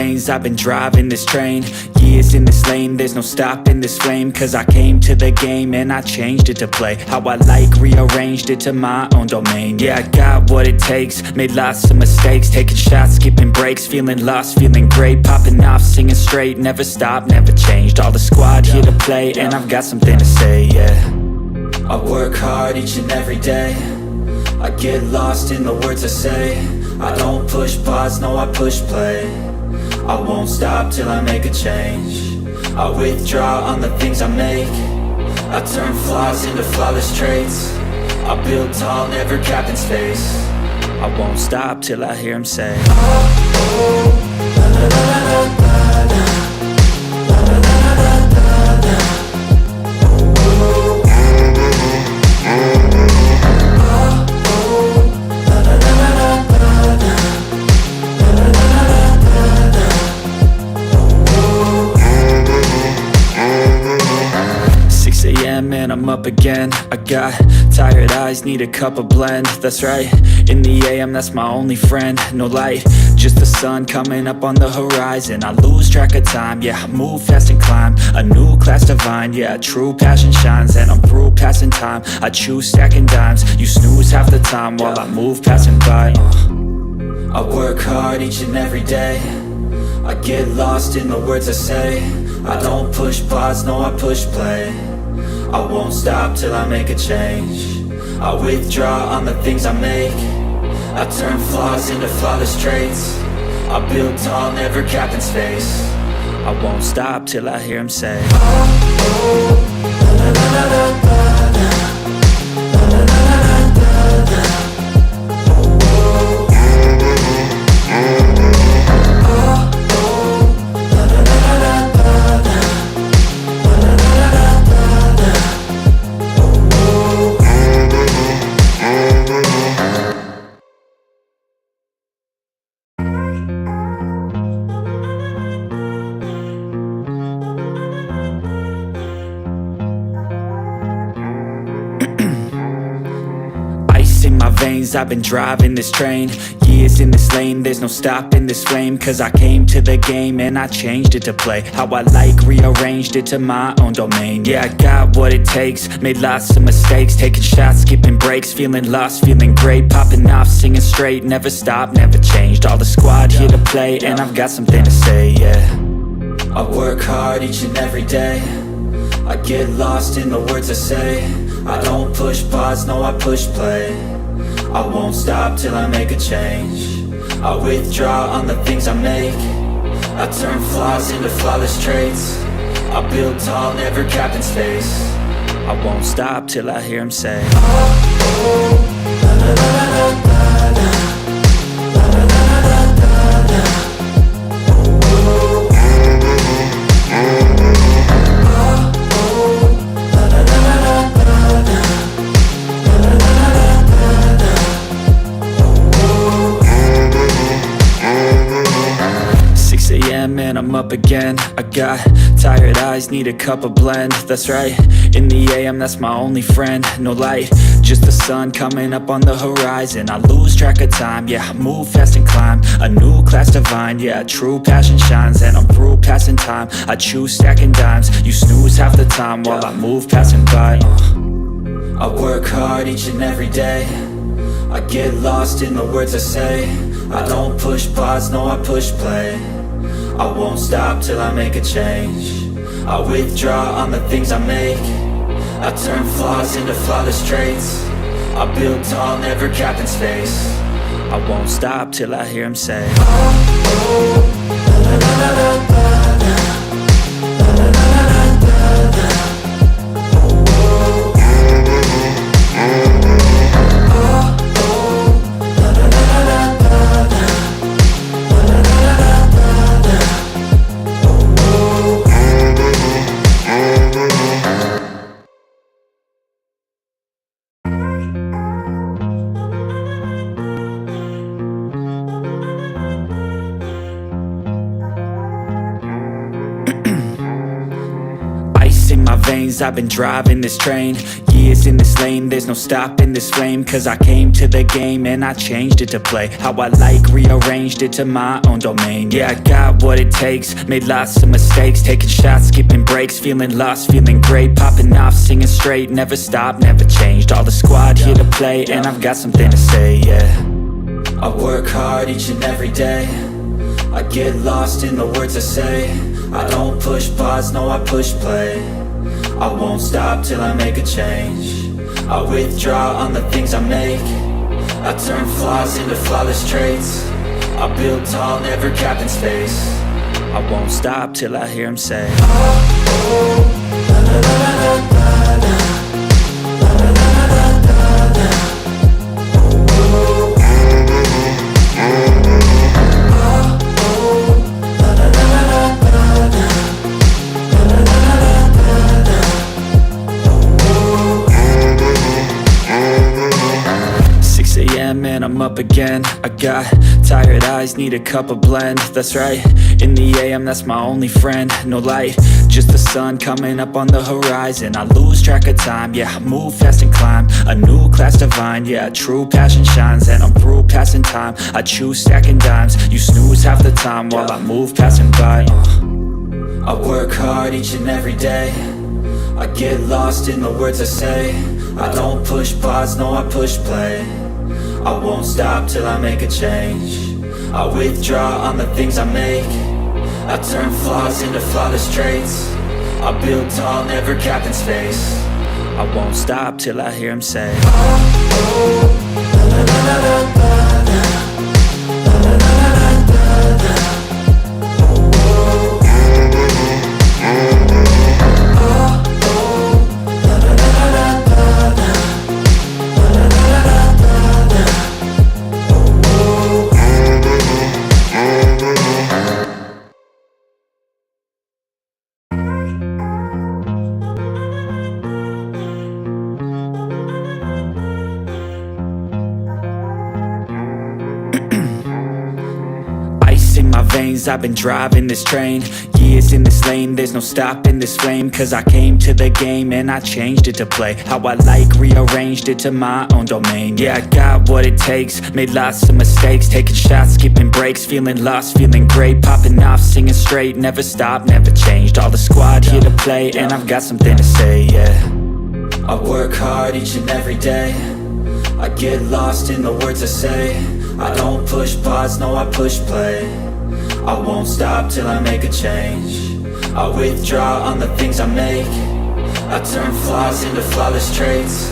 veins, I've been driving this train. Years in this lane, there's no stopping this flame. Cause I came to the game and I changed it to play how I like, rearranged it to my own domain. Yeah, I got what it takes, made lots of mistakes, taking shots, skipping breaks, feeling lost, feeling great, popping off, singing straight, never stopped, never changed. All the squad here to play, and I've got something to say, yeah. I work hard each and every day, I get lost in the words I say. I don't push pause, no I push play. I won't stop till I make a change. I withdraw on the things I make. I turn flaws into flawless traits. I build tall, never capped in space. I won't stop till I hear him say, oh, oh, la la la la la la. And I'm up again. I got tired eyes, need a cup of blend. That's right, in the AM, that's my only friend. No light, just the sun coming up on the horizon. I lose track of time, yeah, I move fast and climb a new class divine, yeah, true passion shines. And I'm through passing time, I choose stacking dimes. You snooze half the time while I move passing by. I work hard each and every day, I get lost in the words I say. I don't push pause, no I push play. I won't stop till I make a change. I withdraw on the things I make. I turn flaws into flawless traits. I build tall, never capped in space. I won't stop till I hear him say, oh, oh, la la la la la la. La la la la la la. Oh, oh, la la la la la la. 'Cause I've been driving this train. Years in this lane, there's no stopping this flame. Cause I came to the game and I changed it to play how I like, rearranged it to my own domain. Yeah, I got what it takes, made lots of mistakes, taking shots, skipping breaks, feeling lost, feeling great, popping off, singing straight, never stopped, never changed. All the squad here to play, and I've got something to say, yeah. I work hard each and every day, I get lost in the words I say. I don't push pause, no I push play. I won't stop till I make a change. I withdraw on the things I make. I turn flaws into flawless traits. I build tall, never capped in space. I won't stop till I hear him say, oh, oh, la la la la la la. La la la la la la. Oh, oh, la la la la la la. La la la la la la. 6 a.m. and I'm up again. I got tired eyes, need a cup of blend. That's right, in the AM, that's my only friend. No light, just the sun coming up on the horizon. I lose track of time, yeah, I move fast and climb a new class divine, yeah, true passion shines. And I'm through passing time, I choose stacking dimes. You snooze half the time while I move passing by. I work hard each and every day, I get lost in the words I say. I don't push pause, no I push play. I won't stop till I make a change. I withdraw on the things I make. I turn flaws into flawless traits. I build tall, never capped in space. I won't stop till I hear him say, oh, oh, la la la la la la. La la la la la la. Oh, oh, la la la la la la. La la la la la la. Oh, oh. 'Cause I've been driving this train. Years in this lane, there's no stopping this flame. Cause I came to the game and I changed it to play how I like, rearranged it to my own domain. Yeah, I got what it takes, made lots of mistakes, taking shots, skipping breaks, feeling lost, feeling great, popping off, singing straight, never stopped, never changed. All the squad here to play, and I've got something to say, yeah. I work hard each and every day, I get lost in the words I say. I don't push pause, no I push play. I won't stop till I make a change. I withdraw on the things I make. I turn flaws into flawless traits. I build tall, never capped in space. I won't stop till I hear him say, oh, oh, la la la la la la. Man, I'm up again. I got tired eyes, need a cup of blend. That's right, in the AM, that's my only friend. No light, just the sun coming up on the horizon. I lose track of time, yeah, I move fast and climb a new class divine, yeah, true passion shines. And I'm through passing time, I choose stacking dimes. You snooze half the time while I move passing by. I work hard each and every day, I get lost in the words I say. I don't push pause, no I push play. I won't stop till I make a change. I withdraw on the things I make. I turn flaws into flawless traits. I build tall, never capped in space. I won't stop till I hear him say, oh, oh, la la la la la la. I've been driving this train, years in this lane, there's no stopping this flame. Cause I came to the game and I changed it to play how I like, rearranged it to my own domain. Yeah, I got what it takes, made lots of mistakes, taking shots, skipping breaks, feeling lost, feeling great, popping off, singing straight, never stopped, never changed. All the squad here to play, and I've got something to say, yeah. I work hard each and every day, I get lost in the words I say. I don't push pause, no I push play. I won't stop till I make a change. I withdraw on the things I make. I turn flaws into flawless traits.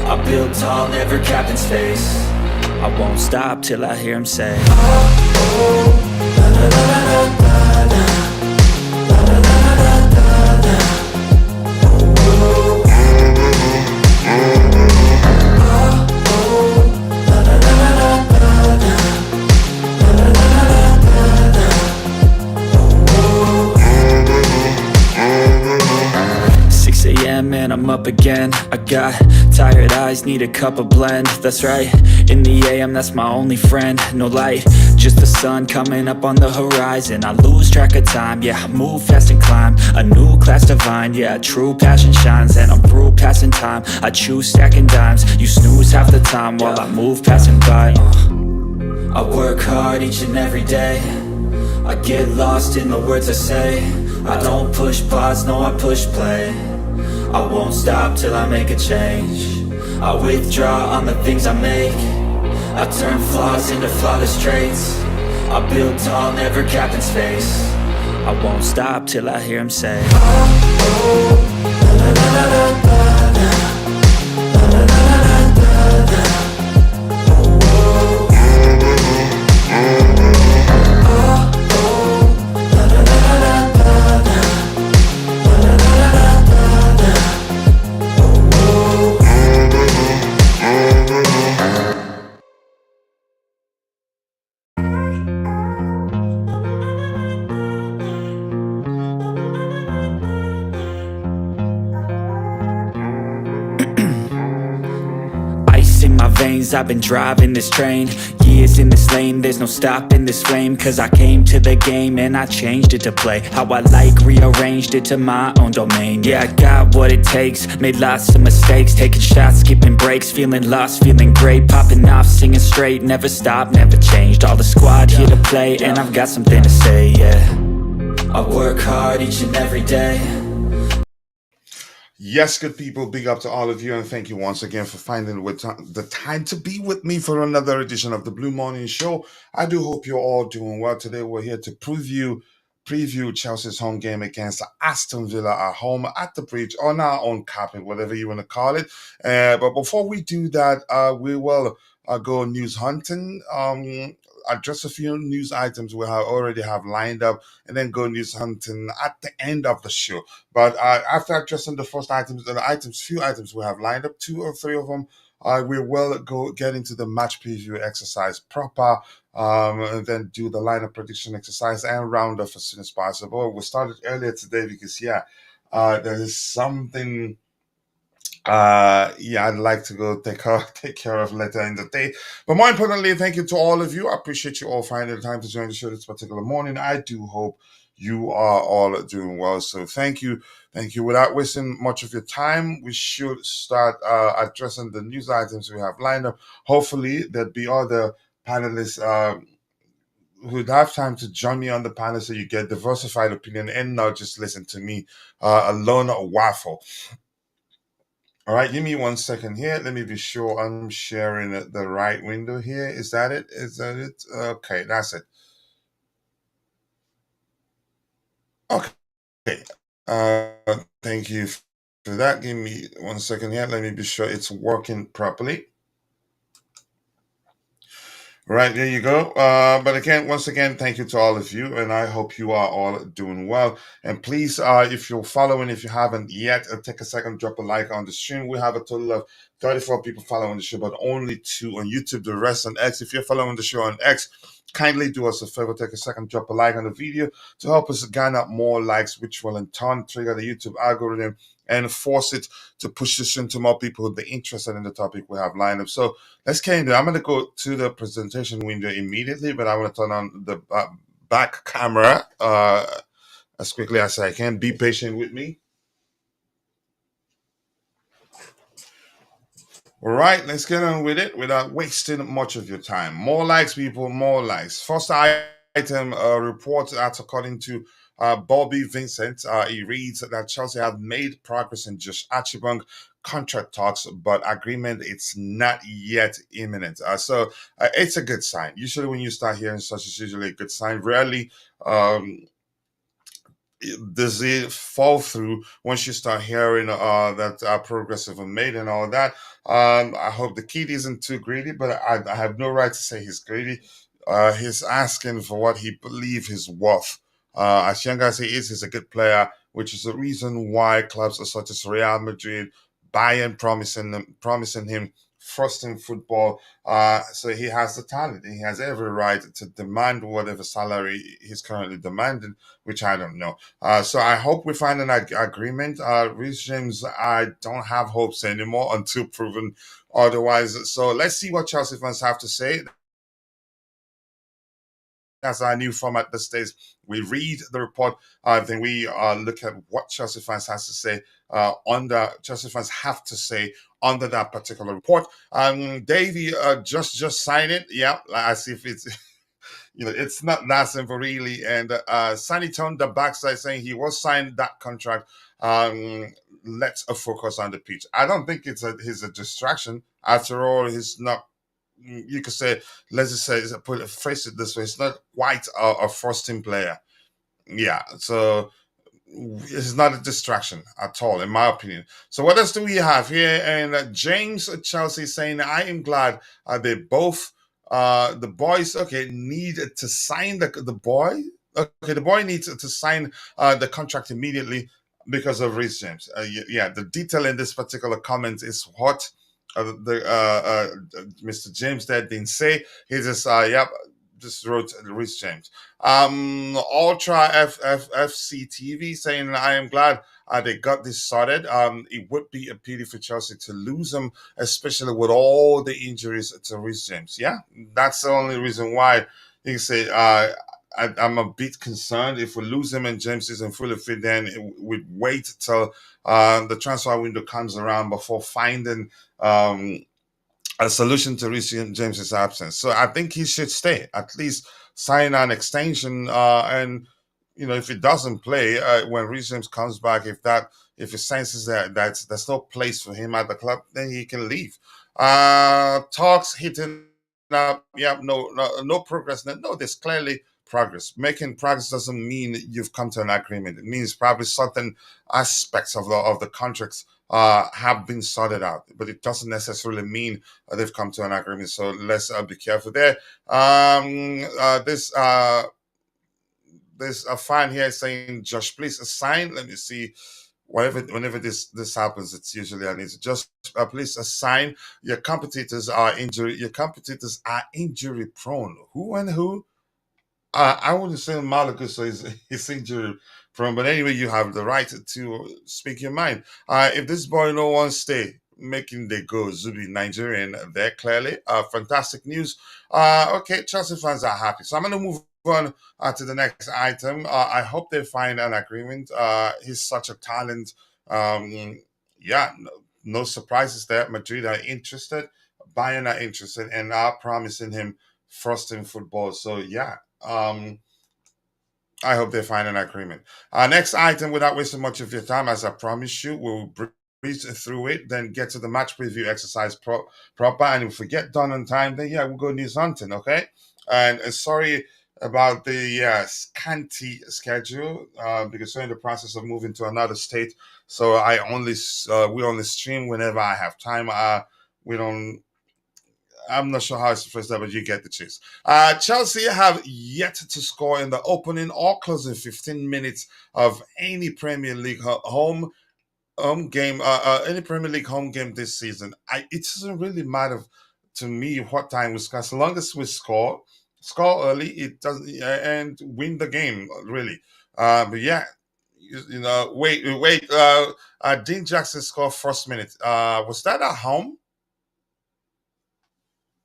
I build tall, never capped in space. I won't stop till I hear him say, oh, oh, la la la la la la. Man, I'm up again. I got tired eyes, need a cup of blend. That's right, in the AM, that's my only friend. No light, just the sun coming up on the horizon. I lose track of time, yeah, I move fast and climb a new class divine, yeah, true passion shines. And I'm through passing time, I choose stacking dimes. You snooze half the time while I move passing by. I work hard each and every day, I get lost in the words I say. I don't push pause, no I push play. I won't stop till I make a change. I withdraw on the things I make. I turn flaws into flawless traits. I build tall, never capped in space. I won't stop till I hear him say, oh, oh, la la la la la la. I've been driving this train, is in this lane, there's no stopping this flame. Cause I came to the game and I changed it to play how I like, rearranged it to my own domain. Yeah, I got what it takes, made lots of mistakes, taking shots, skipping breaks, feeling lost, feeling great, popping off, singing straight, never stopped, never changed. All the squad here to play, and I've got something to say, yeah. I work hard each and every day. Yes, good people, big up to all of you, and thank you once again for finding the time to be with me for another edition of the Blue Morning Show. I do hope you're all doing well. Today we're here to preview Chelsea's home game against Aston Villa at home at the Bridge, on our own carpet, whatever you want to call it. But before we do that, we will go news hunting. Address a few news items we already have lined up, and then go news hunting at the end of the show. But after addressing the first few items we have lined up, 2 or 3 of them, we will go get into the match preview exercise proper, and then do the lineup prediction exercise and round off as soon as possible. We started earlier today because there is something. I'd like to go take care of later in the day. But more importantly, thank you to all of you. I appreciate you all finding the time to join the show this particular morning. I do hope you are all doing well. So thank you. Thank you. Without wasting much of your time, we should start addressing the news items we have lined up. Hopefully, there'll be other panelists who'd have time to join me on the panel so you get diversified opinion and not just listen to me alone waffle. All right, give me 1 second here. Let me be sure I'm sharing the right window here. Is that it? Is that it? Okay, that's it. Okay. Thank you for that. Give me 1 second here. Let me be sure it's working properly. Right, there you go. But again, once again, thank you to all of you, and I hope you are all doing well. And please, if you're following, if you haven't yet, take a second, drop a like on the stream. We have a total of 34 people following the show, but only 2 on YouTube, the rest on X. If you're following the show on X, kindly do us a favor, take a second, drop a like on the video to help us garner more likes, which will in turn trigger the YouTube algorithm and force it to push this into more people who'd be interested in the topic we have lined up. So let's get into it. I'm going to go to the presentation window immediately, but I want to turn on the back camera as quickly as I can. Be patient with me. All right, let's get on with it without wasting much of your time. More likes, people, more likes. First item, report that according to Bobby Vincent, he reads that Chelsea have made progress in just Acheampong contract talks, but agreement it's not yet imminent. So it's a good sign. Usually, when you start hearing such, it's usually a good sign. Rarely does it fall through once you start hearing that progressive and made and all that. I hope the kid isn't too greedy, but I have no right to say he's greedy. He's asking for what he believes he's worth. As young as he is, he's a good player, which is the reason why clubs such as Real Madrid, Bayern promising him first in football. So he has the talent. He has every right to demand whatever salary he's currently demanding, which I don't know. So I hope we find an agreement. Reece James, I don't have hopes anymore until proven otherwise. So let's see what Chelsea fans have to say. As our new format this days, we read the report, then we look at what Chelsea fans has to say Chelsea fans have to say under that particular report. Davey just signed it. Yeah, as if it's it's not that simple really. And Sunny turned the backside saying he was signed that contract. Let's focus on the pitch. I don't think he's a distraction. After all, he's not. You could say, let's just say, phrase it this way: it's not quite a first team player. Yeah, so it's not a distraction at all, in my opinion. So what else do we have here? And James Chelsea saying, I am glad they both, the boys, need to sign the boy. Okay, the boy needs to sign the contract immediately because of Reece James. The detail in this particular comment is what Mr. James there didn't say. He just, just wrote Reece James. Ultra FC TV saying, I am glad they got this sorted. It would be a pity for Chelsea to lose him, especially with all the injuries to Reece James. Yeah, that's the only reason why you can say I'm a bit concerned. If we lose him and James isn't fully fit, then we'd wait till the transfer window comes around before finding a solution to Reece James's absence. So I think he should stay, at least sign an extension. And if he doesn't play when Reece James comes back, if he senses that there's no place for him at the club, then he can leave. Talks hitting up. Yeah, no progress. No, there's clearly progress. Making progress doesn't mean you've come to an agreement. It means probably certain aspects of the contracts have been sorted out, but it doesn't necessarily mean they've come to an agreement. So let's be careful there. There's a fan here saying, "Josh, please assign." Let me see. Whenever this happens, it's usually I need to just please assign your competitors are injury. Your competitors are injury prone. Who and who? I wouldn't say Malaga, so he's injury prone. But anyway, you have the right to speak your mind. If this boy no one stay, making the go Zubi Nigerian there clearly. Fantastic news. Okay, Chelsea fans are happy. So I'm going to move on to the next item. I hope they find an agreement. He's such a talent. Yeah, no surprises there. Madrid are interested. Bayern are interested and are promising him first in football. So yeah. I hope they find an agreement. Next item, without wasting much of your time, as I promised you, we'll breeze through it, then get to the match preview exercise proper. And if we get done on time, then yeah, we'll go news hunting, okay? And sorry about the scanty schedule because we're in the process of moving to another state. So we only stream whenever I have time. We don't. I'm not sure how it's phrased that, but you get the gist. Chelsea have yet to score in the opening or closing 15 minutes of any Premier League home game, any Premier League home game this season. It doesn't really matter to me what time we score, as long as we score early. It doesn't and win the game really. But yeah. Wait. Dean Jackson scored first minute. Was that at home?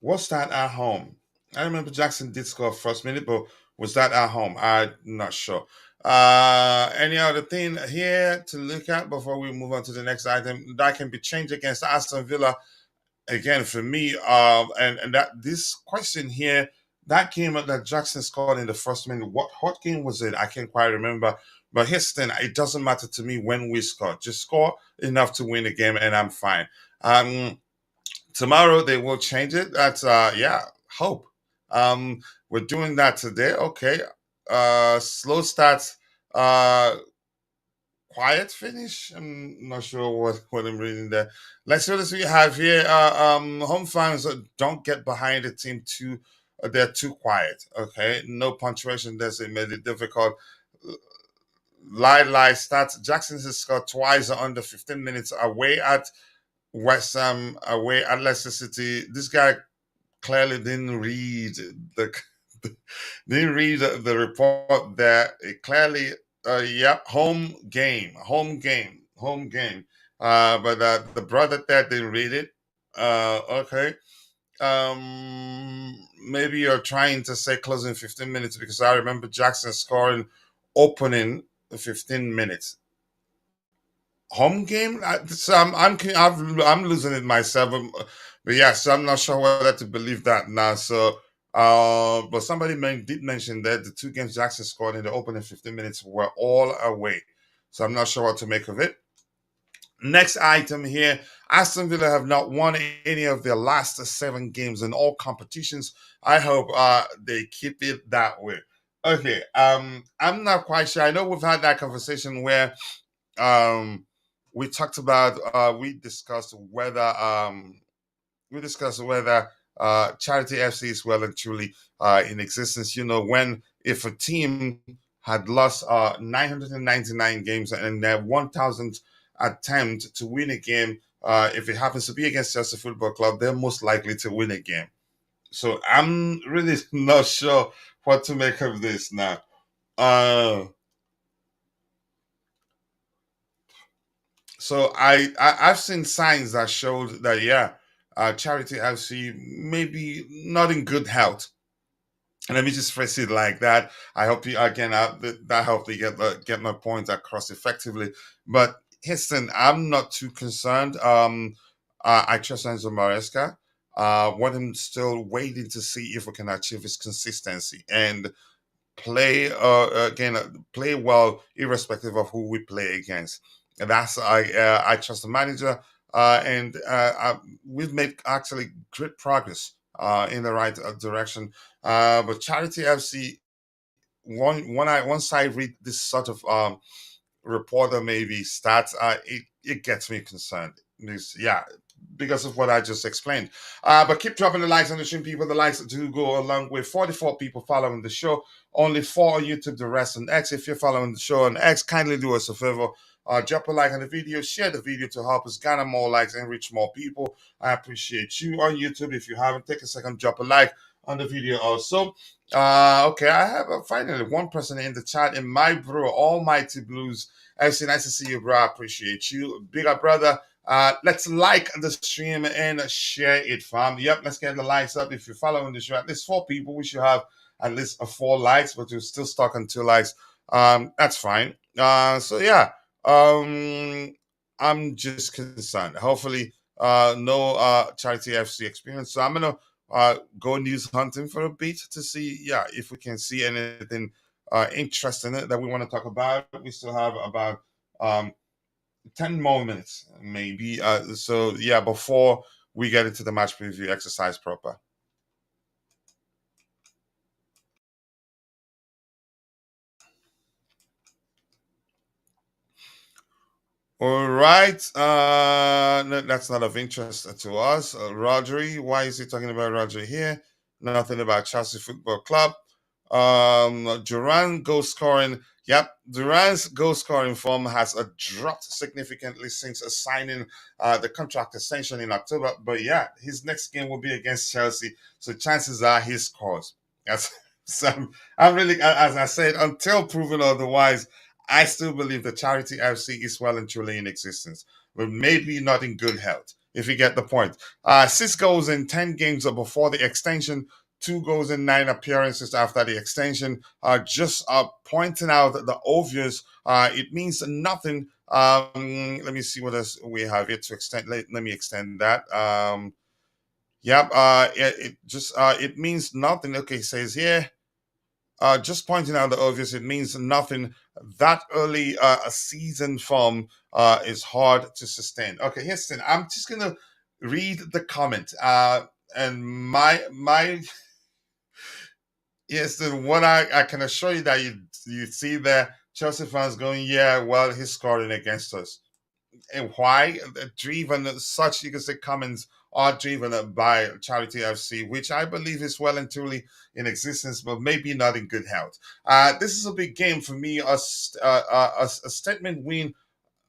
Was that at home? I remember Jackson did score first minute, but was that at home? I'm not sure. Any other thing here to look at before we move on to the next item that can be changed against Aston Villa? Again, for me, and that this question here, that game that Jackson scored in the first minute, what game was it? I can't quite remember. But here's the thing, it doesn't matter to me when we score. Just score enough to win the game, and I'm fine. Tomorrow they will change it. That's hope. We're doing that today. Okay. Slow start, quiet finish. I'm not sure what I'm reading there. Let's see what we have here. Home fans don't get behind the team too. They're too quiet. Okay. No punctuation. That's it made it difficult. Lie starts. Jackson has scored twice under 15 minutes away at West Ham, away at Leicester City. This guy clearly didn't read the report there. It clearly, home game. But the brother there didn't read it. Okay. Maybe you're trying to say closing 15 minutes because I remember Jackson scoring opening 15 minutes. Home game. So I'm losing it myself, but yes, I'm not sure whether to believe that now. So, but somebody did mention that the two games Jackson scored in the opening 15 minutes were all away. So I'm not sure what to make of it. Next item here: Aston Villa have not won any of their last 7 games in all competitions. I hope they keep it that way. Okay. I'm not quite sure. I know we've had that conversation where we talked about we discussed whether charity FC is well and truly in existence. When if a team had lost 999 games and their 1,000th attempt to win a game, if it happens to be against Chelsea Football Club, they're most likely to win a game. So I'm really not sure what to make of this now. Uh, so I've seen signs that showed that yeah, Charity FC maybe not in good health. And let me just phrase it like that. I hope you again that helped me get my point across effectively. But listen, I'm not too concerned. I trust Enzo Maresca. What I'm still waiting to see if we can achieve is consistency and play well irrespective of who we play against. And that's I trust the manager, and we've made actually great progress in the right direction. But Charity FC, once I read this sort of reporter maybe stats, it gets me concerned. Yeah, because of what I just explained. But keep dropping the likes on the stream, people. The likes do go along with 44 people following the show. Only 4 on YouTube, the rest on X. If you're following the show on X, kindly do us a favor. Drop a like on the video, share the video to help us garner more likes and reach more people. I appreciate you on YouTube. If you haven't, take a second, drop a like on the video also. Okay, I have finally one person in the chat. In my bro, Almighty Blues FC, nice to see you, bro. I appreciate you, bigger brother. Let's like the stream and share it, fam. Yep, let's get the likes up. If you're following the show, at least 4 people, we should have at least 4 likes, but we're still stuck on 2 likes. That's fine. So yeah, I'm just concerned. Hopefully, no Charity FC experience. So I'm gonna go news hunting for a bit to see, yeah, if we can see anything interesting that we want to talk about. We still have about 10 more minutes, maybe. So yeah, before we get into the match preview exercise proper. All right. No, that's not of interest to us. Rodri, why is he talking about Rodri here? Nothing about Chelsea Football Club. Duran goal scoring. Yep, Duran's goal scoring form has dropped significantly since signing the contract extension in October. But yeah, his next game will be against Chelsea, so chances are he scores. That's so I'm really, as I said, until proven otherwise, I still believe the Charity FC is well and truly in existence, but maybe not in good health. If you get the point, 6 goals in 10 games before the extension, 2 goals in 9 appearances after the extension. Just pointing out the obvious. It means nothing. Let me see what else we have here to extend. Let me extend that. Yep. It means nothing. Okay, it says here. Just pointing out the obvious, it means nothing. That early a season form is hard to sustain. Okay, here's I'm just gonna read the comment. And my yes, then what I can assure you that you see there, Chelsea fans going, yeah, well, he's scoring against us. And why? Driven, such you can say comments are driven by Charity FC, which I believe is well and truly in existence, but maybe not in good health. This is a big game for me. A statement win.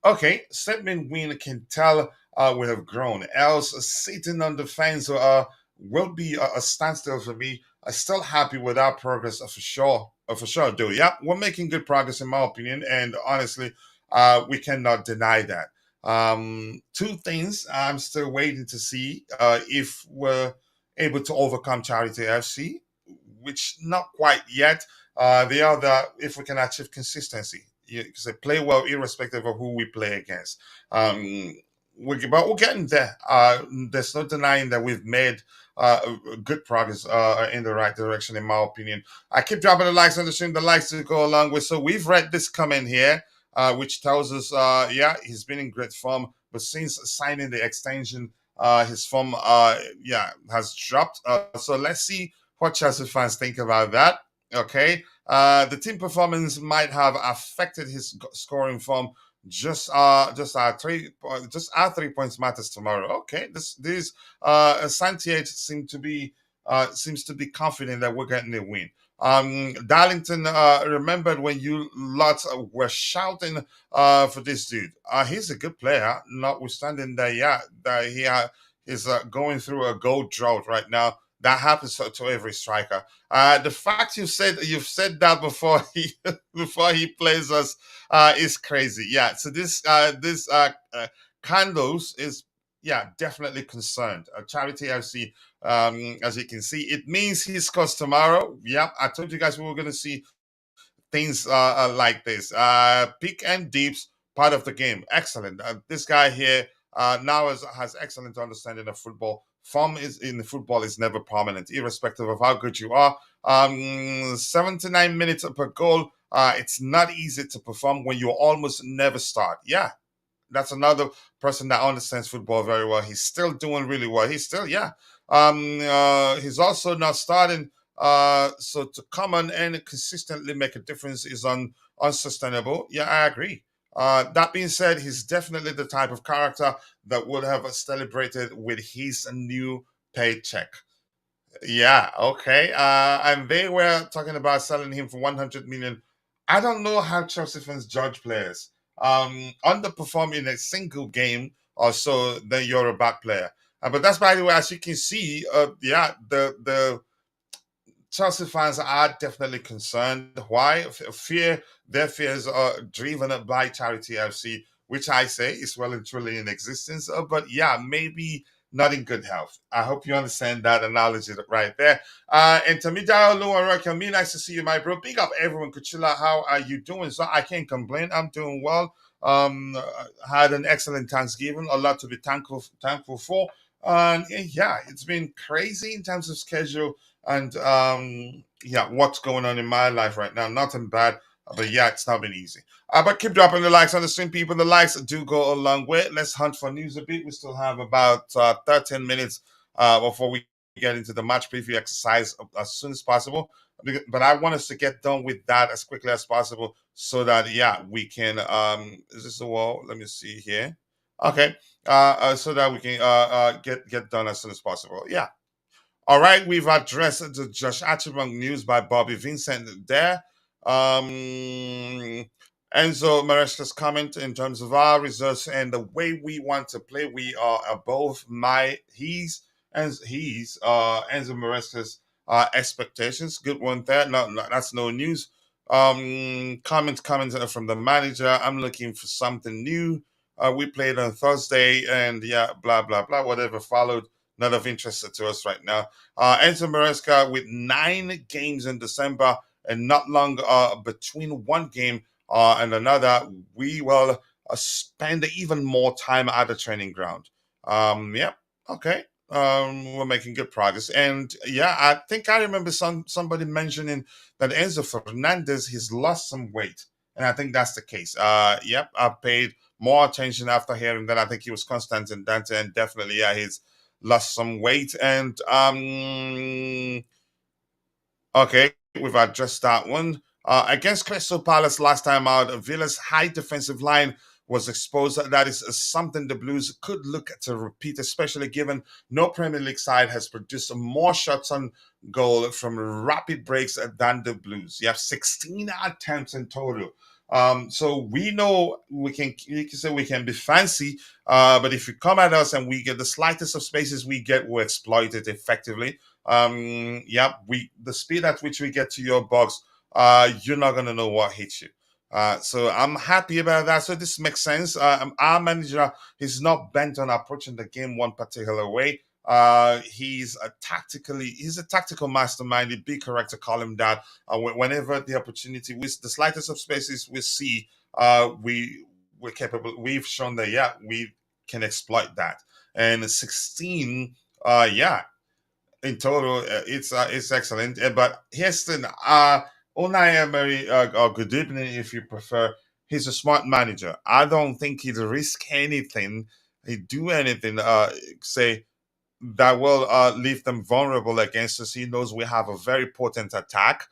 Okay, statement win can tell we have grown. Else, sitting on the fence will be a standstill for me. I'm still happy with our progress for sure. For sure, though. Yeah, we're making good progress in my opinion, and honestly, we cannot deny that. 2 things I'm still waiting to see if we're able to overcome Charity FC, which not quite yet. The other, if we can achieve consistency, you say play well irrespective of who we play against. Um, we're getting there. There's no denying that we've made good progress in the right direction, in my opinion. I keep dropping the likes on the stream, the likes to go along with. So we've read this comment here, which tells us, yeah, he's been in great form, but since signing the extension, his form, yeah, has dropped. So let's see what Chelsea fans think about that. Okay, the team performance might have affected his scoring form. Just our 3 points matters tomorrow. Okay, this Santiago seems to be confident that we're getting a win. Darlington remembered when you lots were shouting for this dude. He's a good player, notwithstanding that, yeah, that he is going through a goal drought right now. That happens to every striker. The fact you've said that before he before he plays us is crazy. Yeah. So this Candles is, yeah, definitely concerned. Charity FC, as you can see, it means he scores tomorrow. Yeah, I told you guys we were going to see things like this. Pick and deeps, part of the game. Excellent. This guy here now has excellent understanding of football. Form is in football is never permanent, irrespective of how good you are. 79 minutes per goal. It's not easy to perform when you almost never start. Yeah, that's another person that understands football very well. He's still doing really well. He's still, yeah. He's also not starting. So to come on and consistently make a difference is unsustainable. Yeah, I agree. That being said, he's definitely the type of character that would have celebrated with his new paycheck. Yeah, okay. And they were talking about selling him for 100 million. I don't know how Chelsea fans judge players. Underperform in a single game or so, then you're a bad player. But that's, by the way, as you can see, yeah, the Chelsea fans are definitely concerned. Why? Fear. Their fears are driven up by Charity FC, which I say is well and truly in existence. But yeah, maybe not in good health. I hope you understand that analogy right there. And Tamidayo Luaroka, me nice to see you, my bro. Big up everyone. Kuchila, how are you doing? So I can't complain. I'm doing well. Had an excellent Thanksgiving. A lot to be thankful for. And yeah, it's been crazy in terms of schedule and yeah, what's going on in my life right now? Nothing bad, but yeah, it's not been easy. But keep dropping the likes on the stream, people. The likes do go a long way. Let's hunt for news a bit. We still have about 13 minutes before we get into the match preview exercise as soon as possible. But I want us to get done with that as quickly as possible so that, yeah, we can. Is this the wall? Let me see here. Okay. So that we can get done as soon as possible. Yeah. All right, we've addressed the Josh Achempong news by Bobby Vincent there. Enzo Maresca's comment in terms of our results and the way we want to play, we are above his Enzo Maresca's expectations. Good one there. No, that's no news. Comments from the manager. I'm looking for something new. We played on Thursday, and yeah, blah blah blah. Whatever followed, not of interest to us right now. Enzo Maresca with 9 games in December and not long between one game and another, we will spend even more time at the training ground. Yeah, okay. We're making good progress, and yeah, I think I remember somebody mentioning that Enzo Fernandez he's lost some weight, and I think that's the case. Yep, I paid more attention after hearing that. I think he was constant in that, and definitely, yeah, he's lost some weight. And okay, we've addressed that one. Against Crystal Palace last time out, Villa's high defensive line was exposed. That is something the Blues could look to repeat, especially given no Premier League side has produced more shots on goal from rapid breaks than the Blues. You have 16 attempts in total. So we know you can say we can be fancy, but if you come at us and we get the slightest of spaces we get, we'll exploit it effectively. Yeah, the speed at which we get to your box, you're not gonna know what hits you. So I'm happy about that. So this makes sense. Our manager is not bent on approaching the game one particular way. He's a tactical mastermind. It'd be correct to call him that. Whenever the opportunity, with the slightest of spaces we see, we're capable. We've shown that, yeah, we can exploit that. And 16, yeah, in total, it's excellent. But here's the Unai Emery, or good evening if you prefer. He's a smart manager. I don't think he'd risk anything. He'd do anything. Say that will leave them vulnerable against us. He knows we have a very potent attack.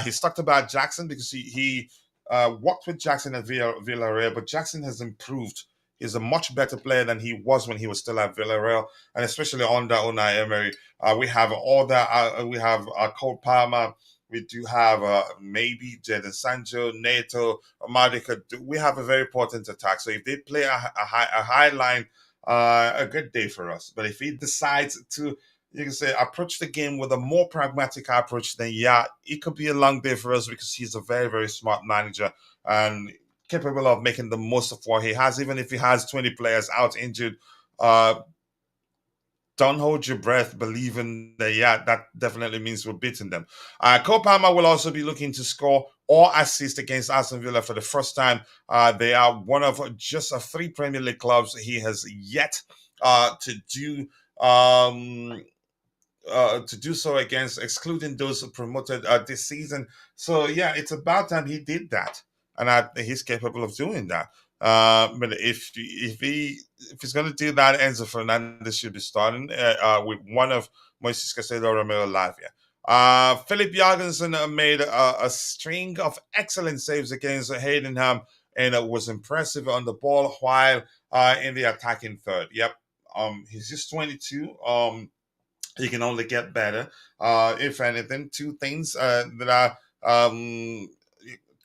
He's talked about Jackson because he worked with Jackson at Villarreal, but Jackson has improved. He's a much better player than he was when he was still at Villarreal, and especially under Unai Emery. We have all that. We have Cole Palmer. We do have maybe Jadon Sancho, Neto, Maresca. We have a very potent attack. So if they play a high line, a good day for us. But if he decides to you can say approach the game with a more pragmatic approach, then yeah, it could be a long day for us because he's a very, very smart manager and capable of making the most of what he has, even if he has 20 players out injured. Uh, don't hold your breath, believing that, yeah, that definitely means we're beating them. Cole Palmer will also be looking to score or assist against Aston Villa for the first time. They are one of just three Premier League clubs he has yet to do. To do so against, excluding those promoted this season. So yeah, it's about time he did that, and he's capable of doing that. But if he's going to do that, Enzo Fernandez should be starting with one of Moises Caicedo, Romeo Lavia. Philip Jorgensen made a string of excellent saves against Haydenham and was impressive on the ball while in the attacking third. Yep. He's just 22. He can only get better. If anything, two things that are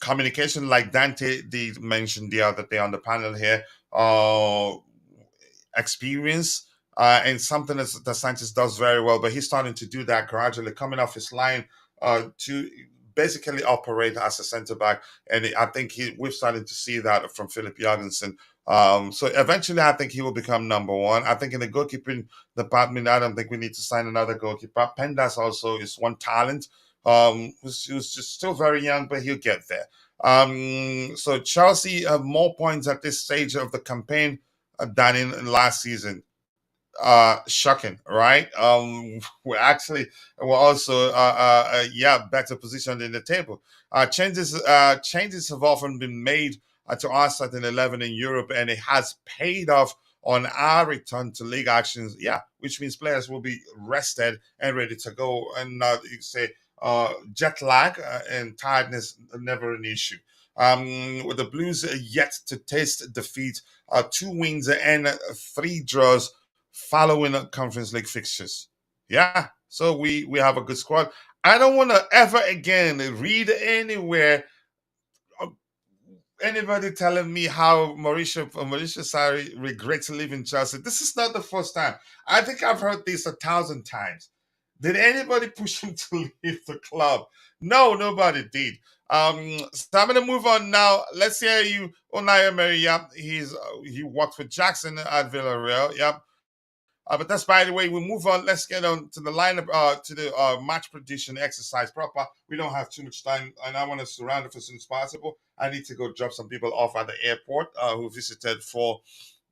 communication, like Dante did mention the other day on the panel here, experience, and something that Sanchez does very well, but he's starting to do that gradually, coming off his line to basically operate as a centre back, and I think we're starting to see that from Philip Jorgensen. So eventually, I think he will become number one. I think in the goalkeeping department, I don't think we need to sign another goalkeeper. Pendas also is one talent, who's just still very young, but he'll get there. So Chelsea have more points at this stage of the campaign than in last season. Shocking, right? We're also yeah, better positioned in the table. Changes have often been made to our starting 11 in Europe, and it has paid off on our return to league actions. Yeah, which means players will be rested and ready to go, and you say jet lag and tiredness never an issue. With the Blues yet to taste defeat, two wins and three draws following Conference League fixtures. Yeah, so we have a good squad. I don't want to ever again read anywhere anybody telling me how Mauricio Sarri regrets leaving Chelsea. This is not the first time. I think I've heard this 1,000 times. Did anybody push him to leave the club? No, nobody did. So I'm gonna move on now. Let's hear you, Unai Emery. Yep, he worked with Jackson at Villarreal. Yep. But that's by the way. We move on. Let's get on to the lineup, to the match prediction exercise proper. We don't have too much time, and I want to surround it as soon as possible. I need to go drop some people off at the airport who visited for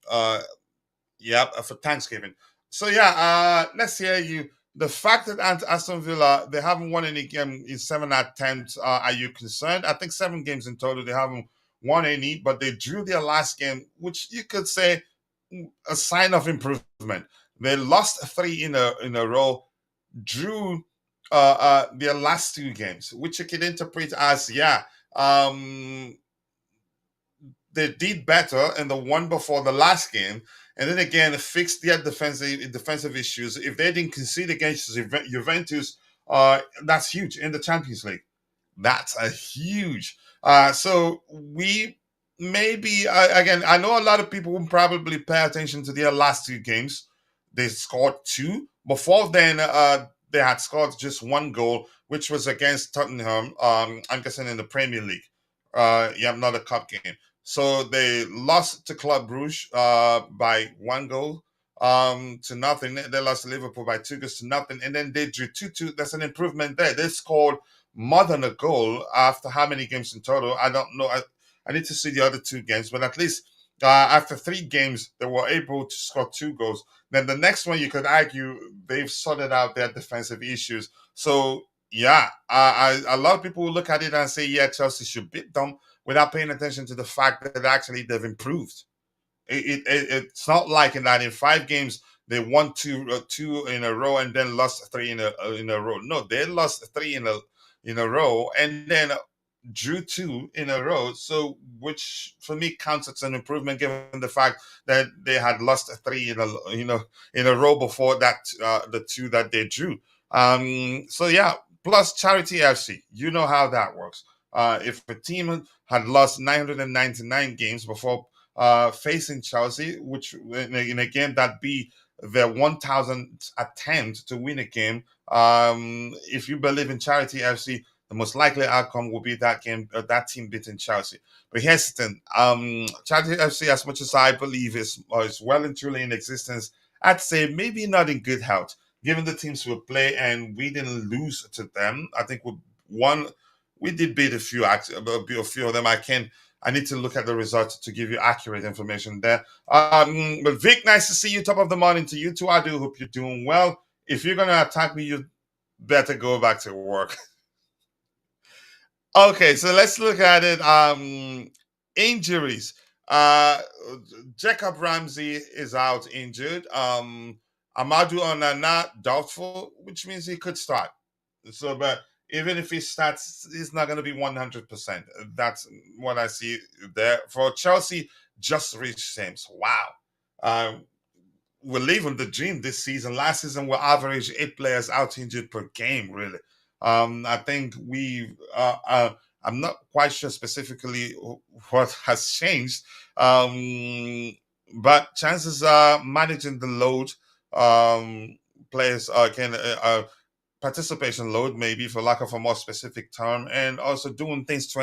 for Thanksgiving. So yeah, let's hear you. The fact that Aston Villa, they haven't won any game in 7 attempts, are you concerned? I think 7 games in total, they haven't won any, but they drew their last game, which you could say a sign of improvement. They lost three in a row, drew their last 2 games, which you could interpret as they did better in the one before the last game, and then again fixed their defensive issues. If they didn't concede against Juventus, that's huge in the Champions League. That's a huge. So we maybe again. I know a lot of people will probably pay attention to their last 2 games. They scored 2. Before then, they had scored just 1 goal, which was against Tottenham. I'm guessing in the Premier League. Not a cup game. So they lost to Club Brugge by 1 goal to nothing. They lost to Liverpool by 2 goals to nothing, and then they drew 2-2. That's an improvement there. They scored more than a goal after how many games in total? I don't know. I need to see the other 2 games, but at least after 3 games, they were able to score 2 goals. Then the next one, you could argue they've sorted out their defensive issues. So yeah, a lot of people will look at it and say, yeah, Chelsea should beat them without paying attention to the fact that actually they've improved. It's not like in 5 games they won two in a row and then lost 3 in a row. No, they lost 3 in a row and then drew 2 in a row. So, which for me counts as an improvement, given the fact that they had lost 3 in a row before that, the 2 that they drew. So yeah, plus Charity FC, you know how that works. If a team had lost 999 games before facing Chelsea, which in a game that be their 1,000th attempt to win a game. If you believe in Charity FC, the most likely outcome will be that game, that team beating Chelsea. But here's the thing: Charity FC, as much as I believe is well and truly in existence, I'd say maybe not in good health. Given the teams we play, and we didn't lose to them, I think we won. We did beat a few of them. I need to look at the results to give you accurate information there. But Vic, nice to see you. Top of the morning to you too. I do hope you're doing well. If you're gonna attack me, you better go back to work. Okay, so let's look at it. Injuries. Uh, Jacob Ramsey is out injured. Amadou Onana doubtful, which means he could start. So, but even if he starts, he's not going to be 100%. That's what I see there. For Chelsea, just Reece James. Wow. Uh, we're living the dream this season. Last season, we averaged 8 players out injured per game, really. I think I'm not quite sure specifically what has changed, but chances are managing the load. Players can participation load, maybe for lack of a more specific term, and also doing things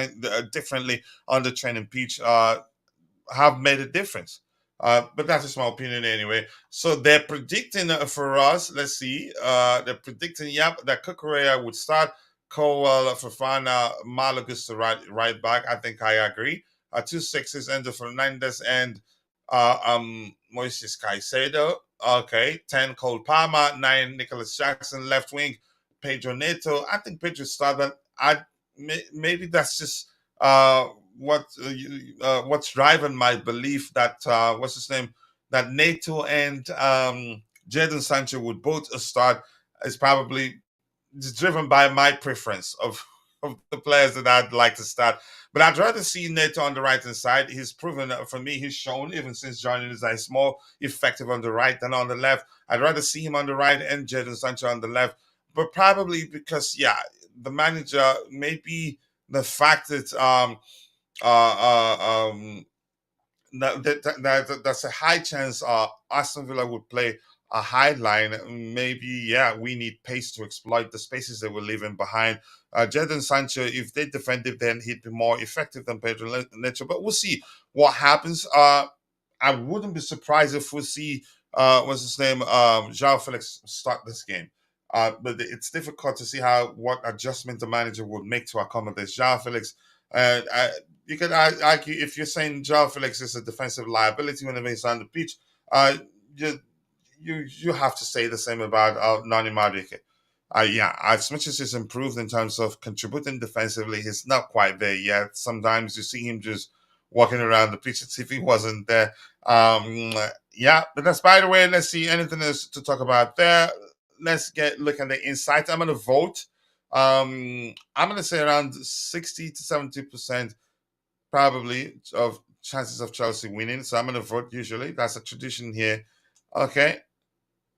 differently on the training pitch have made a difference. But that's just my opinion anyway. So they're predicting for us, let's see, they're predicting, yep, that Kukurea would start, Cowell, Fafana, Malagus to right back. I think I agree. Two sixes, Endo Fernandez and Moises Caicedo. Okay, 10, Cole Palmer, 9, Nicholas Jackson, left wing, Pedro Neto. I think Pedro started, but maybe that's just what's driving my belief that what's his name, that Neto and Jadon Sancho would both start is probably driven by my preference of the players that I'd like to start. But I'd rather see Neto on the right hand side. He's proven for me, he's shown even since joining us that he's more effective on the right than on the left. I'd rather see him on the right and Jadon Sancho on the left. But probably because, yeah, the manager, maybe the fact that uh, uh, um, that's a high chance Aston Villa would play a high line. Maybe, yeah, we need pace to exploit the spaces that we're leaving behind. Jadon Sancho, if they defend it, then he'd be more effective than Pedro Neto. But we'll see what happens. I wouldn't be surprised if we see, what's his name, João Felix start this game. But it's difficult to see what adjustment the manager would make to accommodate João Felix. You could argue, if you're saying João Felix is a defensive liability whenever he's on the pitch, uh, you you have to say the same about Nani Madueke. Yeah, as much as he's improved in terms of contributing defensively, he's not quite there yet. Sometimes you see him just walking around the pitch as if he wasn't there. Yeah, but that's, by the way, let's see anything else to talk about there. Let's look at the insights. I'm going to vote. I'm going to say around 60 to 70% probably of chances of Chelsea winning. So I'm going to vote usually. That's a tradition here. Okay.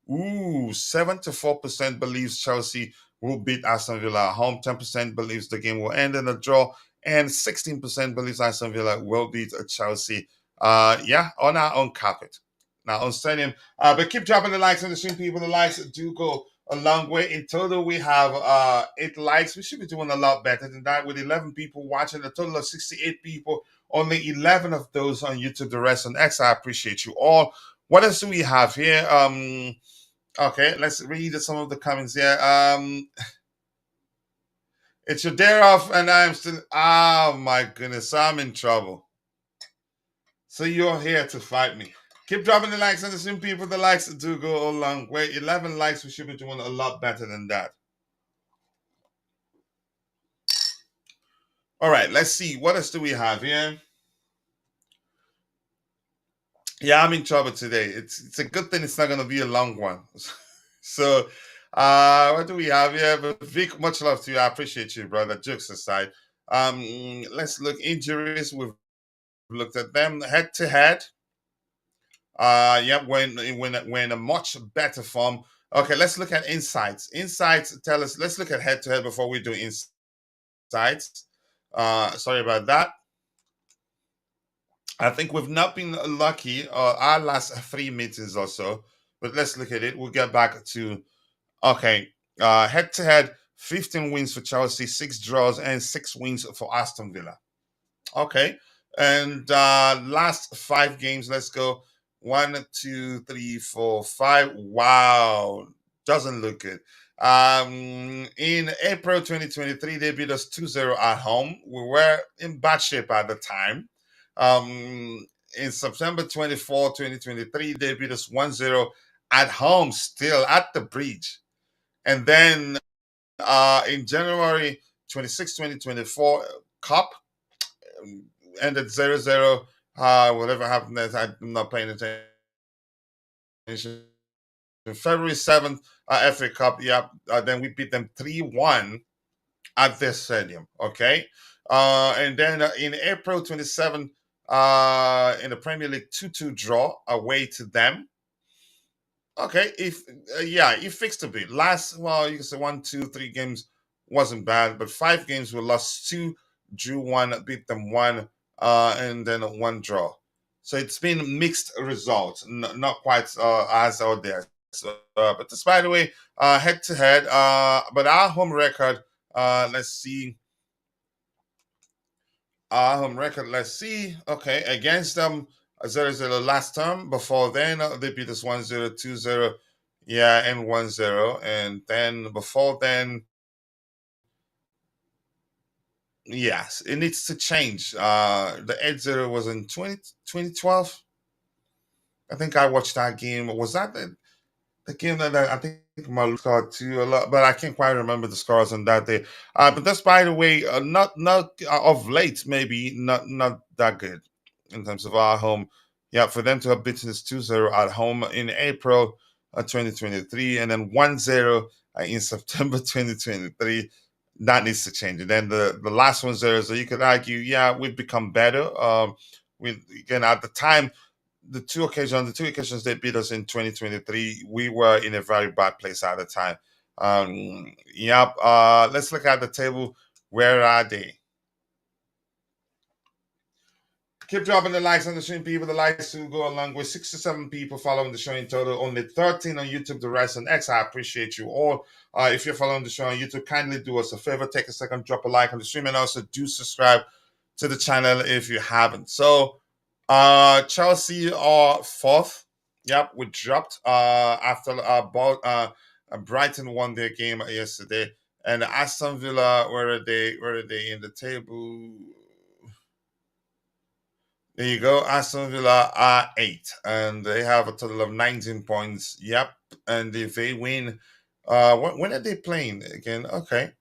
Ooh, 74% believes Chelsea will beat Aston Villa at home. 10% believes the game will end in a draw. And 16% believes Aston Villa will beat Chelsea. Yeah, on our own carpet. Now on stadium. But keep dropping the likes on the stream, people. The likes do go a long way. In total, we have 8 likes. We should be doing a lot better than that with 11 people watching, a total of 68 people. Only 11 of those on YouTube, the rest on X. I appreciate you all. What else do we have here? Okay, let's read some of the comments here. It's your day off, and I'm still. Oh my goodness, I'm in trouble. So you're here to fight me. Keep dropping the likes on the stream, people. The likes do go a long way. 11 likes, we should be doing a lot better than that. All right, let's see. What else do we have here? Yeah, I'm in trouble today. It's a good thing it's not going to be a long one. So, what do we have here? But Vic, much love to you. I appreciate you, brother. Jokes aside, let's look injuries. We've looked at them head to head. Yeah, when a much better form. Okay, let's look at insights. Insights tell us. Let's look at head to head before we do insights. Sorry about that. I think we've not been lucky. Our last 3 meetings or so, But let's look at it. We'll get back to okay. Head to head, 15 wins for Chelsea, 6 draws, and 6 wins for Aston Villa. Okay. And last 5 games, let's go. 1, 2, 3, 4, 5. Wow. Doesn't look good. In April 2023, they beat us 2-0 at home. We were in bad shape at the time. In September 24, 2023, they beat us 1-0 at home, still at the bridge. And then in January 26, 2024, Cup ended 0-0. Whatever happened there, I'm not paying attention. February 7th, FA Cup, yeah. Then we beat them 3-1 at their stadium, okay? And then in April 27th, in the Premier League, 2-2 draw away to them. Okay, if yeah, it fixed a bit. Last, well, you can say 1, 2, 3 games wasn't bad, but 5 games we lost two, drew one, beat them one, and then one draw. So it's been mixed results, not quite as out there. So, but despite the way, head to head, but our home record, let's see, let's see. Okay, against them, 0-0 last term. Before then, they beat us 1-0, 2-0, yeah, and 1-0. And then before then, yes, it needs to change. The 8-0 was in 2012. I think I watched that game. Was that the game that I think my scored too a lot, but I can't quite remember the scores on that day. But that's, by the way, not of late, maybe not that good in terms of our home. Yeah, for them to have beaten us 2-0 at home in April 2023, and then 1-0 in September 2023. That needs to change. And then the last 1-0, so you could argue, yeah, we've become better. We again at the time, the two occasions they beat us in 2023, we were in a very bad place at the time. Yep. Let's look at the table. Where are they? Keep dropping the likes on the stream, people. The likes to go along with 67 people following the show in total. Only 13 on YouTube, the rest on X. I appreciate you all. If you're following the show on YouTube, kindly do us a favor. Take a second, drop a like on the stream, and also do subscribe to the channel if you haven't. So, Chelsea are fourth. Yep, we dropped after Brighton won their game yesterday, and Aston Villa, where are they? Where are they in the table? There you go. Aston Villa are eight, and they have a total of 19 points. Yep, and if they win, when are they playing again? Okay,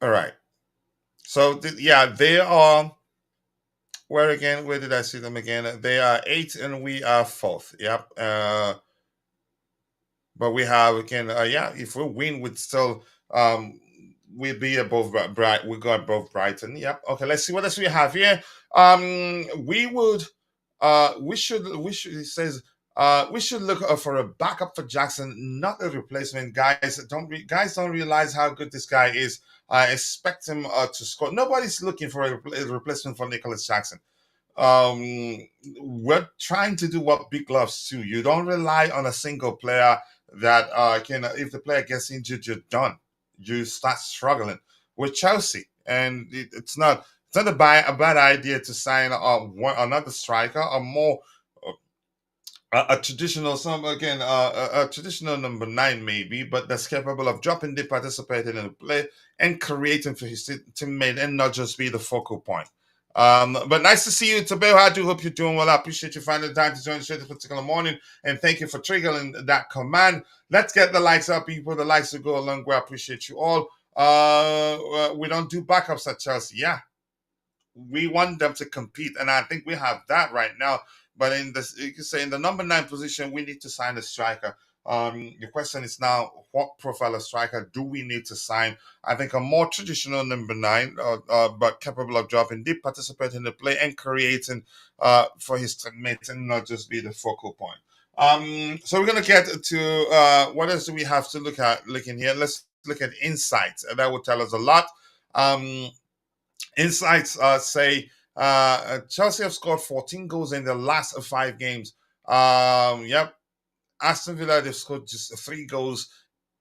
all right. So yeah, they are. Where again? Where did I see them again? They are eight, and we are fourth. Yep. But we have again. Yeah, if we win, we'd still we'd be above Bright. We got above Brighton. Yep. Okay. Let's see what else we have here. We would. We should. It says. We should look for a backup for Jackson, not a replacement. Guys don't realize how good this guy is. I expect him to score. Nobody's looking for a replacement for Nicholas Jackson. We're trying to do what big loves do. You don't rely on a single player that can. If the player gets injured, you're done. You start struggling with Chelsea, and it's not a bad idea to sign another striker, a more a traditional some again a traditional number nine maybe, but that's capable of dropping deep, participating in the play, and creating for his teammate, and not just be the focal point. But nice to see you, Tabeo. I do hope you're doing well. I appreciate you finding the time to join the show this particular morning, and thank you for triggering that command. Let's get the likes up, people. The likes will go a long way. I appreciate you all. We don't do backups at Chelsea. Yeah, we want them to compete, and I think we have that right now. But in this, you can say in the number 9 position, we need to sign a striker. The question is now, what profile of striker do we need to sign? I think a more traditional number 9, but capable of dropping deep, participating in the play, and creating for his teammates, and not just be the focal point. So we're gonna get to what else do we have to look in here? Let's look at insights, and that will tell us a lot. Insights say Chelsea have scored 14 goals in the last 5 games. Yep, Aston Villa, they've scored just 3 goals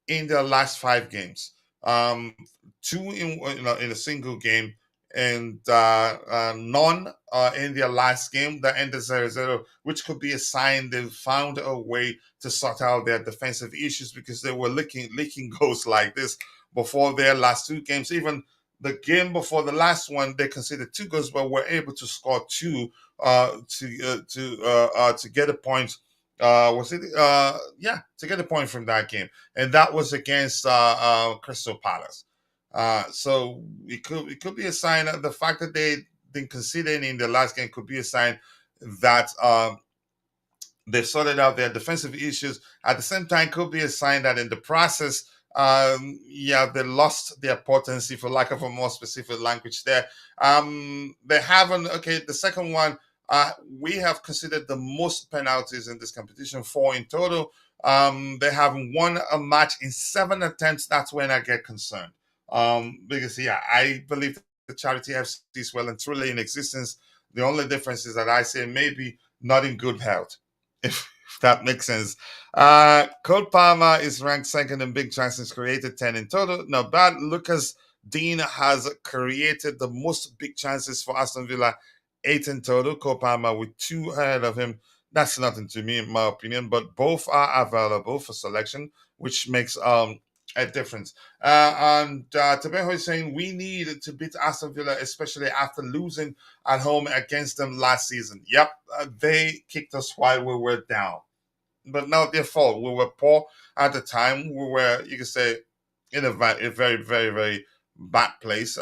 in their last 5 games. Um, two in a single game, and none in their last game that ended 0-0, which could be a sign they've found a way to sort out their defensive issues, because they were leaking goals like this before their last 2 games. Even the game before the last one, they conceded 2 goals, but were able to score two to get a point. Was it? Yeah, to get a point from that game, and that was against Crystal Palace. So it could be a sign that the fact that they didn't concede any in the last game could be a sign that they've sorted out their defensive issues. At the same time, could be a sign that in the process, yeah, they lost their potency, for lack of a more specific language there. They haven't, okay, the second one, we have considered the most penalties in this competition, 4 in total. They haven't won a match in 7 attempts. That's when I get concerned. Because, yeah, I believe the charity FC is well and truly in existence. The only difference is that I say maybe not in good health, if that makes sense. Cole Palmer is ranked second in big chances created, 10 in total. Not bad. Lucas Dean has created the most big chances for Aston Villa, 8 in total. Cole Palmer with 2 ahead of him. That's nothing to me, in my opinion, but both are available for selection, which makes a difference. And Tabejo is saying we need to beat Aston Villa, especially after losing at home against them last season. Yep, they kicked us while we were down, but not their fault. We were poor at the time. We were, you could say, in a very, very, very bad place.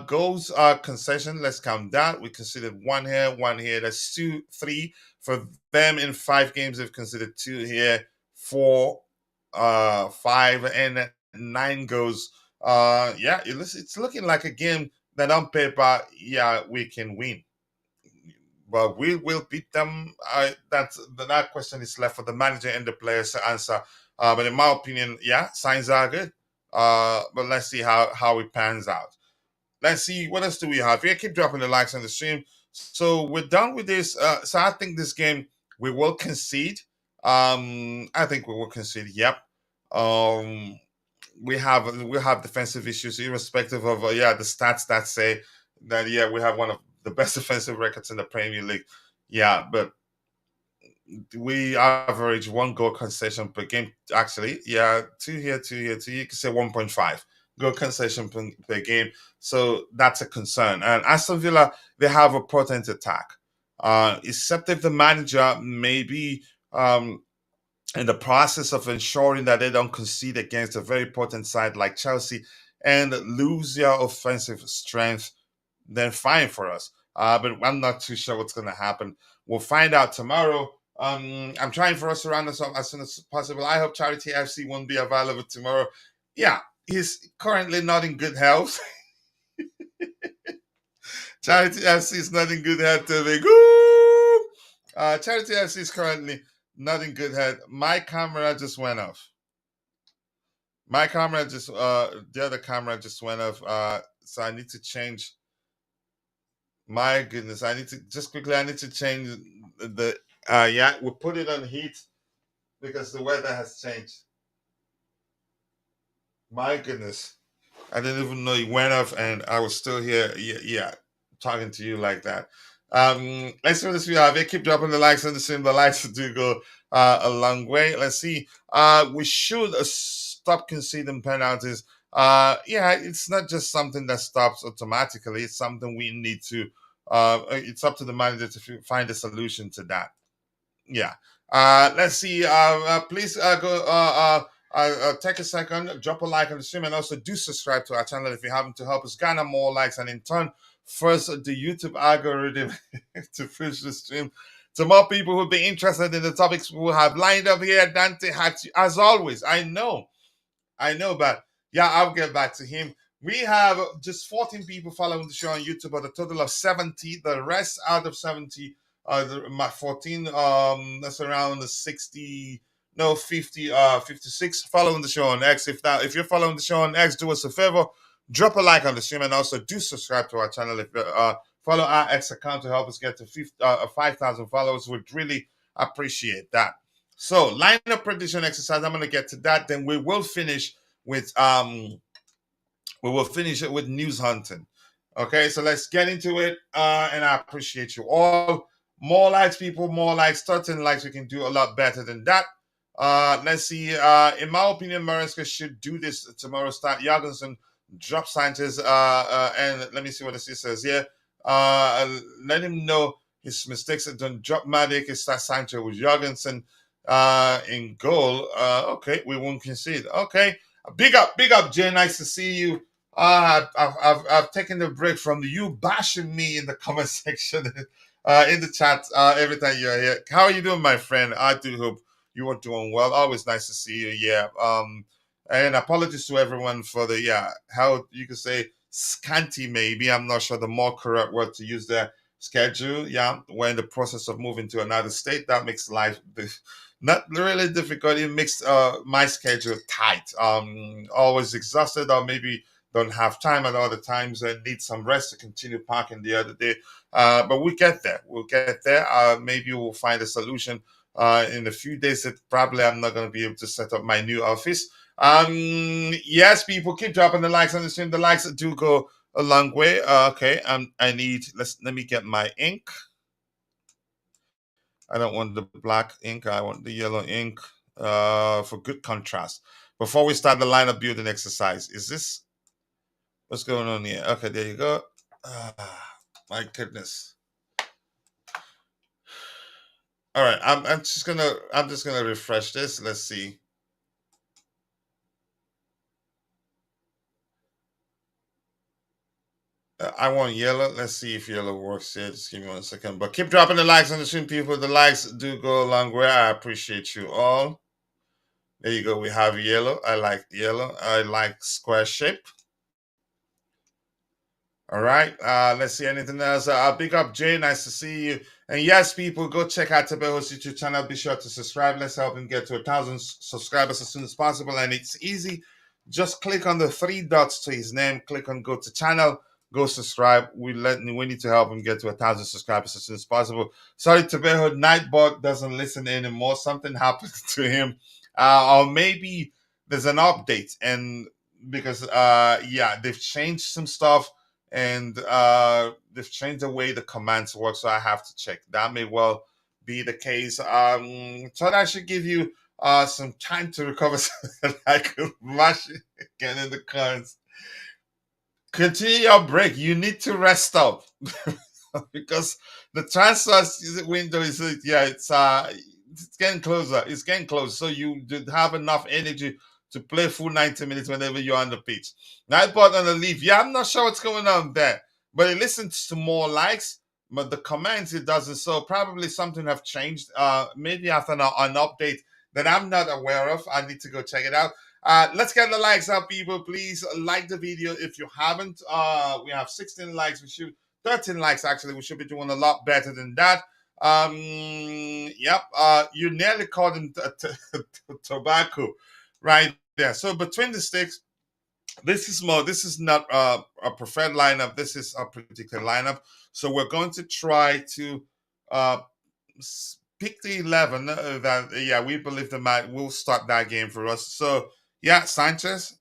Goals concession. Let's count that. We considered 1 here, 1 here. That's 2, 3 for them in 5 games. They've considered 2 here, 4, 5, and 9 goals. Yeah, it's looking like a game that on paper, yeah, we can win, but we will beat them. That question is left for the manager and the players to answer. But in my opinion, yeah, signs are good. But let's see how it pans out. Let's see what else do we have here. Keep dropping the likes on the stream. So we're done with this. So I think this game we will concede. I think we will concede. Yep. Um, we have defensive issues, irrespective of the stats that say that, yeah, we have one of the best defensive records in the Premier League. Yeah, but we average 1 goal concession per game. Actually, yeah, 2 here, 2 here, 2. You can say 1.5 goal concession per game. So that's a concern. And Aston Villa, they have a potent attack. Except if the manager maybe in the process of ensuring that they don't concede against a very potent side like Chelsea and lose their offensive strength, then fine for us. But I'm not too sure what's going to happen. We'll find out tomorrow. I'm trying for us to round this up as soon as possible. I hope Charity FC won't be available tomorrow. Yeah, he's currently not in good health. Charity FC is not in good health to be good. Charity FC is currently not in good health. My camera just went off. My camera just the other camera just went off. So I need to change. My goodness, I need to just quickly. I need to change the. Yeah, we'll put it on heat because the weather has changed. My goodness, I didn't even know it went off, and I was still here. Yeah, talking to you like that. Let's see this we have. Keep dropping the likes on the stream. The likes do go a long way. Let's see. We should stop conceding penalties. Yeah, it's not just something that stops automatically. It's something we need to. It's up to the manager to find a solution to that. Yeah. Let's see. Please go. Take a second, drop a like on the stream, and also do subscribe to our channel if you haven't, to help us garner more likes and in turn first the YouTube algorithm to push the stream to more people who'll be interested in the topics we have lined up here. Dante had to, as always. I know, but yeah, I'll get back to him. We have just 14 people following the show on YouTube, but a total of 70. The rest out of 70, my 14, that's around the 60, no, 50, 56 following the show on X. If you're following the show on X, do us a favor, drop a like on the stream, and also do subscribe to our channel. If follow our X account to help us get to 5,000 followers, would really appreciate that. So lineup prediction exercise, I'm going to get to that. Then with we will finish it with news hunting. Okay, so let's get into it. And I appreciate you all. More likes, people, more likes. 13 likes. We can do a lot better than that. Let's see. In my opinion, Maresca should do this tomorrow. Start Jorgensen, drop Sanchez, and let me see what this says here. Let him know his mistakes. Don't drop Matic. Start Sancho with Jorgensen in goal. Okay, we won't concede. Okay, big up, Jay. Nice to see you. I've taken a break from you bashing me in the comment section, in the chat, every time you're here. How are you doing, my friend? I do hope you are doing well. Always nice to see you. Yeah. And apologies to everyone for the how you could say scanty, maybe. I'm not sure the more correct word to use there. Schedule. Yeah. We're in the process of moving to another state. That makes life not really difficult. It makes my schedule tight. Always exhausted, or maybe don't have time at other times and need some rest to continue parking the other day. But we get there. We'll get there. Maybe we'll find a solution in a few days that probably I'm not going to be able to set up my new office. Yes, people keep dropping the likes on the stream. The likes do go a long way. Okay. Let me get my ink. I don't want the black ink. I want the yellow ink for good contrast. Before we start the lineup building exercise, what's going on here? Okay, there you go. My goodness. All right, I'm just gonna refresh this. Let's see. I want yellow. Let's see if yellow works here. Just give me 1 second. But keep dropping the likes on the stream, people. The likes do go a long way. I appreciate you all. There you go. We have yellow. I like yellow. I like square shape. All right. Let's see anything else. Big up Jay. Nice to see you. And yes, people, go check out Tabeho's YouTube channel. Be sure to subscribe. Let's help him get to 1,000 subscribers as soon as possible. And it's easy. Just click on the 3 dots to his name. Click on go to channel. Go subscribe. We need to help him get to 1,000 subscribers as soon as possible. Sorry, Tabeho Nightbot doesn't listen anymore. Something happened to him, or maybe there's an update, and because they've changed some stuff, and they've changed the way the commands work, so I have to check. That may well be the case. So that should give you some time to recover so that I could mash it again in the comments. Continue your break. You need to rest up because the transfer window is it's getting closer. It's getting close. So you have enough energy to play full 90 minutes whenever you're on the pitch. Nightbot on the leave. Yeah, I'm not sure what's going on there, but it listens to more likes, but the commands it doesn't. So probably something have changed. Maybe after an update that I'm not aware of. I need to go check it out. Let's get the likes up, people. Please like the video if you haven't. We have 16 likes. 13 likes actually. We should be doing a lot better than that. Yep. You nearly called him tobacco right there. So between the sticks, this is not a preferred lineup. This is a predicted lineup. So we're going to try to pick the 11 that we believe the match will start that game for us. So Sanchez.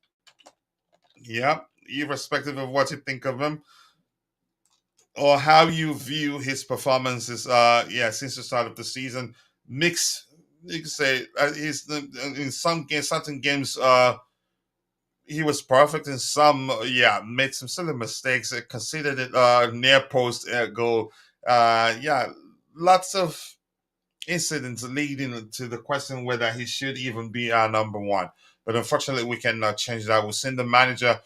Yeah, irrespective of what you think of him or how you view his performances, since the start of the season, mixed. You could say he's in some games, certain games, he was perfect. In some, made some silly mistakes. Conceded it near post goal. Lots of incidents leading to the question whether he should even be our number one. But unfortunately, we cannot change that. We'll send the manager.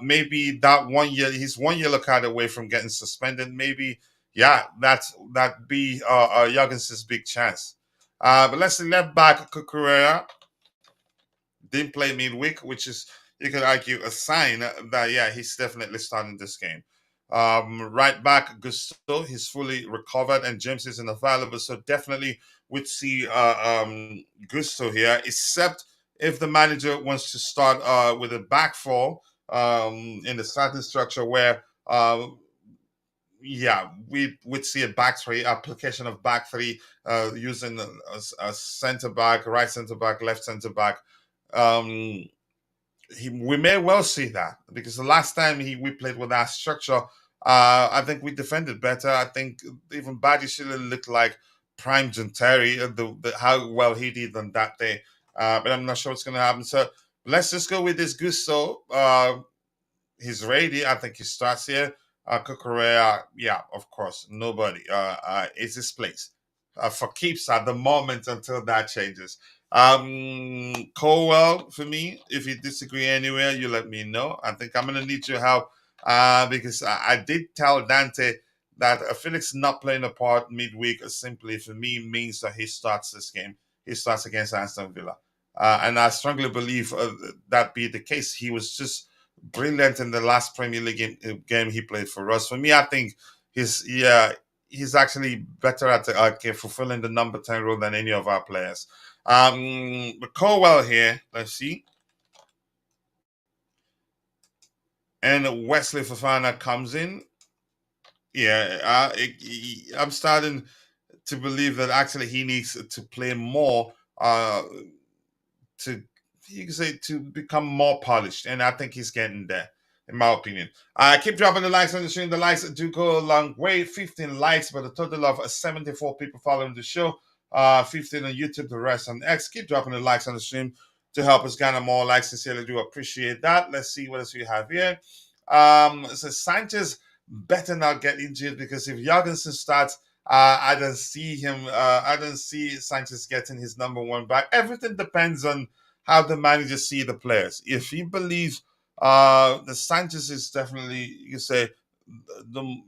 Maybe that 1 year, he's 1 yellow card away from getting suspended. Maybe, that be Jorgensen's big chance. But let's see, left back Cucurella didn't play midweek, which is, you could argue, a sign that he's definitely starting this game. Right back Gusto, he's fully recovered, and James isn't available, so definitely we'd see Gusto here, except if the manager wants to start with a back four. in the starting structure where yeah, we would see a back three application of back three using a center back, right center back, left center back. Um, we may well see that because the last time we played with that structure, I think we defended better. I think even Badiashile looked like prime John Terry, how well he did on that day. But I'm not sure what's going to happen. So let's just go with this Gusto. He's ready. I think he starts here. Kukurea, yeah, of course, nobody. It's his place for keeps at the moment until that changes. Colwell, for me, if you disagree anywhere, you let me know. I think I'm gonna need your help because I did tell Dante that Felix not playing a part midweek simply for me means that he starts this game. He starts against Aston Villa, and I strongly believe that be the case. He was just brilliant in the last Premier League game he played for us. For me, I think he's actually better at fulfilling the number 10 role than any of our players. But Colwell here, let's see. And Wesley Fofana comes in. Yeah, I'm starting to believe that actually he needs to play more to you can say to become more polished, and I think he's getting there, in my opinion. I keep dropping the likes on the stream. The likes do go a long way. 15 likes, but a total of 74 people following the show. 15 on YouTube, the rest on X. Keep dropping the likes on the stream to help us garner more likes. Sincerely do appreciate that. Let's see what else we have here. So Sanchez better not get injured because if Jorgensen starts, I don't see him. I don't see Sanchez getting his number one back. Everything depends on how the manager see the players. If he believes the Sanchez is definitely, you can say, the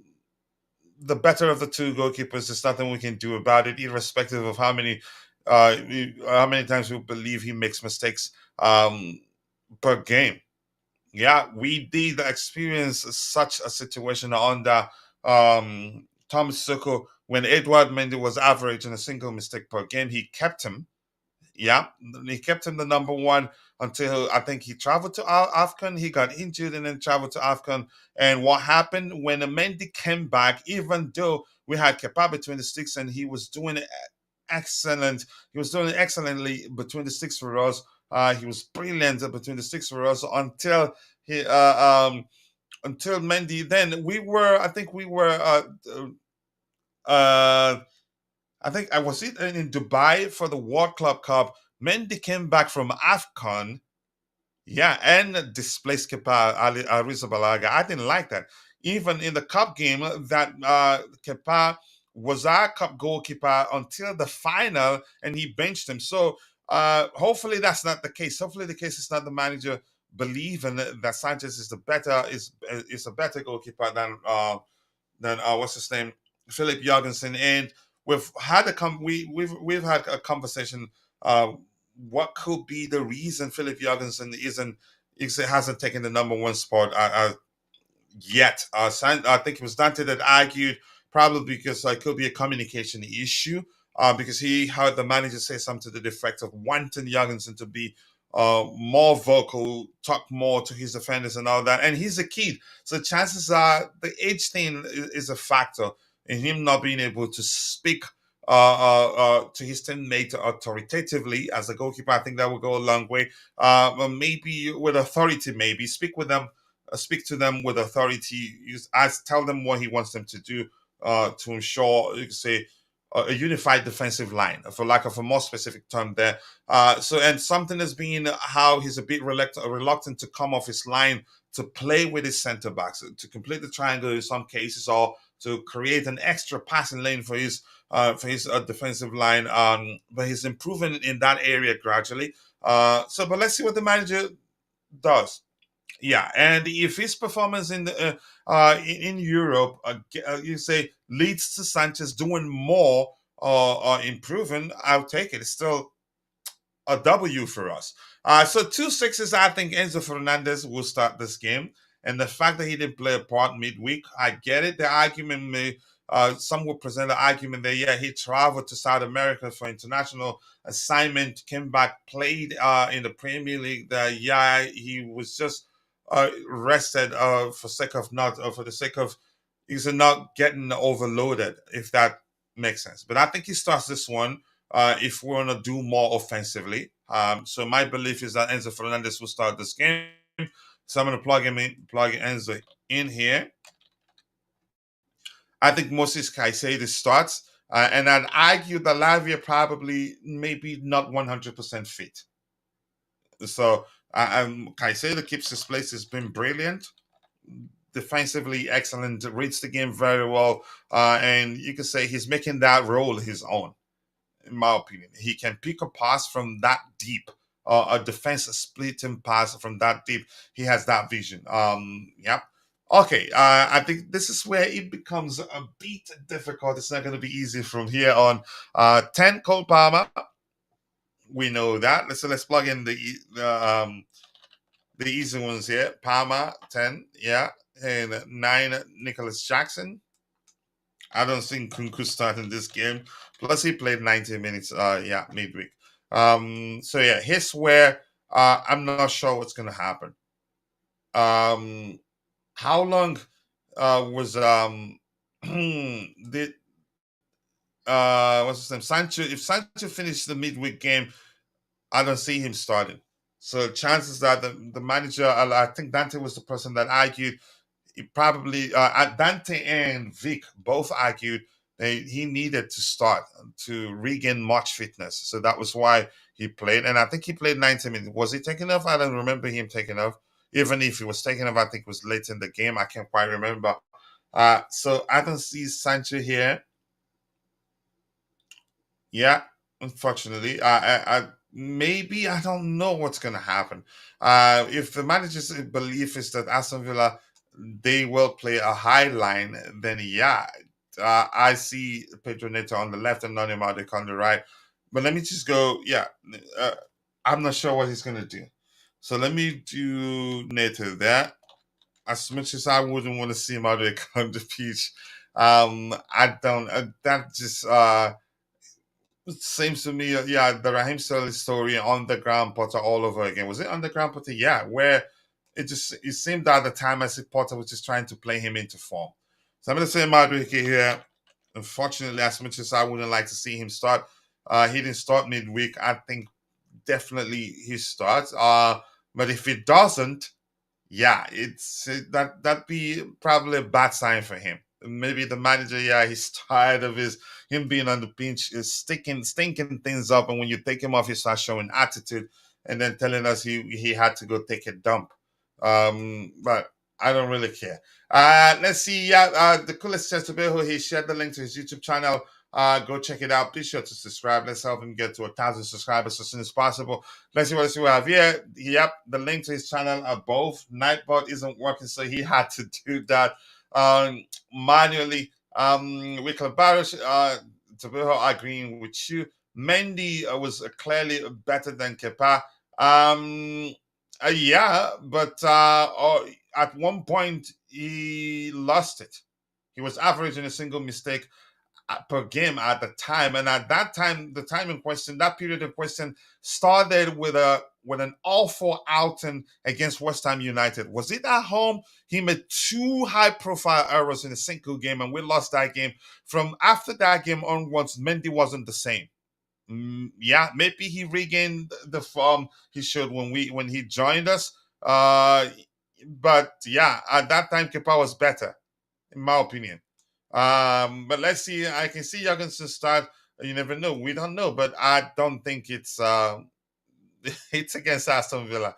the better of the two goalkeepers, there's nothing we can do about it, irrespective of how many times we believe he makes mistakes per game. Yeah, we did experience such a situation under Thomas Soko when Edward Mendy was averaging a single mistake per game. He kept him. Yeah, he kept him the number one until I think he traveled to Afghan. He got injured and then traveled to Afghan. And what happened when Mendy came back, even though we had Kepa between the sticks and he was doing excellent, he was doing excellently between the sticks for us. He was brilliant between the sticks for us he until Mendy. Then I think we were uh I think I was in Dubai for the World Club Cup. Mendy came back from AFCON, yeah, and displaced Kepa Arrizabalaga. I didn't like that. Even in the cup game, that Kepa was our cup goalkeeper until the final, and he benched him. So hopefully that's not the case. Hopefully the case is not the manager believing that Sanchez is a better goalkeeper than what's his name, Philip Jorgensen, and we've had a conversation. What could be the reason Philip Jorgensen hasn't taken the number one spot yet? I think it was Dante that argued probably because it could be a communication issue. Because he heard the manager say something to the effect of wanting Jorgensen to be more vocal, talk more to his defenders and all that. And he's a kid, so chances are the age thing is a factor in him not being able to speak to his teammate authoritatively as a goalkeeper. I think that will go a long way. Maybe with authority, maybe speak to them with authority. Tell them what he wants them to do to ensure, you can say, a unified defensive line, for lack of a more specific term there. And something has been how he's a bit reluctant to come off his line to play with his centre backs, to complete the triangle in some cases, or to create an extra passing lane for his defensive line. But he's improving in that area gradually. But let's see what the manager does. Yeah, and if his performance in Europe, you say, leads to Sanchez doing more or improving, I'll take it. It's still a W for us. So 2-6 I think Enzo Fernandez will start this game, and the fact that he didn't play a part midweek, I get it. The argument may. Some will present the argument that yeah, he traveled to South America for international assignment, came back, played in the Premier League. That yeah, he was just rested for the sake of he's not getting overloaded, if that makes sense. But I think he starts this one if we want to do more offensively. So my belief is that Enzo Fernandez will start this game. So I'm going to plug Enzo in here. I think Moses Caicedo starts. And I'd argue that Lavia probably maybe not 100% fit. So Caicedo keeps his place. Has been brilliant. Defensively excellent, reads the game very well, and you can say he's making that role his own. In my opinion, he can pick a pass from that deep, a defense splitting pass from that deep. He has that vision. Yeah. Okay, I think this is where it becomes a bit difficult. It's not going to be easy from here on. 10 Cole Palmer, we know that. Let's plug in the easy ones here. Palmer 10, yeah, and 9 Nicholas Jackson. I don't think Kunku started this game. Plus, he played 90 minutes. Midweek. So yeah, here's where I'm not sure what's gonna happen. How long was did what's his name? Sancho? If Sancho finished the midweek game, I don't see him starting. So chances that the manager, I think Dante was the person that argued. He probably Dante and Vic both argued that he needed to start to regain much fitness. So that was why he played, and I think he played 90 minutes. Was he taking off? I don't remember him taking off. Even if he was taking off, I think it was late in the game. I can't quite remember. So I don't see Sancho here. Yeah, unfortunately, maybe I don't know what's going to happen. If the manager's belief is that Aston Villa they will play a high line, then yeah, I see Pedro Neto on the left and Noni Madueke on the right. But let me just go. Yeah, I'm not sure what he's going to do. So let me do Neto there. As much as I wouldn't want to see Madueke on the pitch, I don't. That just it seems to me, yeah, the Raheem Sterling story on the ground Potter all over again. Was it on the ground Potter? Yeah, where it seemed at the time as if Potter was just trying to play him into form. So I'm going to say Madueke here. Unfortunately, as much as I wouldn't like to see him start, he didn't start midweek. I think definitely he starts. But if it doesn't, yeah, it's that'd be probably a bad sign for him. Maybe the manager, yeah, he's tired of him being on the bench, is stinking things up, and when you take him off, he starts showing attitude, and then telling us he had to go take a dump. But I don't really care. Let's see. Yeah, the coolest Chestobeho, he shared the link to his YouTube channel. Go check it out. Be sure to subscribe. Let's help him get to 1,000 subscribers as soon as possible. Let's see what we have here. Yep, the link to his channel are both. Nightbot isn't working, so he had to do that manually. Wickler Barros, Tobeho agreeing with you. Mendy was clearly better than Kepa. Yeah, but at one point he lost it. He was averaging a single mistake per game at the time, and at that time, the time in question, that period in question, started with an awful outing against West Ham United. Was it at home? He made 2 high-profile errors in a single game, and we lost that game. From after that game onwards, Mendy wasn't the same. Yeah, maybe he regained the form he showed when he joined us. But yeah, at that time, Kepa was better, in my opinion. But let's see. I can see Jorgensen start. You never know. We don't know, but I don't think it's it's against Aston Villa.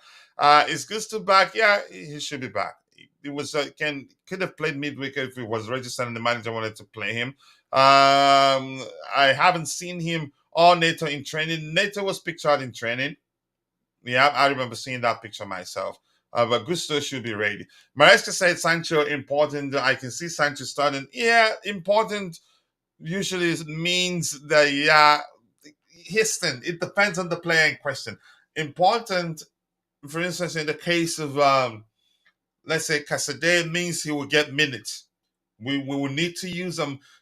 Is Gusto back? Yeah, he should be back. It was could have played midweek if he was registered and the manager wanted to play him. I haven't seen him or Neto in training. Neto was pictured in training. Yeah, I remember seeing that picture myself. But Gusto should be ready. Maresca said Sancho important. I can see Sancho starting. Yeah, important usually means that, yeah, Histon. It depends on the player in question. Important, for instance, in the case of, let's say, Casade, means he will get minutes. We will need to use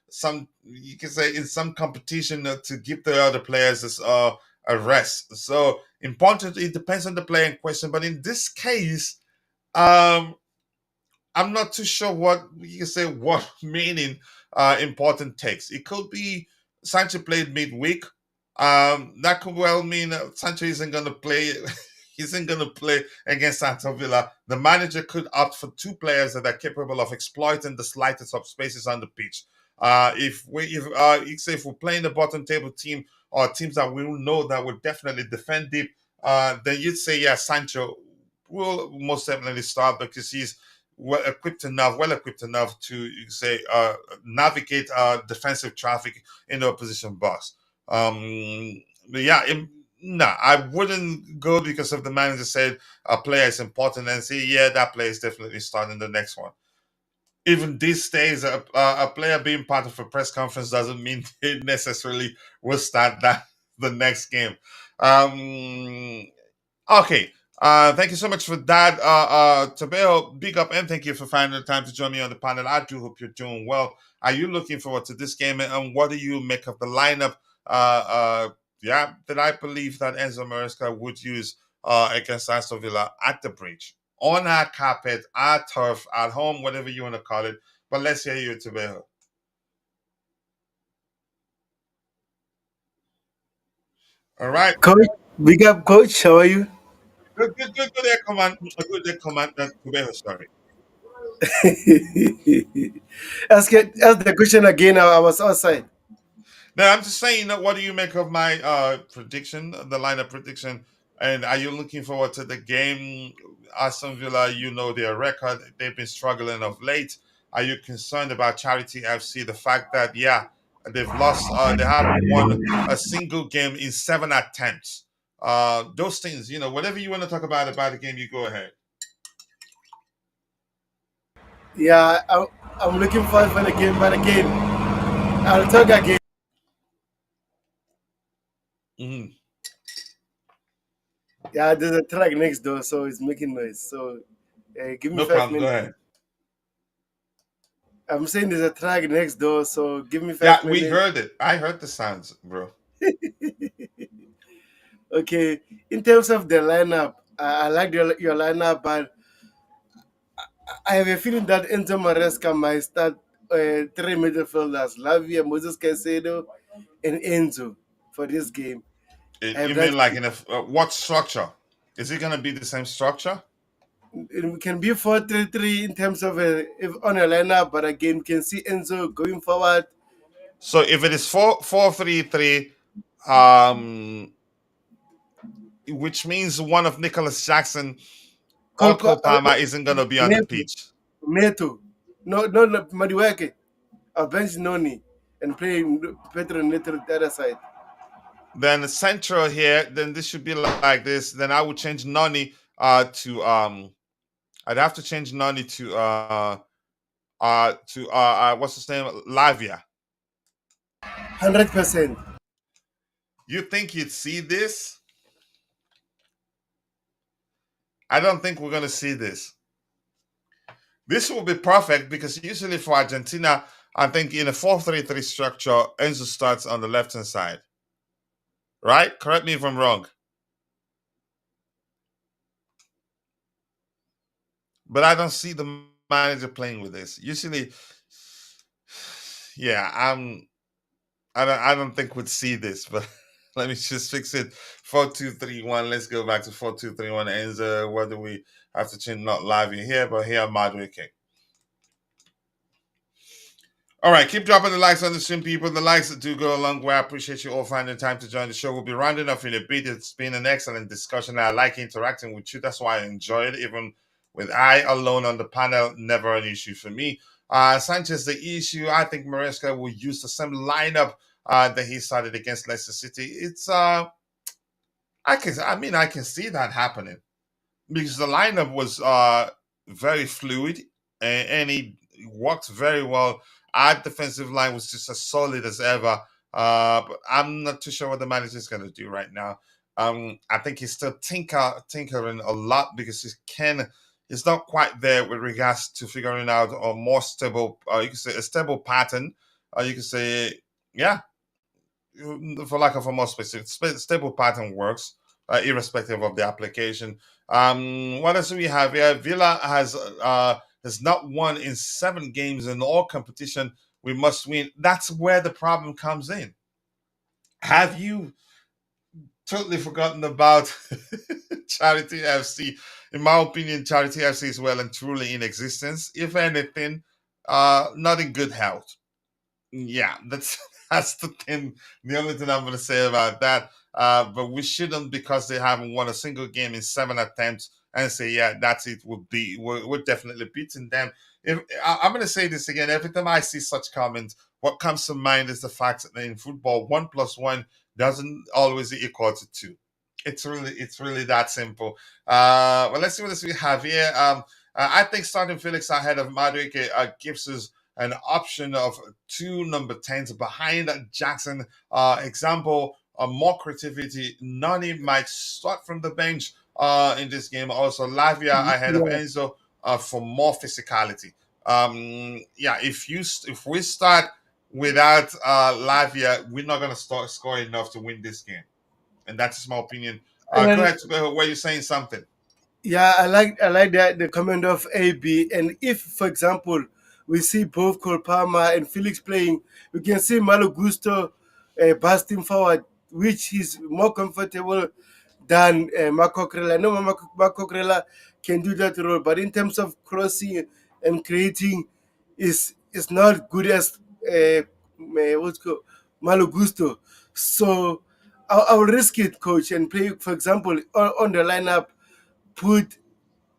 some, you can say, in some competition to give the other players this, a rest. So important, it depends on the player in question. But in this case, Um, I'm not too sure what you can say. What meaning important takes. It could be Sancho played midweek. That could well mean Sancho isn't going to play. Isn't going to play against Aston Villa. The manager could opt for two players that are capable of exploiting the slightest of spaces on the pitch. If we're playing the bottom table team or teams that we know that will definitely defend deep, then you'd say yeah, Sancho will most definitely start because he's well equipped enough to you could say navigate defensive traffic in the opposition box. But yeah, nah, I wouldn't go because if the manager said a player is important and say yeah, that player is definitely starting the next one. Even these days, a player being part of a press conference doesn't mean they necessarily will start that the next game. Um, Okay. Thank you so much for that, Tabeo. Big up and thank you for finding the time to join me on the panel. I do hope you're doing well. Are you looking forward to this game? And what do you make of the lineup? Yeah, that I believe that Enzo Maresca would use against Aston Villa at the bridge, on our carpet, our turf, at home, whatever you want to call it. But let's hear you, Tabeo. All right. Coach, big up, coach. How are you? Good there, command. Good there, command. Tabeo, sorry. Ask the question again. I was outside. Now I'm just saying, what do you make of my prediction, the lineup prediction? And are you looking forward to the game? Aston Villa, you know their record; they've been struggling of late. Are you concerned about Charity FC? The fact that yeah, they've lost, they haven't won a single game in 7 attempts. Those things, whatever you want to talk about the game, you go ahead. Yeah, I'm looking forward for the game. But again, I'll talk again. Mhm. Yeah, there's a truck next door, so it's making noise. So give me No five problem. Go minutes. ahead. I'm saying there's a truck next door, so give me Yeah, five we minutes. heard it. I heard the sounds, bro. Okay. In terms of the lineup, I like your lineup, but I have a feeling that Enzo Maresca might start three midfielders: Lavia, Moses Caicedo, and Enzo for this game. I have You that. mean like in what structure? Is it gonna be the same structure? It can be 4-3-3 in terms of if on a lineup, but again, we can see Enzo going forward. So if it is 4-4-3-3, um, which means one of Nicholas Jackson or Kolko, Cole Palmer isn't gonna be on the Neto, pitch. Neto, no, Madiweke, I'll bench Noni and play Pedro Neto the other side. Then central here, then this should be like this. Then I would change Nani to I'd have to change Nani to what's his name? Lavia. 100%. You think you'd see this? I don't think we're gonna see this. This will be perfect because usually for Argentina, I think in a 4-3-3 structure, Enzo starts on the left hand side. Right? Correct me if I'm wrong. But I don't see the manager playing with this. Usually, yeah, I don't think we'd see this, but let me just fix it. 4-2-3-1. Let's go back to 4-2-3-1. Enzo, what do we have to change? Not live in here, but here Madrid. All right, keep dropping the likes on the stream, people. The likes do go a long way. I appreciate you all finding time to join the show. We'll be rounding off in a bit. It's been an excellent discussion. I like interacting with you. That's why I enjoy it. Even with I alone on the panel, never an issue for me. Sanchez, the issue. I think Maresca will use the same lineup that he started against Leicester City. It's I can see that happening because the lineup was very fluid and he worked very well. Our defensive line was just as solid as ever. But I'm not too sure what the manager is going to do right now. I think he's still tinkering a lot because he's not quite there with regards to figuring out a more stable, you can say a stable pattern. You can say, yeah, for lack of a more specific, stable pattern works. irrespective of the application. What else do we have here? Villa has not won in 7 games in all competition. We must win. That's where the problem comes in. Have you totally forgotten about Charity FC? In my opinion, Charity FC is well and truly in existence. If anything, not in good health. Yeah, that's that's the thing. The only thing I'm going to say about that. But we shouldn't, because they haven't won a single game in 7 attempts, and say, yeah, that's it. We're definitely beating them. If I'm going to say this again, every time I see such comments, what comes to mind is the fact that in football, 1+1 doesn't always equal to 2. It's really that simple. Well, let's see what else we have here. I think starting Felix ahead of Madueke gives us an option of 2 number 10s behind Jackson. Example, more creativity. Nani might start from the bench in this game. Also, Lavia ahead of Yeah. Enzo for more physicality. Yeah, if we start without Lavia, we're not going to start scoring enough to win this game. And that's just my opinion. Go And ahead, where you're saying something. yeah, I like that the comment of AB. And if, for example, we see both Cole Palmer and Felix playing, we can see Malo Gusto busting forward, which is more comfortable than Marco Crella. I know Marco Crella can do that role, but in terms of crossing and creating, is not good as what's called Malo Gusto. So I'll risk it, coach, and play, for example, on the lineup, put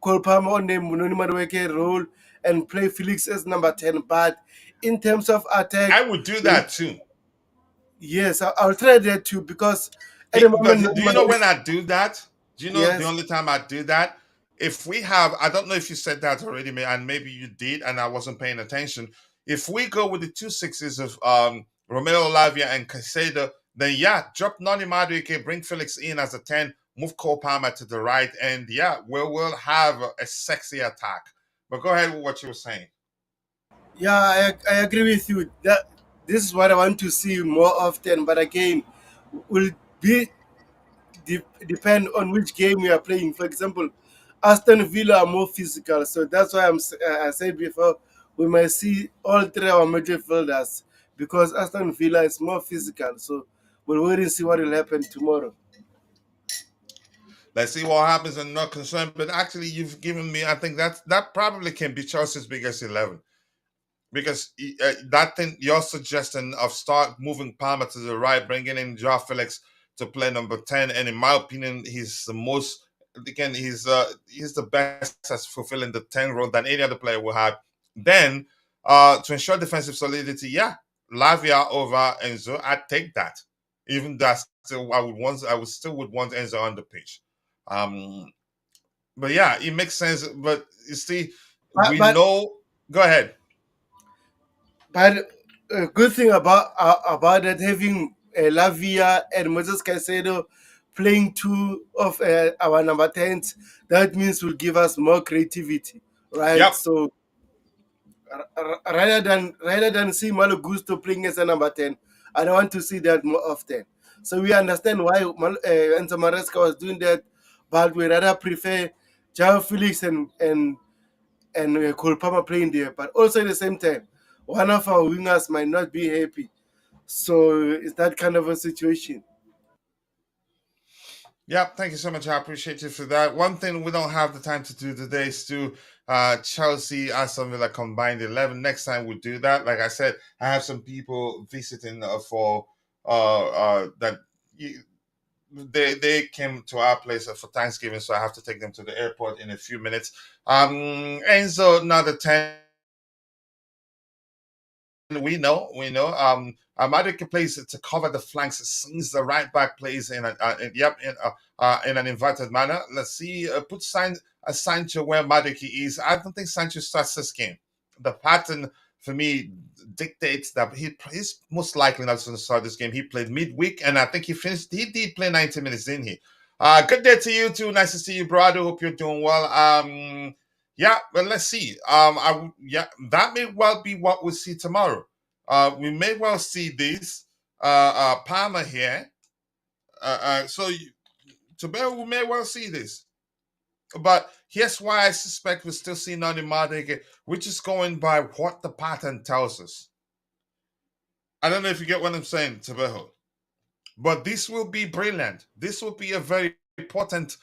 Cole Palmer on the Munoni Madueke role and play Felix as number 10. But in terms of attack, I would do that too. yes, I'll try that too, because at the moment, But do you know when I do that? Do you know the yes, only time I do that? If we have, I don't know if you said that already, and maybe you did, and I wasn't paying attention. If we go with the 2 6s of Romeo Lavia and Casado, then yeah, drop Nani Madueke, bring Felix in as a 10, move Cole Palmer to the right, and yeah, we'll have a sexy attack. But go ahead with what you were saying. yeah, I agree with you. That this is what I want to see more often. But again, will be depend on which game we are playing. For example, Aston Villa are more physical, so that's why I said before, we might see all 3 our midfielders, because Aston Villa is more physical. So we'll wait and see what will happen tomorrow. Let's see what happens. I'm not concerned, but actually, you've given me. I think that probably can be Chelsea's biggest 11, because that thing you're suggesting of start moving Palmer to the right, bringing in Joao Felix to play number 10, and in my opinion, he's the most. Again, he's the best at fulfilling the 10 role than any other player will have. Then, to ensure defensive solidity, yeah, Lavia over Enzo, I'd take that. Even that, still, I would still would want Enzo on the pitch. Um, but yeah, it makes sense. But you see, But we but, know. Go ahead. but a good thing about that, having Lavia and Moses Caicedo playing 2 of our number 10s, that means will give us more creativity, right? Yep. So rather than see Malo Gusto playing as a number 10, I don't want to see that more often. So we understand why Enzo Maresca was doing that, but we rather prefer Jao Felix and Cole Palmer playing there. But also at the same time, one of our wingers might not be happy. So it's that kind of a situation. Yep. Thank you so much. I appreciate you for that. One thing we don't have the time to do today is to Chelsea, Aston Villa combined 11. Next time we do that. Like I said, I have some people visiting for that. They came to our place for Thanksgiving, so I have to take them to the airport in a few minutes. Enzo, another 10. We know. Madueke plays to cover the flanks, since the right back plays in an inverted manner. Let's see. Put Sancho where Madueke is. I don't think Sancho starts this game. The pattern for me dictates that he's most likely not going to start this game. He played midweek, and I think he finished. He did play 90 minutes, didn't he? Good day to you too. Nice to see you, brother. Hope you're doing well. Yeah, well, let's see. Yeah, that may well be what we see tomorrow. We may well see this Palmer here. So Tobago, we may well see this. But here's why I suspect we're still seeing Nani Madueke, which is going by what the pattern tells us. I don't know if you get what I'm saying, Tobago. But this will be brilliant. This will be a very important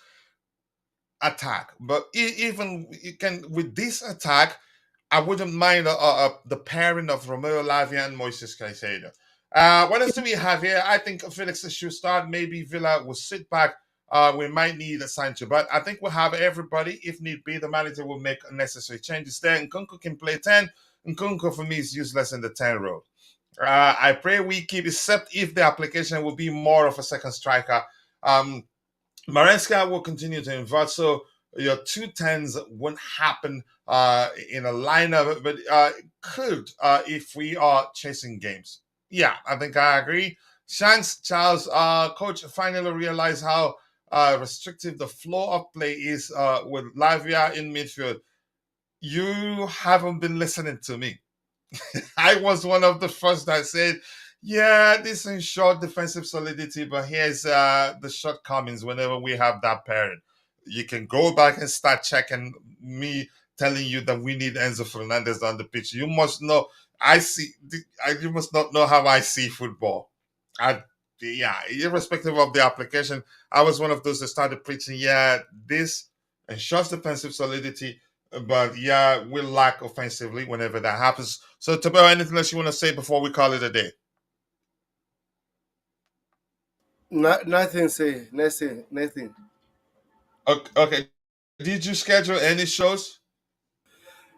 attack. But even you can with this attack, I wouldn't mind the pairing of Romeo Lavia and Moises Caicedo. What else do we have here? I think Felix should start. Maybe Villa will sit back. We might need a Sancho, but I think we'll have everybody. If need be, the manager will make necessary changes there. Nkunku can play 10. Nkunku, for me, is useless in the 10 role. I pray we keep, except if the application will be more of a second striker. Maresca will continue to invert, so your 2 10s won't happen in a lineup, but could if we are chasing games. Yeah, I think I agree. Shanks, Charles, coach finally realized how restrictive the flow of play is with Lavia in midfield. You haven't been listening to me. I was one of the first that said, yeah, this is short defensive solidity, but here's the shortcomings whenever we have that pairing. You can go back and start checking me telling you that we need Enzo Fernandez on the pitch. You must know, you must not know how I see football. Yeah, irrespective of the application, I was one of those that started preaching, yeah, this ensures defensive solidity, but yeah, we lack offensively whenever that happens. So, Tabel, anything else you want to say before we call it a day? Nothing, say, nothing. Okay. Did you schedule any shows?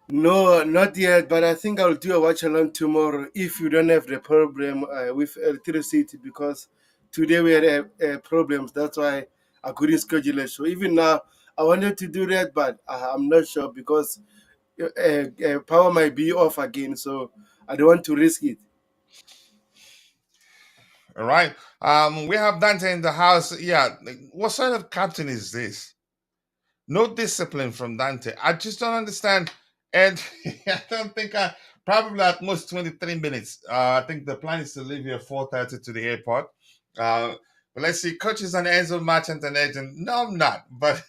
No, not yet, but I think I'll do a watch along tomorrow if you don't have the problem with electricity, because today we had problems. That's why I couldn't schedule a show. Even now, I wanted to do that, but I'm not sure because power might be off again, so I don't want to risk it. All right. We have Dante in the house. Yeah. What sort of captain is this? No discipline from Dante. I just don't understand. And I don't think probably at most 23 minutes. I think the plan is to leave here 4:30 to the airport. But let's see. Coach is an Enzo merchant and agent. No, I'm not. But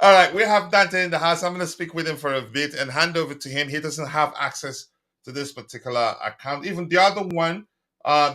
all right, we have Dante in the house. I'm going to speak with him for a bit and hand over to him. He doesn't have access to this particular account. Even the other one,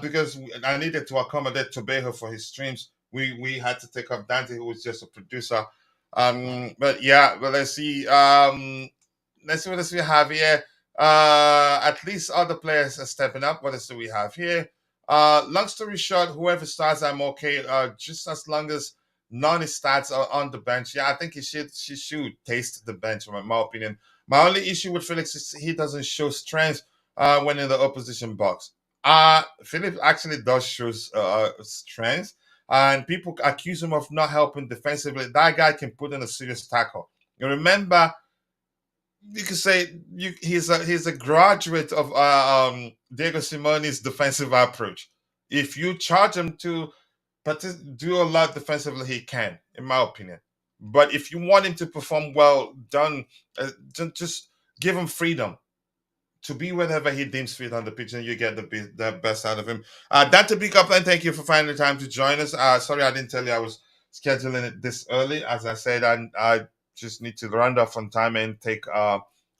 because I needed to accommodate Tobago for his streams, we had to take off Dante, who was just a producer. But yeah, but let's see. Let's see what else we have here. At least other players are stepping up. What else do we have here? Long story short, whoever starts, I'm okay. Just as long as none starts on the bench. Yeah, I think she should taste the bench, in my opinion. My only issue with Felix is he doesn't show strength when in the opposition box. Philip actually does show strength, and people accuse him of not helping defensively. That guy can put in a serious tackle. You remember, you could say he's a graduate of Diego Simone's defensive approach. If you charge him to do a lot defensively, he can, in my opinion. But if you want him to perform well, just give him freedom to be whenever he deems fit on the pitch, and you get the best out of him. Dante Big Up, and thank you for finding the time to join us. Sorry I didn't tell you I was scheduling it this early. As I said, I just need to round off on time and take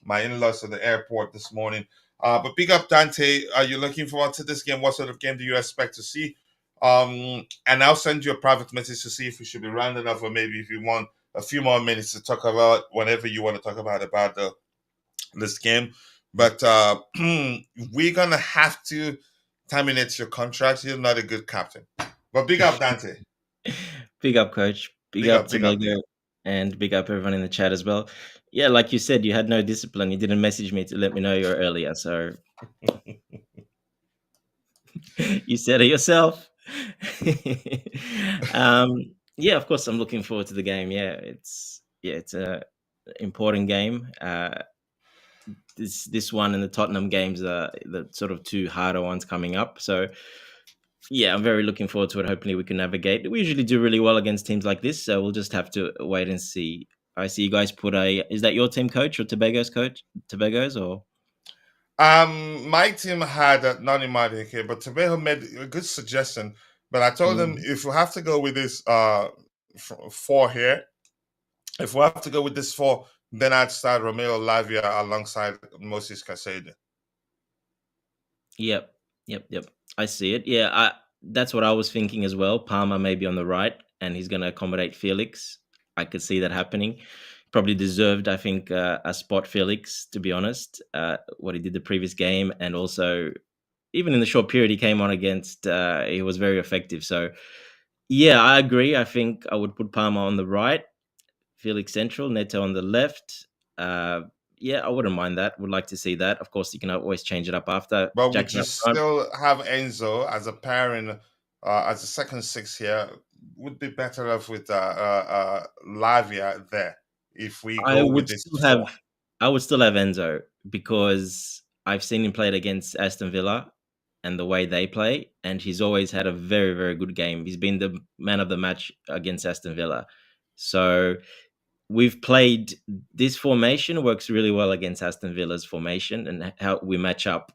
my in-laws to the airport this morning. But big up, Dante. Are you looking forward to this game? What sort of game do you expect to see? And I'll send you a private message to see if we should be rounding off, or maybe if you want a few more minutes to talk about whatever you want to talk about this game. But we're gonna have to terminate your contract. You're not a good captain. But big up, Dante. Big up, coach. Big up to Tobago, and big up everyone in the chat as well. Yeah, like you said, you had no discipline. You didn't message me to let me know you're earlier, so you said it yourself. Yeah, of course, I'm looking forward to the game. Yeah, it's a important game. This one and the Tottenham games are the sort of two harder ones coming up. So yeah, I'm very looking forward to it. Hopefully we can navigate. We usually do really well against teams like this, so we'll just have to wait and see. I see you guys put is that your team coach or Tobago's coach? Tobago's or? My team had Nani Madueke, but Tobago made a good suggestion. But I told him Mm. if we have to go with this four here, if we have to go with this four, then I'd start Romeo Lavia alongside Moses Caicedo. Yep, yep. I see it. Yeah, that's what I was thinking as well. Palmer maybe on the right, and he's going to accommodate Felix. I could see that happening. Probably deserved, I think, a spot Felix, to be honest. What he did the previous game, and also even in the short period he came on against, he was very effective. So yeah, I agree. I think I would put Palmer on the right, Felix central, Neto on the left. Uh, yeah, I wouldn't mind that. Would like to see that. Of course, you can always change it up after But would Jackson you up front. still have Enzo as a pairing, as a second six here? Would be better off with Lavia there if we I go with would this still four. have I would still have Enzo because I've seen him play it against Aston Villa and the way they play, and he's always had a very, very good game. He's been the man of the match against Aston Villa. So we've played this formation works really well against Aston Villa's formation and how we match up.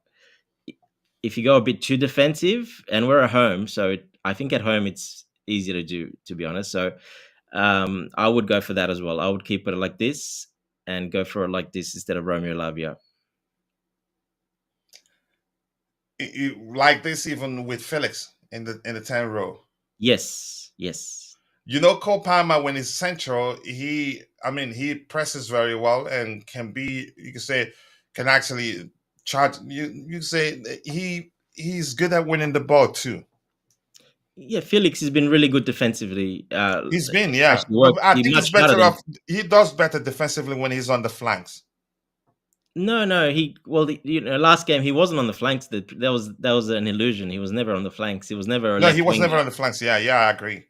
If you go a bit too defensive, and we're at home, so I think at home it's easier to do, to be honest. So I would go for that as well. I would keep it like this and go for it like this instead of Romeo Lavia. Like this, even with Felix in the 10 row. Yes, yes. You know, Cole Palmer when he's central, he presses very well and can be, you can say, can actually charge. You can say he's good at winning the ball too. Yeah, Felix has been really good defensively. He's been, yeah, Actually but worked I he think much it's harder better than off. He does better defensively when he's on the flanks. no. Last game he wasn't on the flanks. That was an illusion. He was never on the flanks. He was never a No, he left was winger. never on the flanks. Yeah, yeah, I agree.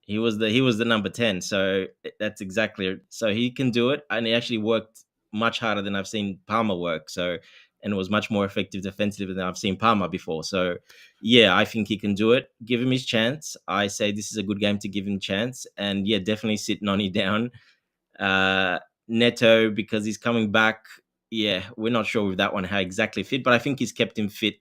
He was the number 10. So that's exactly it. So he can do it, and he actually worked much harder than I've seen Palmer work. So and it was much more effective defensively than I've seen Palmer before. So yeah, I think he can do it. Give him his chance. I say this is a good game to give him a chance, and yeah, definitely sit Noni down. Uh, Neto because he's coming back. Yeah, we're not sure with that one how exactly fit, but I think he's kept him fit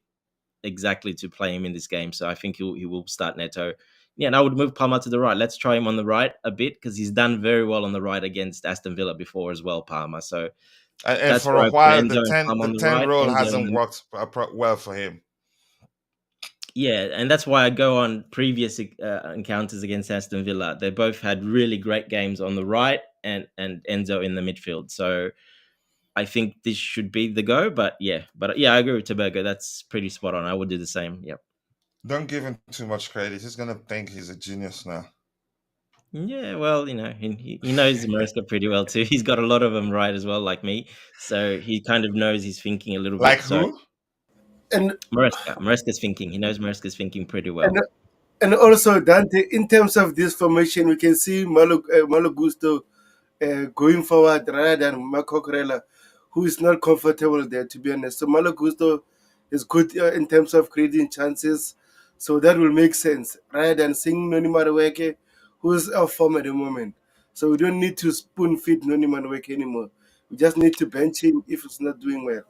exactly to play him in this game. So I think he will start Neto. Yeah, and I would move Palmer to the right. Let's try him on the right a bit because he's done very well on the right against Aston Villa before as well, Palmer. So And that's for where a I put while, Enzo and Palmer the on the 10 right. role Enzo hasn't worked well for him. yeah, and that's why I go on previous encounters against Aston Villa. They both had really great games on the right and Enzo in the midfield. So I think this should be the go. But yeah, I agree with Tobago. That's pretty spot on. I would do the same. Yep. Don't give him too much credit. He's gonna think he's a genius now. Yeah, well, he knows Maresca pretty well too. He's got a lot of them right as well, like me. So he kind of knows his thinking a little Like bit. So who? And Maresca's thinking. He knows Maresca's thinking pretty well. and and also Dante, in terms of this formation, we can see Malo Gusto going forward rather than Marco Corella, who is not comfortable there, to be honest. So Malo Gusto is good in terms of creating chances, so that will make sense rather than seeing Noni Madueke, who's off form at the moment. So we don't need to spoon feed Noni Madueke anymore. We just need to bench him if he's not doing well.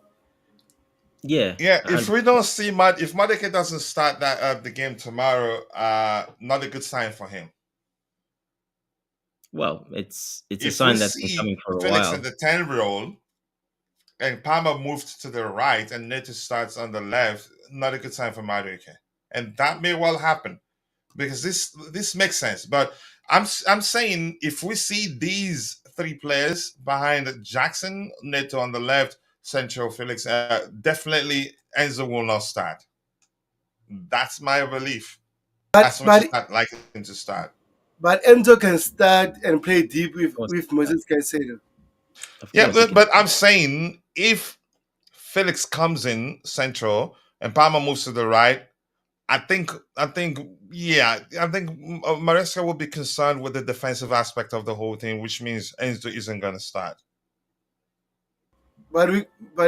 Yeah, Yeah, if and we don't see if Madeke doesn't start that the game tomorrow, not a good sign for him. well, it's a If we sign that's been see coming for a Felix in while. the 10 role and Palmer moved to the right and Neto starts on the left, not a good sign for Madeke. And that may well happen because this makes sense. But I'm saying if we see these three players behind Jackson, Neto on the left, Sancho, Felix, definitely Enzo will not start. That's my belief. But As much but as I'd like him to start. but Enzo can start and play deep Of course, with Moses Caicedo. of Yeah, course he can. but I'm saying if Felix comes in central and Palmer moves to the right, I think Maresca will be concerned with the defensive aspect of the whole thing, which means Enzo isn't going to start. But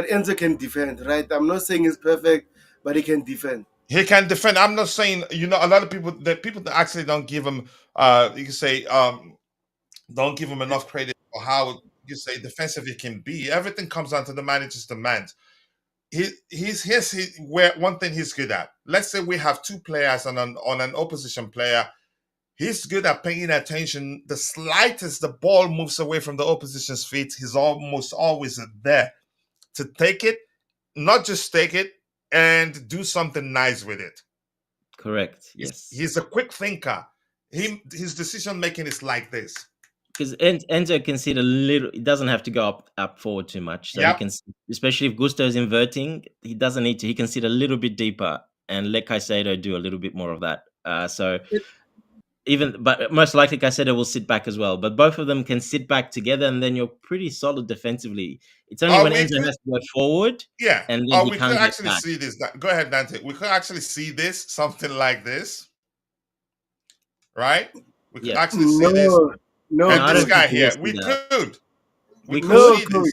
Enzo can defend, right? I'm not saying he's perfect, but he can defend. He can defend. I'm not saying, a lot of people that actually don't give him you can say don't give him enough credit for how you say defensive he can be. Everything comes down to the manager's demand. where one thing he's good at. Let's say we have two players on an opposition player. He's good at paying attention. The slightest the ball moves away from the opposition's feet, he's almost always there to take it, not just take it, and do something nice with it. Correct. He's, Yes. he's a quick thinker. His decision making is like this. Because Enzo can sit a little. It doesn't have to go up forward too much. So Yep. he can, especially if Gusto is inverting, he doesn't need to. He can sit a little bit deeper and let Caicedo do a little bit more of that. But most likely Caicedo will sit back as well. But both of them can sit back together, and then you're pretty solid defensively. It's only when Enzo has to go forward. Yeah. And then we could actually see this. Go ahead, Dante. We could actually see this, something like this. Right? We could actually see this. No, and this guy here, we could. We could see this.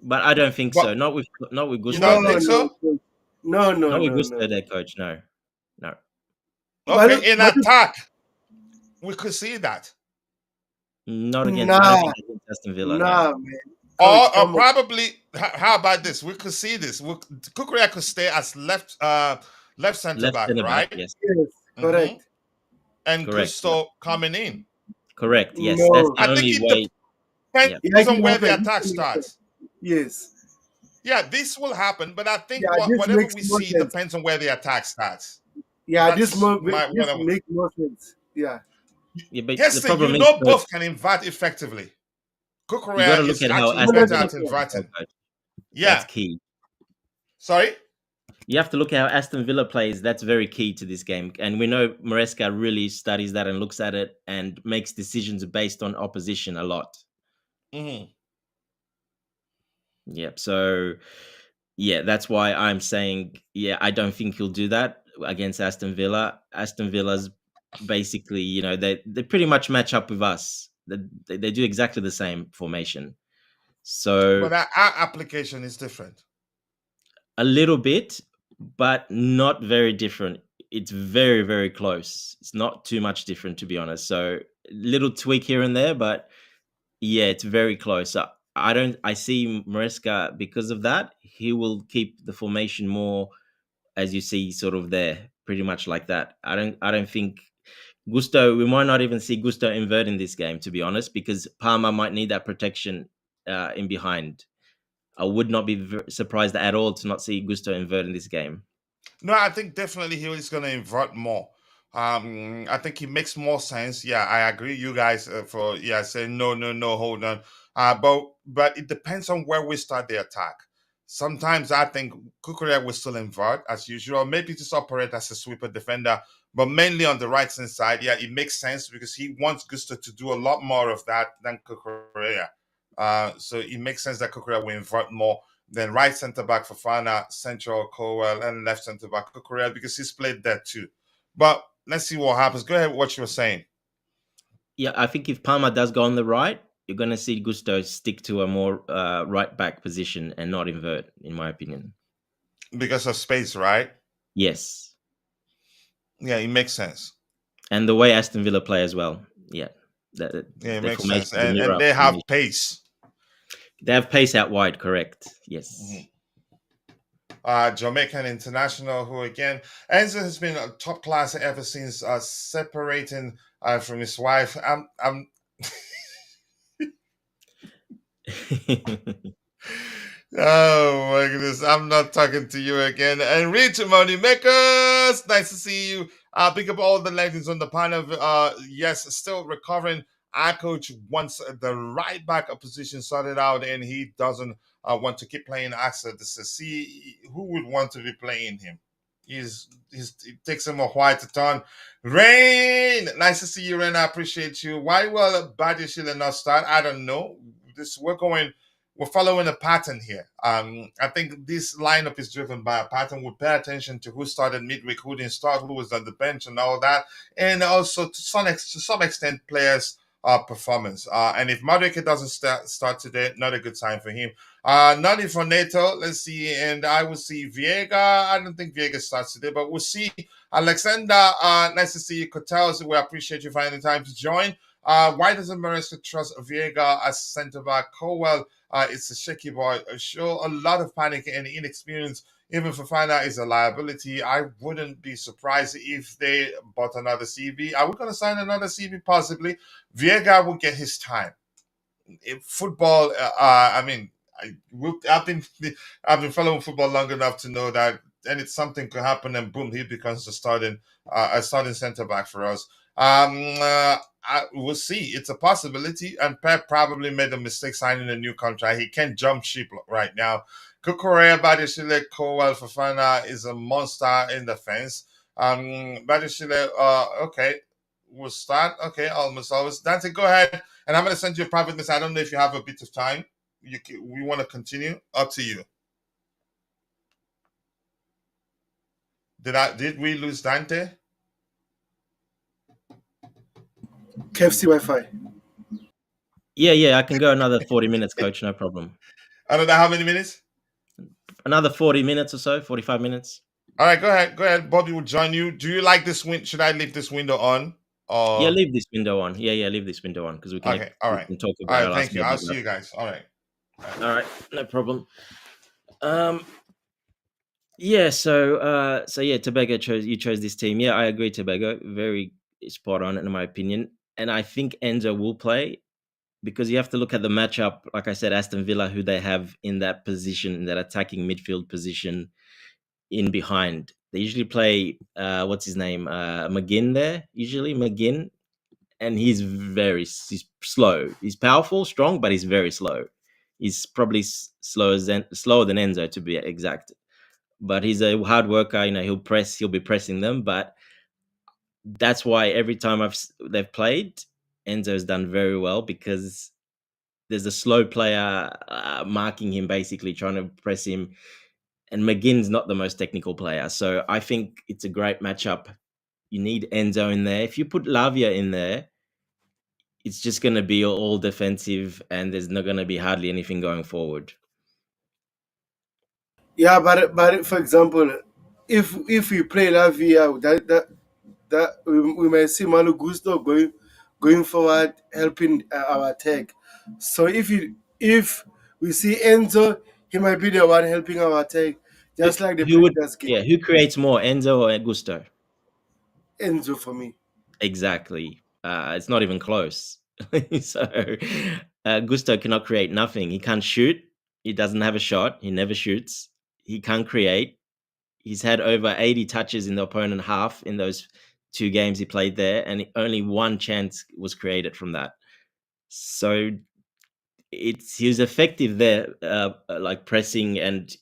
But I don't think so. Not with Gusto. You don't think so? No. Not with Gusto there, coach. No. Okay, in attack, we could see that. Not against Aston Villa. Nah, man. Or probably, how about this? We could see this. Cucurella could stay as left centre back, right? Yes. Correct. Mm-hmm. And Gusto coming in. Correct. Yes, No. that's the I only think way. Depends on where the attack starts. Yes. Yeah, this will happen, but I think this whatever makes we more see sense. depends on where the attack starts. Yeah, That's this makes more sense. Yeah. But Yes, the problem is both can invert effectively. Cucurella is actually better at inverting. Yeah. That's key. Sorry? You have to look at how Aston Villa plays. That's very key to this game. And we know Maresca really studies that and looks at it and makes decisions based on opposition a lot. Mm-hmm. Yep. So, that's why I'm saying, I don't think he'll do that against Aston Villa. Aston Villa's basically, they pretty much match up with us. They do exactly the same formation. So, but our application is different. A little bit, but not very different. It's very, very close. It's not too much different, to be honest. So, little tweak here and there, but it's very close. I see Maresca, because of that, he will keep the formation more, as you see, sort of there, pretty much like that. I don't think Gusto. We might not even see Gusto invert in this game, to be honest, because Parma might need that protection in behind. I would not be surprised at all to not see Gusto invert in this game. No, I think definitely he is going to invert more. I think it makes more sense. Yeah, I agree. You guys saying no, hold on. But it depends on where we start the attack. Sometimes I think Cucurella will still invert as usual. Maybe just operate as a sweeper defender, but mainly on the right hand side. Yeah, it makes sense because he wants Gusto to do a lot more of that than Cucurella. So it makes sense that Cucurella will invert more than right centre back Fofana, central Colwell, and left centre back Cucurella because he's played that too. But let's see what happens. Go ahead with what you were saying. Yeah, I think if Parma does go on the right, you're going to see Gusto stick to a more right back position and not invert, in my opinion. Because of space, right? Yes. Yeah, it makes sense. And the way Aston Villa play as well. Yeah. It makes sense. And they have pace. They have pace out wide, correct. Yes. Jamaican international, who again, Enzo has been a top class ever since separating from his wife. I'm Oh my goodness, I'm not talking to you again. And Rich Money Makers, nice to see you. Pick up all the legends on the panel. Yes, still recovering. Our coach wants the right back position sorted out, and he doesn't want to keep playing Axel. See who would want to be playing him. It takes him a while to turn. Rain, nice to see you, Rain. I appreciate you. Why will Badiashile not start? I don't know. We're following a pattern here. I think this lineup is driven by a pattern. We pay attention to who started midweek, who didn't start, who was on the bench, and all that, and also to some extent, players' performance. And if Madueke doesn't start today, not a good sign for him. Nothing for Neto. Let's see, and I will see Viega. I don't think Viega starts today, but we'll see. Alexander, nice to see you. Cotels, we appreciate you finding time to join. Why doesn't Maresca trust Viega as centre back? Colwell, it's a shaky boy. Show a lot of panic and inexperience. Even Fofana is a liability. I wouldn't be surprised if they bought another CB. Are we going to sign another CB? Possibly. Viega will get his time. In football, I mean, I've been following football long enough to know that, and it's something could happen, and boom, he becomes a starting centre back for us. We'll see. It's a possibility, and Pep probably made a mistake signing a new contract. He can't jump ship right now. Kukurea, Badishile, Kowal, Fafana is a monster in the fence. Badishile, okay, we'll start. Okay, almost always. Dante, go ahead, and I'm going to send you a private message. I don't know if you have a bit of time. We want to continue. Up to you. Did we lose Dante? KFC Wi-Fi. Yeah, I can go another 40 minutes, coach, no problem. Another how many minutes? Another 40 minutes or so, 45 minutes. All right, go ahead. Bobby will join you. Do you like this window? Should I leave this window on? Or... Yeah, leave this window on. Yeah, leave this window on because we can. Okay, all right. We can talk All about. right, thank you. I'll see you guys. All right. All right, no problem. Yeah, so yeah, Tobago chose this team. Yeah, I agree, Tobago. Very spot on in my opinion. And I think Enzo will play because you have to look at the matchup. Like I said, Aston Villa, who they have in that position, in that attacking midfield position in behind. They usually play what's his name? McGinn there, usually McGinn. And he's slow. He's powerful, strong, but he's very slow. He's probably slower than Enzo, to be exact. But he's a hard worker. You know, he'll be pressing them. But that's why every time they've played, Enzo's done very well because there's a slow player marking him, basically trying to press him. And McGinn's not the most technical player. So I think it's a great matchup. You need Enzo in there. If you put Lavia in there, it's just going to be all defensive and there's not going to be hardly anything going forward. Yeah, but for example, if we play Lavia, that we might see Malo Gusto going forward, helping our attack. So if we see Enzo, he might be the one helping our attack, just like the previous game. Yeah, who creates more, Enzo or Gusto? Enzo for me. Exactly. It's not even close. So Gusto cannot create nothing. He can't shoot. He doesn't have a shot. He never shoots. He can't create. He's had over 80 touches in the opponent half in those 2 games he played there, and only 1 chance was created from that. So he was effective there, like pressing and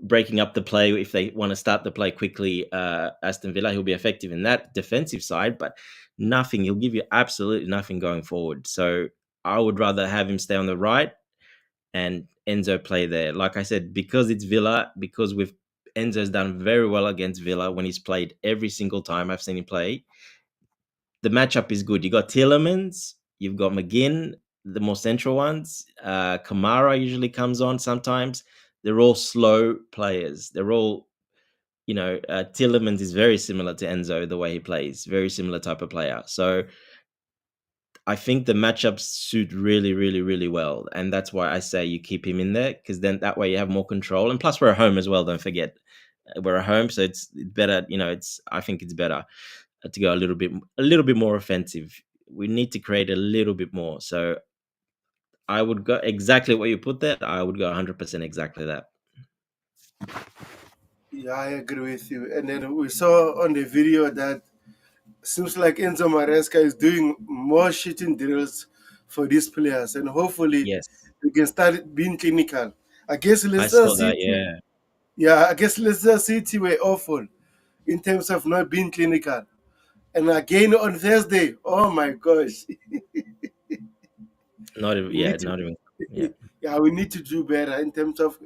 breaking up the play. If they want to start the play quickly, Aston Villa, he'll be effective in that defensive side, but nothing. He'll give you absolutely nothing going forward. So I would rather have him stay on the right and Enzo play there. Like I said, because it's Villa, because Enzo's done very well against Villa when he's played every single time I've seen him play. The matchup is good. You got Tielemans, you've got McGinn, the more central ones. Kamara usually comes on sometimes. They're all slow players. They're all, Tielemans is very similar to Enzo, the way he plays. Very similar type of player. So I think the matchups suit really, really, really well. And that's why I say you keep him in there, because then that way you have more control. And plus we're at home as well, don't forget. We're at home, so it's better, I think it's better to go a little bit more offensive. We need to create a little bit more. So I would go exactly what you put there. I would go 100% exactly that. Yeah, I agree with you. And then we saw on the video that seems like Enzo Maresca is doing more shooting drills for these players, and hopefully we can start being clinical. I guess Leicester City, I guess Leicester City were awful in terms of not being clinical. And again on Thursday, oh my gosh. Not even. Yeah, we need to do better in terms of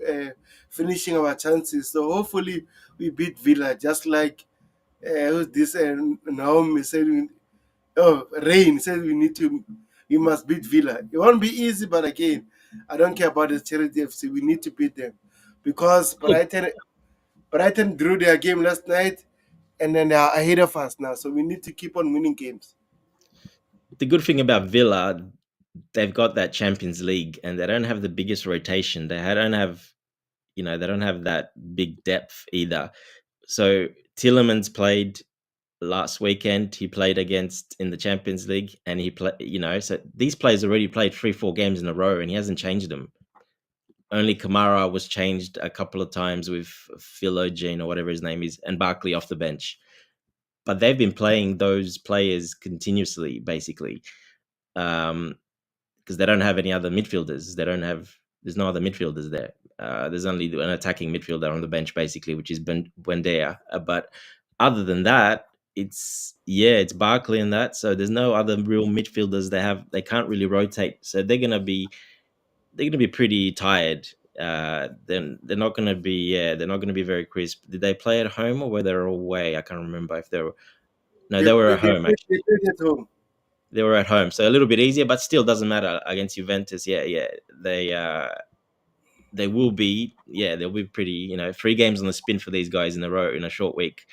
finishing our chances. So hopefully we beat Villa, just like who's this? Naomi said, Rain said we must beat Villa. It won't be easy, but again, I don't care about the Charity FC. We need to beat them because Brighton drew their game last night, and then they are ahead of us now. So we need to keep on winning games. the good thing about Villa, they've got that Champions League, and they don't have the biggest rotation. Don't have, they don't have that big depth either. So Tillemans played last weekend. He played against in the Champions League, and he played. So these players already played 3-4 games in a row, and he hasn't changed them. Only Kamara was changed a couple of times with Philogene or whatever his name is, and Barkley off the bench. But they've been playing those players continuously, basically, because they don't have any other midfielders. There's no other midfielders there. There's only an attacking midfielder on the bench, basically, which is Buendia. But other than that, it's Barkley and that. So there's no other real midfielders they can't really rotate. So they're gonna be pretty tired. Then they're not gonna be very crisp. Did they play at home or were they away? I can't remember if they were. No, they were at home. Actually, They played at home. they were at home, so a little bit easier, but still doesn't matter against Juventus. They will be. Yeah, they'll be pretty. 3 games on the spin for these guys in a row in a short week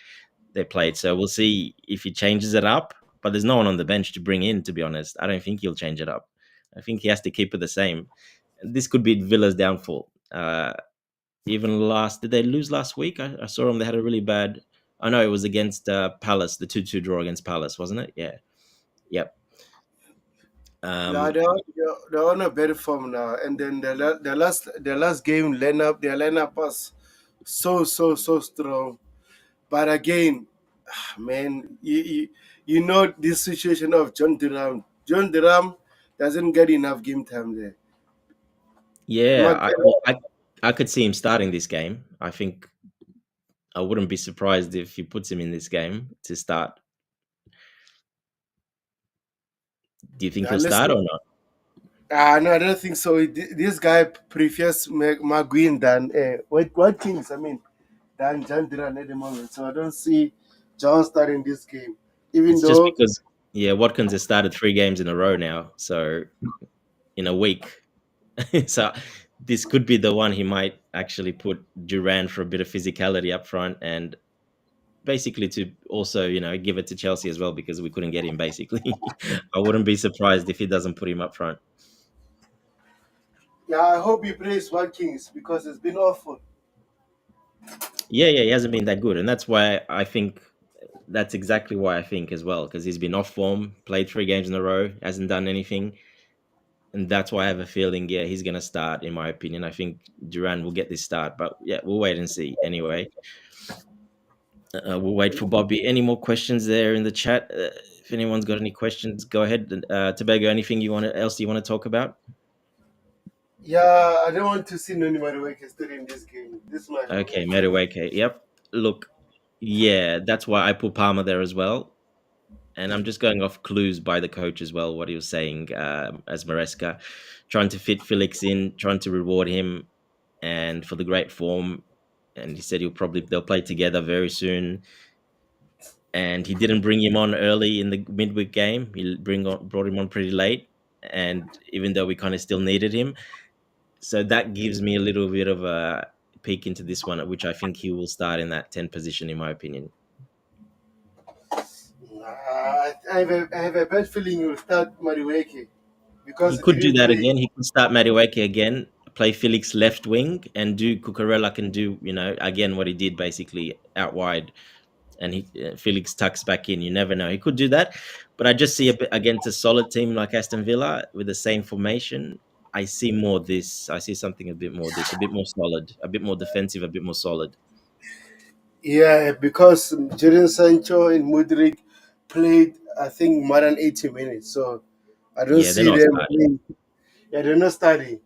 they played. So we'll see if he changes it up. But there's no one on the bench to bring in. To be honest, I don't think he'll change it up. I think he has to keep it the same. This could be Villa's downfall. Did they lose last week? I saw them. They had a really bad. I know it was against Palace, the 2-2 draw against Palace, wasn't it? Yeah. Yep. Yeah, they're on a better form now. And then the last game their lineup was so strong. But again, man, you know this situation of John Durham. John Durham doesn't get enough game time there. Yeah, I could see him starting this game. I think I wouldn't be surprised if he puts him in this game to start. Do you think he'll start or not? No, I don't think so. This guy prefers McGuinn than Watkins. I mean, than John Duran at the moment. So I don't see John starting this game, even It's just though. because Watkins has started 3 games in a row now, so in a week. So this could be the one he might actually put Duran for a bit of physicality up front, and basically to also give it to Chelsea as well, because we couldn't get him. Basically, I wouldn't be surprised if he doesn't put him up front. Yeah, I hope he plays Watkins because it's been awful. Yeah, he hasn't been that good, and that's exactly why I think as well, because he's been off form, played 3 games in a row, hasn't done anything, and that's why I have a feeling, he's going to start. In my opinion, I think Duran will get this start, but we'll wait and see. Anyway, we'll wait for Bobby. Any more questions there in the chat? If anyone's got any questions, go ahead. Tobago, anything else you want to talk about? Yeah, I don't want to see Noni Madueke still in this game. This match. Okay, Madueke. Yep. Look, that's why I put Palmer there as well. And I'm just going off clues by the coach as well, what he was saying as Maresca, trying to fit Felix in, trying to reward him and for the great form. And he said they'll play together very soon. And he didn't bring him on early in the midweek game. He brought him on pretty late. And even though we kind of still needed him. So that gives me a little bit of a peek into this one, which I think he will start in that 10 position, in my opinion. I have a bad feeling you'll start Madueke. Because he could do that again. He could start Madueke again, play Felix left wing, and do Cucurella can do, again what he did basically out wide. And Felix tucks back in. You never know. He could do that. But I just see against a solid team like Aston Villa with the same formation, I see more this. I see something a bit more solid, a bit more defensive, a bit more solid. Yeah, because Jadon Sancho and Mudryk played, I think, more than 80 minutes. So I don't see them. They're not starting.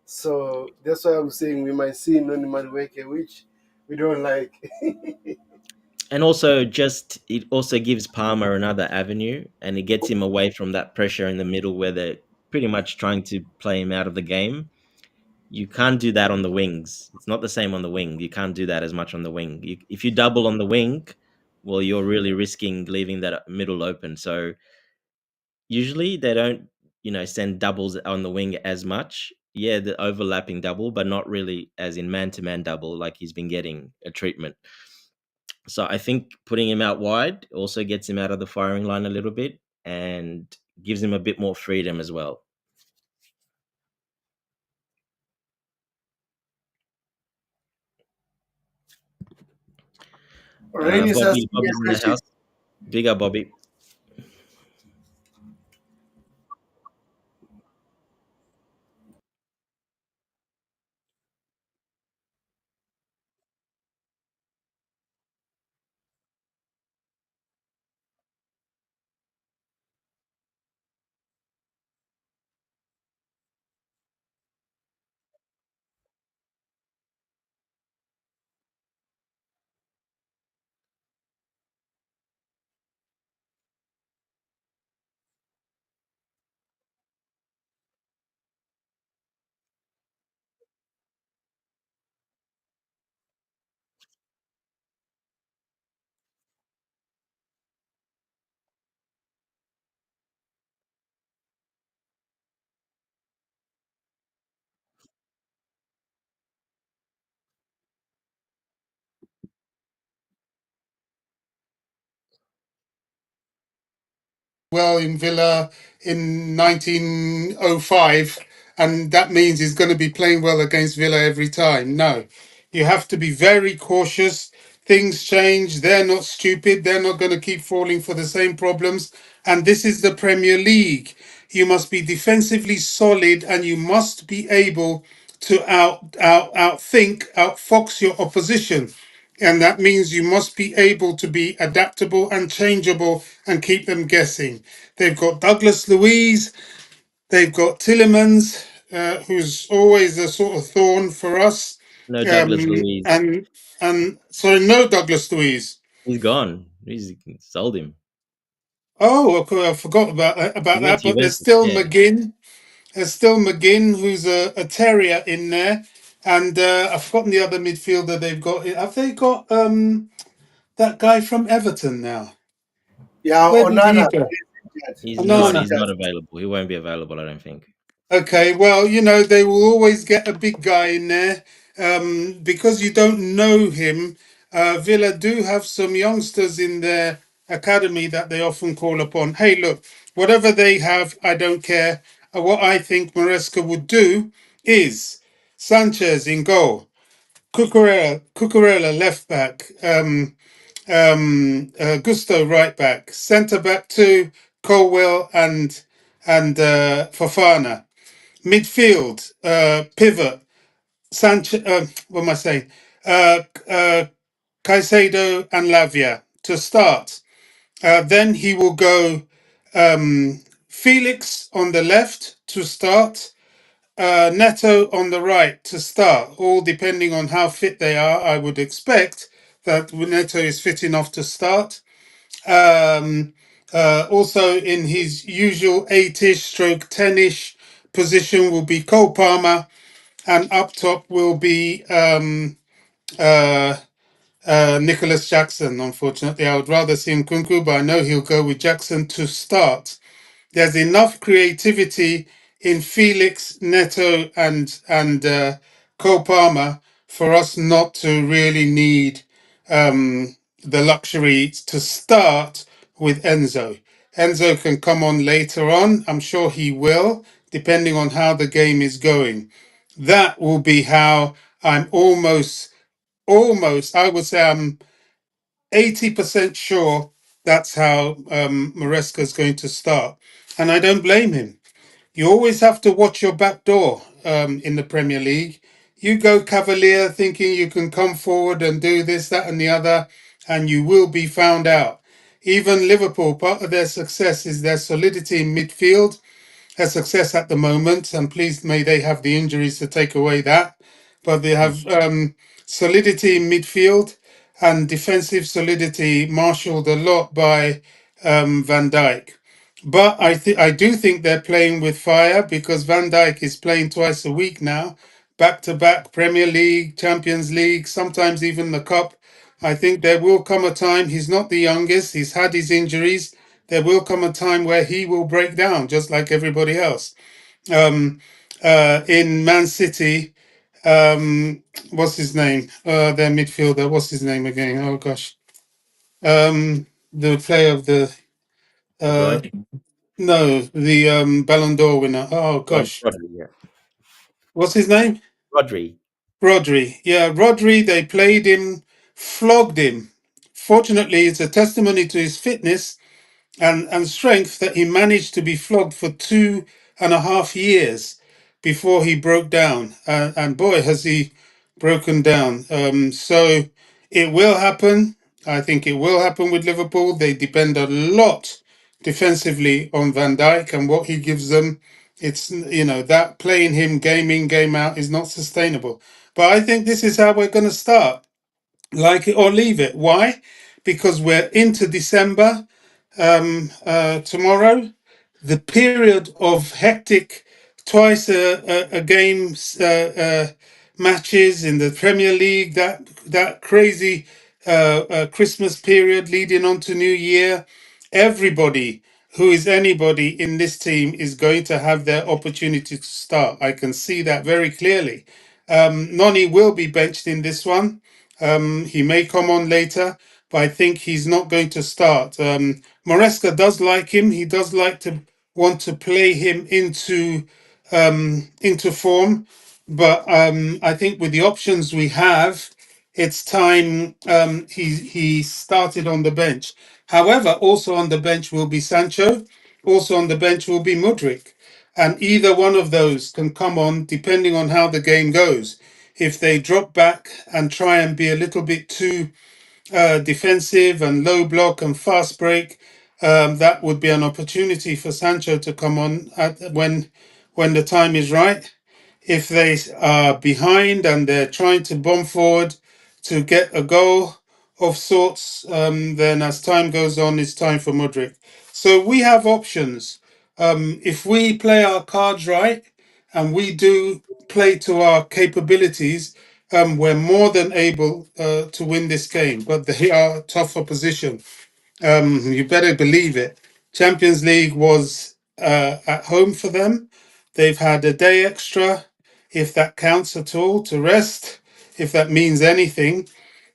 So that's why I'm saying we might see Noni Madueke, which we don't like. And also, it also gives Palmer another avenue, and it gets him away from that pressure in the middle where they're pretty much trying to play him out of the game. You can't do that on the wings. It's not the same on the wing. You can't do that as much on the wing. If you double on the wing, well, you're really risking leaving that middle open. So usually they don't, send doubles on the wing as much. Yeah, the overlapping double, but not really as in man-to-man double like he's been getting a treatment. So I think putting him out wide also gets him out of the firing line a little bit, and gives him a bit more freedom as well. Rainy says to be Bobby's in the appreciated. house. Big up, Bobby. Well, in Villa in 1905, and that means he's going to be playing well against Villa every time. No, you have to be very cautious. Things change. They're not stupid. They're not going to keep falling for the same problems. And this is the Premier League. You must be defensively solid, and you must be able to outthink, outfox your opposition. And that means you must be able to be adaptable and changeable and keep them guessing. They've got Douglas Luiz, they've got Tillemans, who's always a sort of thorn for us. No Douglas Um, Luiz. and sorry, no Douglas Luiz. He's gone. He's sold him. Oh, okay, I forgot He about went that. to But there's Juventus. still Yeah. McGinn. There's still McGinn, who's a terrier in there. And I've forgotten the other midfielder they've got. Have they got that guy from Everton now? Yeah, Where did he Onana. go? He's No, not. no. He's not available. He won't be available, I don't think. Okay, well, they will always get a big guy in there because you don't know him. Villa do have some youngsters in their academy that they often call upon. Hey, look, whatever they have, I don't care. What I think Maresca would do is Sanchez in goal, Cucurella left back, Gusto right back, centre back two, Colwell and Fofana. Midfield, pivot, Sanchez, what am I saying? Caicedo and Lavia to start. Then he will go Felix on the left to start, Neto on the right to start, all depending on how fit they are. I would expect that Neto is fit enough to start. Also, in his usual 8-ish stroke 10-ish position will be Cole Palmer, and up top will be uh, Nicholas Jackson. Unfortunately, I would rather see Nkunku, but I know he'll go with Jackson to start. There's enough creativity in Felix, Neto, and Cole Palmer for us not to really need the luxury to start with Enzo. Enzo can come on later on. I'm sure he will, depending on how the game is going. That will be how I'm almost, I would say I'm 80% sure that's how Maresca is going to start. And I don't blame him. You always have to watch your back door in the Premier League. You go cavalier thinking you can come forward and do this, that, and the other, and you will be found out. Even Liverpool, part of their success is their solidity in midfield, their success at the moment, and please may they have the injuries to take away that. But they have solidity in midfield and defensive solidity marshaled a lot by Van Dijk. But I do think they're playing with fire because Van Dijk is playing twice a week now, back to back Premier League, Champions League, sometimes even the Cup. I think there will come a time, he's not the youngest, he's had his injuries. There will come a time where he will break down just like everybody else. In Man City, what's his name? Their midfielder, what's his name again? Oh gosh. The player of the De uh, Bruyne. No, the Ballon d'Or winner. Oh gosh, Rodri, yeah. what's his name? Rodri. Rodri. Yeah, Rodri. They played him, flogged him. Fortunately, it's a testimony to his fitness and strength that he managed to be flogged for 2.5 years before he broke down. And boy, has he broken down. So it will happen. I think it will happen with Liverpool. They depend a lot defensively on Van Dijk and what he gives them. It's, that playing him game in, game out is not sustainable. But I think this is how we're going to start. Like it or leave it. Why? Because we're into December tomorrow. The period of hectic, twice a game matches in the Premier League, that crazy Christmas period leading on to New Year. Everybody who is anybody in this team is going to have their opportunity to start. I can see that very clearly. Noni will be benched in this one. He may come on later, but I think he's not going to start. Maresca does like him. He does like to want to play him into form, but I think with the options we have, it's time he started on the bench. However, also on the bench will be Sancho. Also on the bench will be Mudryk, and either one of those can come on depending on how the game goes. If they drop back and try and be a little bit too defensive and low block and fast break, that would be an opportunity for Sancho to come on when the time is right. If they are behind and they're trying to bomb forward to get a goal of sorts, then as time goes on, it's time for Mudryk. So we have options. If we play our cards right and we do play to our capabilities, we're more than able to win this game. But they are tough opposition. You better believe it. Champions League was at home for them. They've had a day extra, if that counts at all, to rest, if that means anything.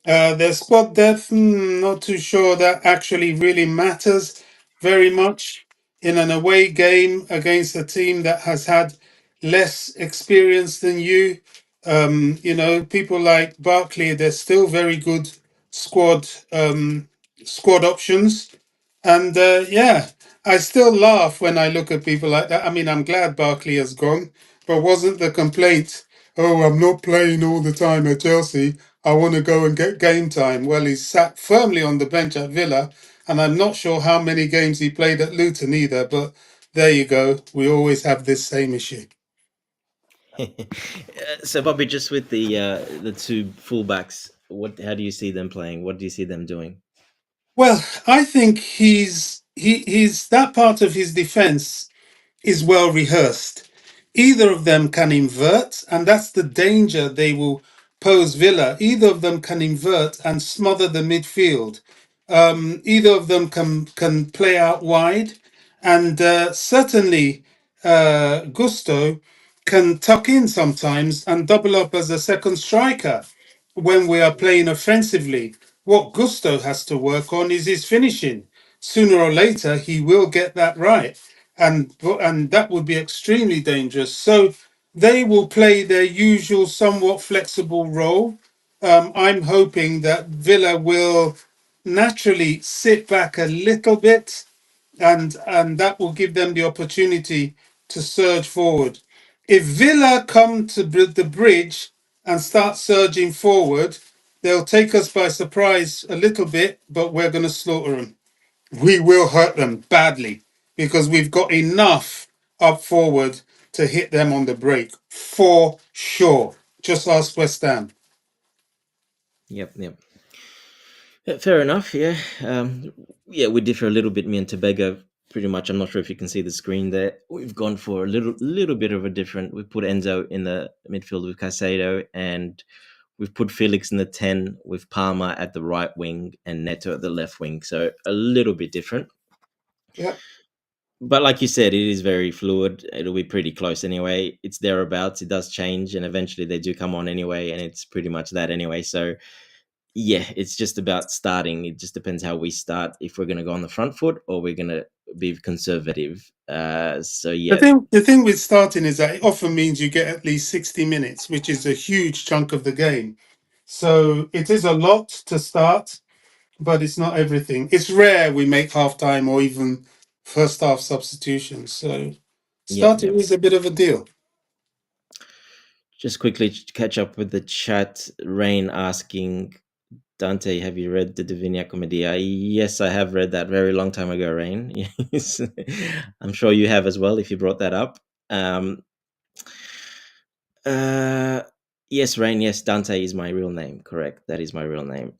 Their squad depth, not too sure that actually really matters very much in an away game against a team that has had less experience than you. People like Barkley, they're still very good squad squad options. And yeah, I still laugh when I look at people like that. I mean, I'm glad Barkley has gone, but wasn't the complaint, oh, I'm not playing all the time at Chelsea. I want to go and get game time. Well, he's sat firmly on the bench at Villa, and I'm not sure how many games he played at Luton either, but there you go. We always have this same issue. So, Bobby, just with the two fullbacks, how do you see them playing? What do you see them doing? Well, I think he's that part of his defense is well rehearsed. Either of them can invert, and that's the danger they will pose Villa. Either of them can invert and smother the midfield. Either of them can play out wide, and certainly Gusto can tuck in sometimes and double up as a second striker when we are playing offensively. What Gusto has to work on is his finishing. Sooner or later, he will get that right, and that would be extremely dangerous. So they will play their usual, somewhat flexible role. I'm hoping that Villa will naturally sit back a little bit, and that will give them the opportunity to surge forward. If Villa come to the bridge and start surging forward, they'll take us by surprise a little bit, but we're going to slaughter them. We will hurt them badly because we've got enough up forward to hit them on the break for sure. Just ask West Ham. Yep. Yeah, fair enough. Yeah. Yeah, we differ a little bit. Me and Tobago, pretty much. I'm not sure if you can see the screen there. We've gone for a little bit of a different. We put Enzo in the midfield with Caicedo, and we've put Felix in the 10 with Palmer at the right wing and Neto at the left wing. So a little bit different. Yeah. But like you said, it is very fluid. It'll be pretty close anyway. It's thereabouts. It does change, and eventually they do come on anyway, and it's pretty much that anyway. So yeah, it's just about starting. It just depends how we start. If we're going to go on the front foot or we're going to be conservative. So The yeah, thing with starting is that it often means you get at least 60 minutes, which is a huge chunk of the game. So it is a lot to start, but it's not everything. It's rare we make halftime or even first half substitutions. So yeah, starting yeah. is a bit of a deal. Just quickly catch up with the chat. Rain asking, Dante, have you read the Divina Commedia? Yes, I have read that very long time ago, Rain. Yes. I'm sure you have as well if you brought that up. Um, yes, Rain, yes, Dante is my real name. Correct. That is my real name.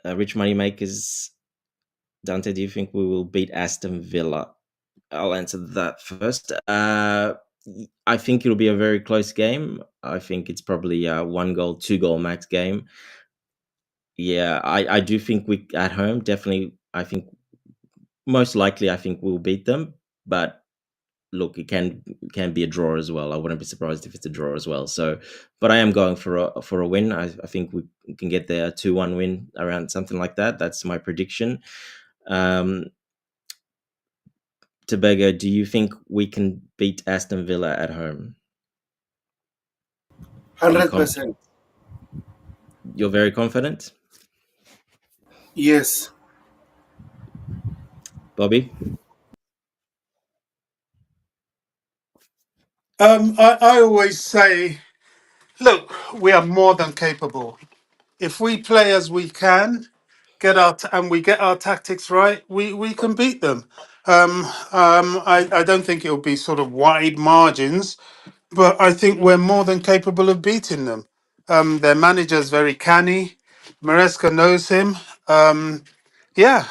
Rich Moneymakers, Dante, do you think we will beat Aston Villa? I'll answer that first. I think it'll be a very close game. I think it's probably a 1 goal, 2 goal max game. Yeah, I do think we at home definitely. I think most likely I think we'll beat them, but look, it can be a draw as well. I wouldn't be surprised if it's a draw as well. So, but I am going for a win. I think we can get there, 2-1 win around something like that. That's my prediction. Um, Tobago, do you think we can beat Aston Villa at home? Are you 100%. you're very confident, Yes. Bobby? I always say, look, we are more than capable. If we play as we can, and we get our tactics right, we can beat them. I don't think it'll be sort of wide margins, but I think we're more than capable of beating them. Their manager's very canny. Maresca knows him.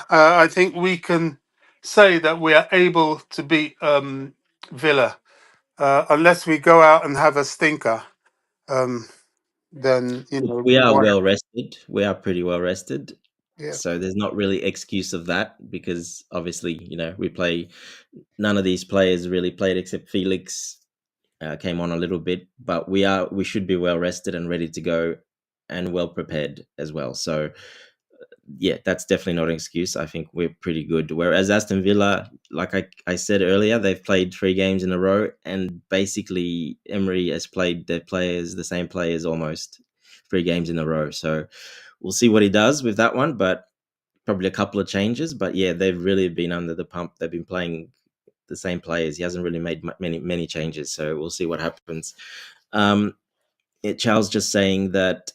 I think we can say that we are able to beat Villa, unless we go out and have a stinker. Um, then We are why? well rested. We are pretty well rested. Yeah. So there's not really excuse of that because obviously, we play none of these players really played except Felix came on a little bit, but we should be well rested and ready to go and well prepared as well. So yeah, that's definitely not an excuse. I think we're pretty good. Whereas Aston Villa, like I said earlier, they've played 3 games in a row, and basically Emery has played the same players almost 3 games in a row. So we'll see what he does with that one, but probably a couple of changes. But yeah, they've really been under the pump. They've been playing the same players. He hasn't really made many changes. So we'll see what happens. Um, Charles just saying that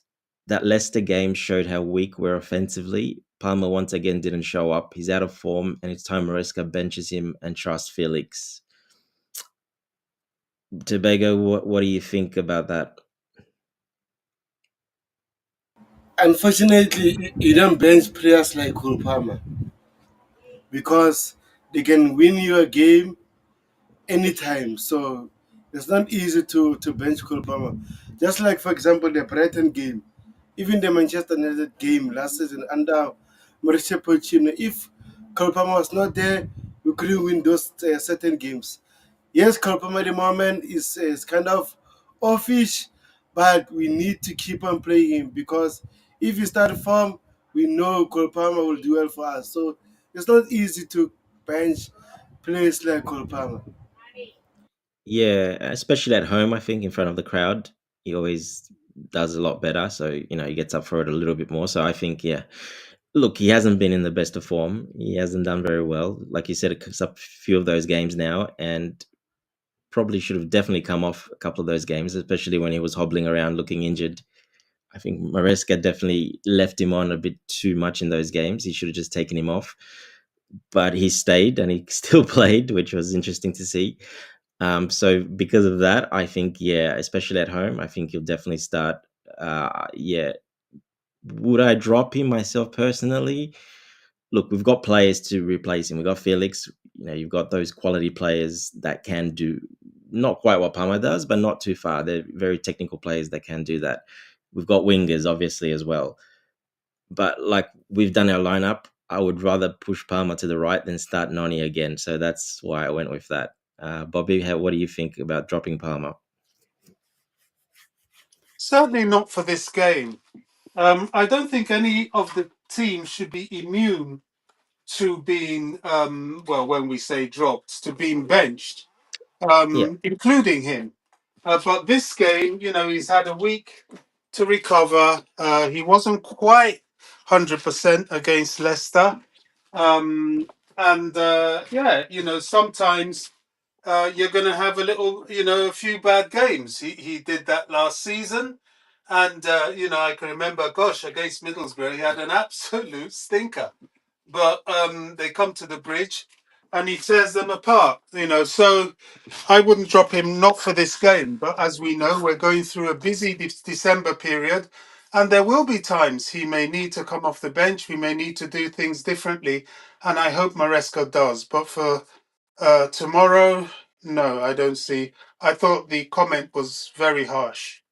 Leicester game showed how weak we're offensively. Palmer once again didn't show up. He's out of form, and it's time Maresca benches him and trusts Felix. Tobago, what do you think about that? Unfortunately, you don't bench players like Cole Palmer because they can win you a game anytime. So it's not easy to bench Cole Palmer. Just like, for example, the Brighton game, even the Manchester United game last season under Mauricio Pochettino, if Cole Palmer was not there, we couldn't win those certain games. Yes, Cole Palmer at the moment is kind of offish, but we need to keep on playing him because if he start form, we know Cole Palmer will do well for us. So it's not easy to bench players like Cole Palmer. Yeah, especially at home, I think in front of the crowd, he always does a lot better. So he gets up for it a little bit more. So I think, yeah. Look, he hasn't been in the best of form. He hasn't done very well. Like you said, it comes up a few of those games now, and probably should have definitely come off a couple of those games, especially when he was hobbling around looking injured. I think Maresca definitely left him on a bit too much in those games. He should have just taken him off, but he stayed and he still played, which was interesting to see. So because of that, I think, yeah, especially at home, I think he'll definitely start. Yeah, would I drop him myself personally? Look, we've got players to replace him. We've got Felix. You've got those quality players that can do not quite what Palmer does, but not too far. They're very technical players that can do that. We've got wingers, obviously, as well. But like we've done our lineup, I would rather push Palmer to the right than start Noni again. So that's why I went with that. Bobby, what do you think about dropping Palmer? Certainly not for this game. I don't think any of the teams should be immune to being, well, when we say dropped, to being benched, Yeah, including him. But this game, he's had a week to recover. He wasn't quite 100% against Leicester. And yeah, sometimes you're going to have a little, a few bad games. He did that last season. And, I can remember, gosh, against Middlesbrough, he had an absolute stinker. But they come to the bridge and he tears them apart, So I wouldn't drop him, not for this game. But as we know, we're going through a busy December period. And there will be times he may need to come off the bench. We may need to do things differently. And I hope Maresca does. But for tomorrow, no, I don't see. I thought the comment was very harsh.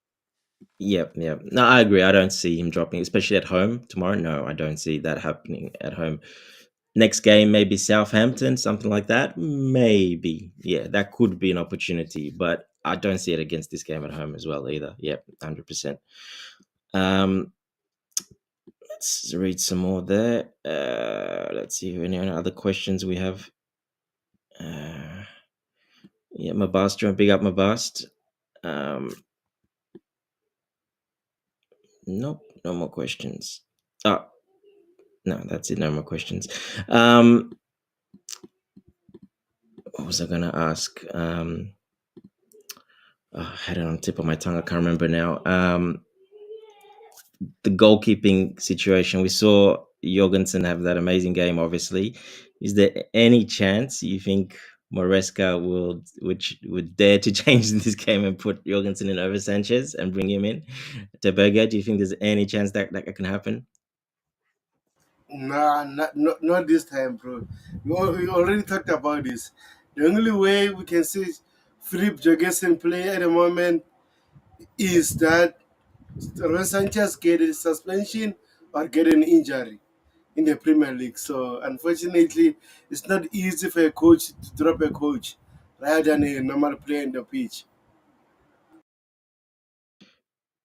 yep. No, I agree. I don't see him dropping, especially at home tomorrow. No, I don't see that happening at home. Next game, maybe Southampton, something like that. Maybe, yeah, that could be an opportunity, but I don't see it against this game at home as well either. Yep, 100%. Let's read some more there. Let's see any other questions we have. Yeah, Mabast, do you want to big up Mabast? Nope, no more questions. Oh, no, that's it. No more questions. What was I gonna ask? I had it on the tip of my tongue. I can't remember now. The goalkeeping situation. We saw Jorgensen have that amazing game. Obviously, is there any chance you think Maresca would dare to change this game and put Jorgensen in over Sanchez and bring him in to Berger? Do you think there's any chance that can happen? Nah, not this time, bro. We already talked about this. The only way we can see Philip Jorgensen play at the moment is that Ron Sanchez get a suspension or get an injury in the Premier League. So unfortunately, it's not easy for a coach to drop a coach rather than a normal player in the pitch.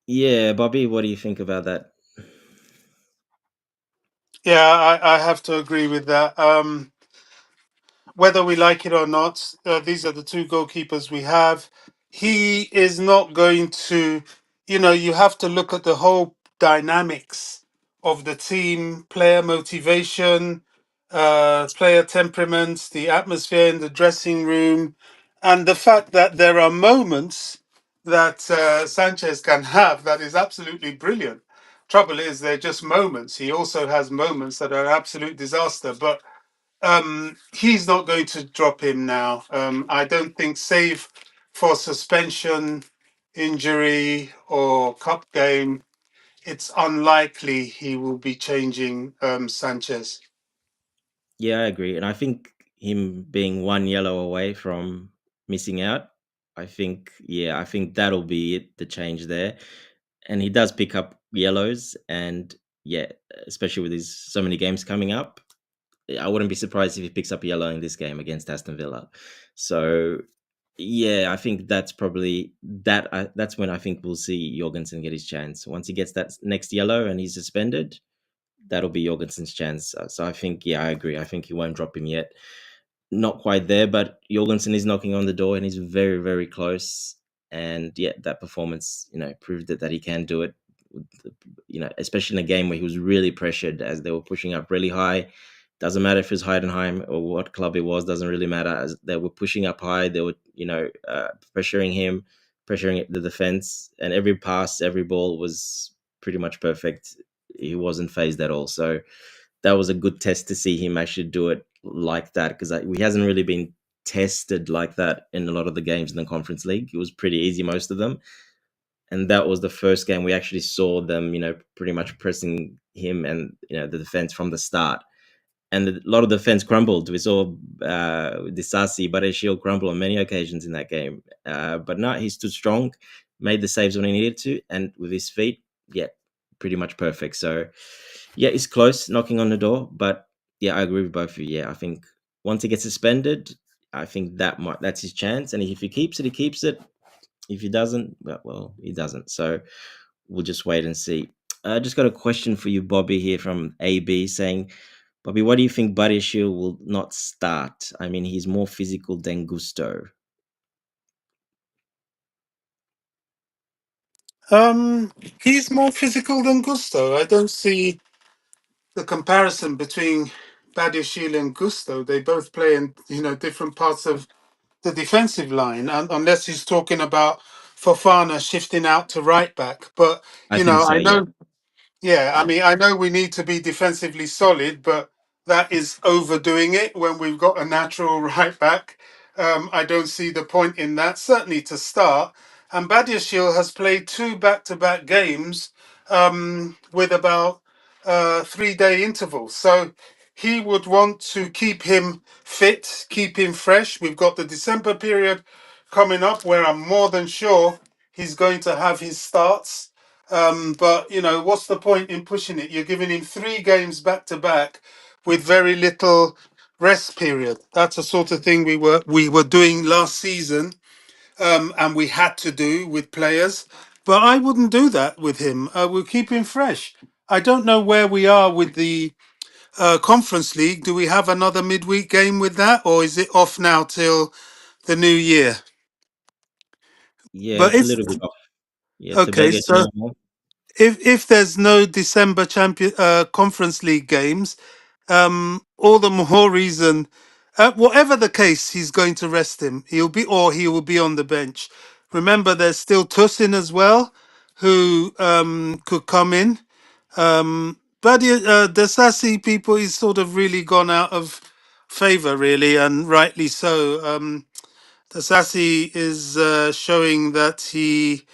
Yeah, Bobby, what do you think about that? Yeah, I have to agree with that. Whether we like it or not, these are the two goalkeepers we have. He is not going to, you have to look at the whole dynamics of the team, player motivation, player temperaments, the atmosphere in the dressing room, and the fact that there are moments that Sanchez can have that is absolutely brilliant. Trouble is, they're just moments. He also has moments that are an absolute disaster, but he's not going to drop him now. I don't think, save for suspension, injury, or cup game, it's unlikely he will be changing Sanchez. Yeah, I agree. And I think him being one yellow away from missing out, I think that'll be it, the change there. And he does pick up yellows. And yeah, especially with his so many games coming up, I wouldn't be surprised if he picks up a yellow in this game against Aston Villa. So yeah, I think that's probably that. That's when I think we'll see Jorgensen get his chance. Once he gets that next yellow and he's suspended, that'll be Jorgensen's chance. So I think, yeah, I agree. I think he won't drop him yet. Not quite there, but Jorgensen is knocking on the door and he's very, very close. And yeah, that performance, proved that he can do it. Especially in a game where he was really pressured as they were pushing up really high. Doesn't matter if it was Heidenheim or what club it was, doesn't really matter. As they were pushing up high, they were, pressuring him, pressuring the defense, and every pass, every ball was pretty much perfect. He wasn't phased at all. So that was a good test to see him actually do it like that, because he hasn't really been tested like that in a lot of the games in the Conference League. It was pretty easy, most of them. And that was the first game we actually saw them, pretty much pressing him and, the defense from the start. And a lot of defense crumbled. We saw Disasi, Bareshil crumble on many occasions in that game. But no, he stood strong, made the saves when he needed to, and with his feet, yeah, pretty much perfect. So, yeah, he's close, knocking on the door. But yeah, I agree with both of you. Yeah, I think once he gets suspended, I think that's his chance. And if he keeps it, he keeps it. If he doesn't, well, he doesn't. So we'll just wait and see. I just got a question for you, Bobby, here from AB saying, Bobby, what do you think Badiashile will not start? I mean, he's more physical than Gusto. He's more physical than Gusto. I don't see the comparison between Badiashile and Gusto. They both play in different parts of the defensive line, unless he's talking about Fofana shifting out to right back. But I think so, I yeah. know. Yeah, I mean, I know we need to be defensively solid, but that is overdoing it when we've got a natural right back. I don't see the point in that, certainly to start. And Badiashile has played two back-to-back games with about 3-day intervals. So he would want to keep him fit, keep him fresh. We've got the December period coming up where I'm more than sure he's going to have his starts. But what's the point in pushing it? You're giving him 3 games back to back with very little rest period. That's the sort of thing we were doing last season, and we had to do with players. But I wouldn't do that with him. We'll keep him fresh. I don't know where we are with the Conference League. Do we have another midweek game with that, or is it off now till the new year? Yeah, But it's a if little bit off. Yeah, okay, Tobago so tomorrow. if there's no December champion Conference League games, all the more reason. Whatever the case, he's going to rest him. He will be on the bench. Remember, there's still Tosin as well, who could come in. But the Sassy people is sort of really gone out of favor, really, and rightly so. The Sassy is showing that he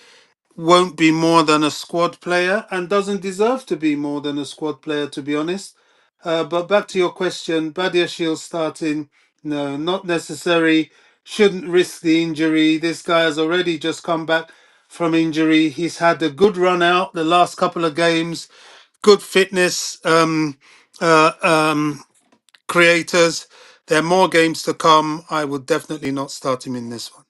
won't be more than a squad player and doesn't deserve to be more than a squad player, to be honest. But back to your question, Badiashile starting, no, not necessary. Shouldn't risk the injury. This guy has already just come back from injury. He's had a good run out the last couple of games, good fitness creators. There are more games to come. I would definitely not start him in this one.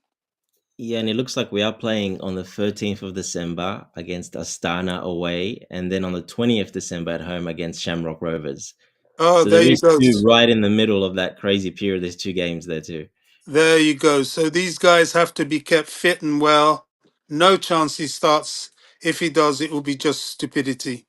Yeah, and it looks like we are playing on the 13th of December against Astana away, and then on the 20th December at home against Shamrock Rovers. Oh, So there there you is go. two right in the middle of that crazy period. There's 2 games there too. There you go. So these guys have to be kept fit and well. No chance he starts. If he does, it will be just stupidity.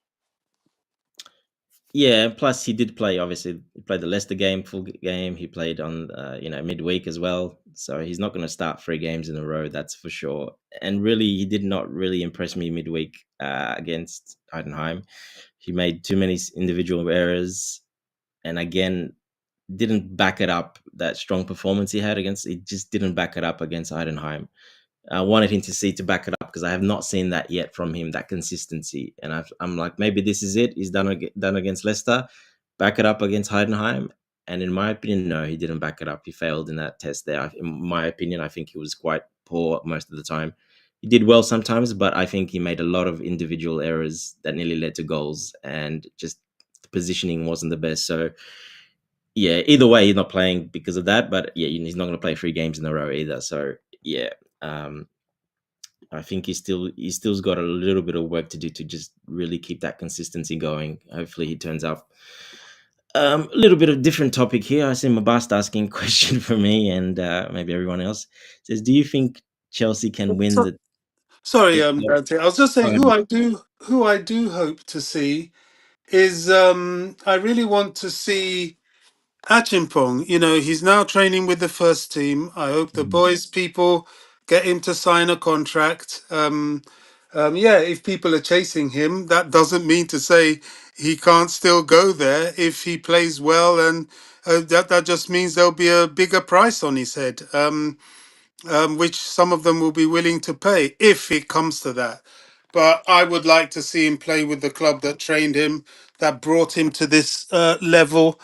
Yeah, and plus he did play. Obviously, he played the Leicester game, game. He played on, midweek as well. So he's not going to start 3 games in a row. That's for sure. And really, he did not really impress me midweek against Heidenheim. He made too many individual errors, and again, didn't back it up. That strong performance he had against, it just didn't back it up against Heidenheim. I wanted him to back it up because I have not seen that yet from him, that consistency. And I'm like, maybe this is it. He's done against Leicester, back it up against Heidenheim. And in my opinion, no, he didn't back it up. He failed in that test there. In my opinion, I think he was quite poor most of the time. He did well sometimes, but I think he made a lot of individual errors that nearly led to goals, and just the positioning wasn't the best. So yeah, either way, he's not playing because of that. But yeah, he's not going to play 3 games in a row either. So yeah, I think he's still got a little bit of work to do to just really keep that consistency going. Hopefully, he turns up. A little bit of different topic here. I see Mabast asking a question for me and maybe everyone else. Says, do you think Chelsea can win So, the? sorry, Yeah, Dante. I was just go saying ahead. who I do hope to see is I really want to see Achempong. He's now training with the first team. I hope the Mhm. boys people get him to sign a contract. Yeah, if people are chasing him, that doesn't mean to say he can't still go there if he plays well, and that just means there'll be a bigger price on his head. Which some of them will be willing to pay if it comes to that. But I would like to see him play with the club that trained him, that brought him to this level.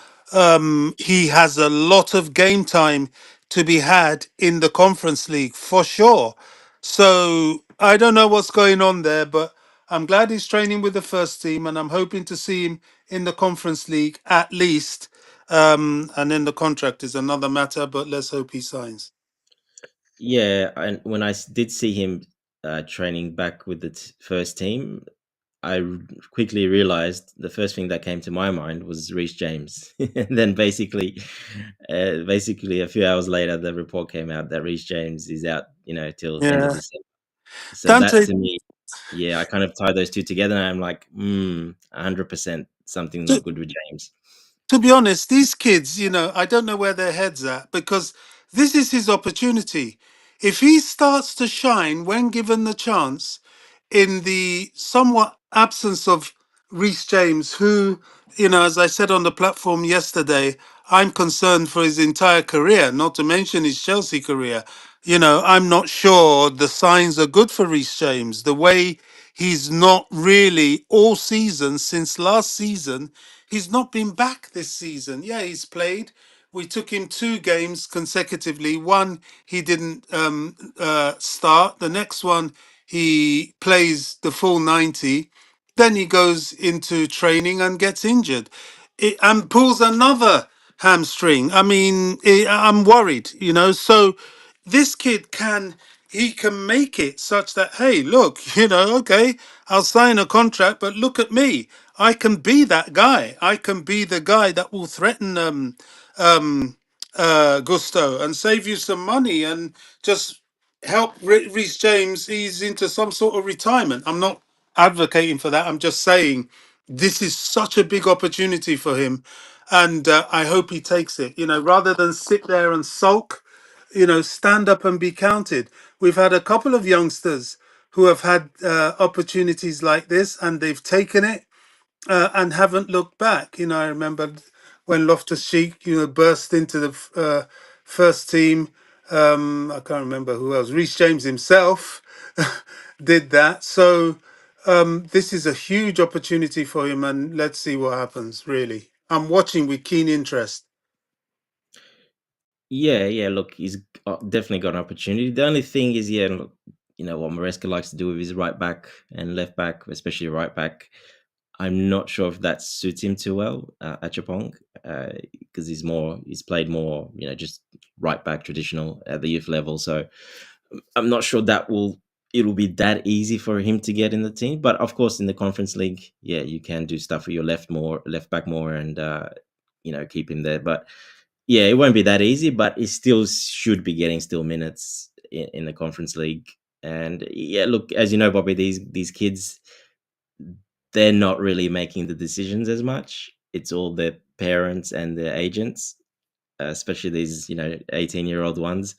He has a lot of game time to be had in the Conference League for sure. So I don't know what's going on there, but I'm glad he's training with the first team, and I'm hoping to see him in the Conference League at least. And then the contract is another matter, but let's hope he signs. Yeah, and when I did see him training back with the first team, quickly realized the first thing that came to my mind was Reece James, and then basically a few hours later, the report came out that Reece James is out, till end of Yeah. December. So that Dante, to me, yeah, I kind of tie those two together, and I'm like, 100% something not good with James. to be honest, these kids, I don't know where their heads at because this is his opportunity. If he starts to shine when given the chance, in the somewhat absence of Reece James, who, as I said on the platform yesterday, I'm concerned for his entire career, not to mention his Chelsea career. I'm not sure the signs are good for Reece James. The way he's not really all season since last season, he's not been back this season. Yeah, he's played. We took him 2 games consecutively. One, he didn't start. The next one, he plays the full 90. Then he goes into training and gets injured and pulls another hamstring. I mean, I'm worried, So this kid he can make it such that, hey, look, okay, I'll sign a contract, but look at me. I can be that guy. I can be the guy that will threaten um, Gusto and save you some money and just help Reece James ease into some sort of retirement. I'm not advocating for that. I'm just saying this is such a big opportunity for him, and I hope he takes it. Rather than sit there and sulk, stand up and be counted. We've had a couple of youngsters who have had opportunities like this, and they've taken it and haven't looked back. I remember when Loftus Cheek, burst into the first team. I can't remember who else. Reece James himself did that. So this is a huge opportunity for him, and let's see what happens. Really, I'm watching with keen interest. Yeah, yeah. Look, he's definitely got an opportunity. The only thing is, yeah, look, what Maresca likes to do with his right back and left back, especially right back. I'm not sure if that suits him too well, Achempong, because he's played more, just right back traditional at the youth level. So I'm not sure it'll be that easy for him to get in the team. But of course, in the Conference League, yeah, you can do stuff with your left back more, and keep him there. But yeah, it won't be that easy, but he still should be getting still minutes in the Conference League. And yeah, look, as you know, Bobby, these kids, they're not really making the decisions as much. It's all their parents and their agents, especially these 18-year-old ones.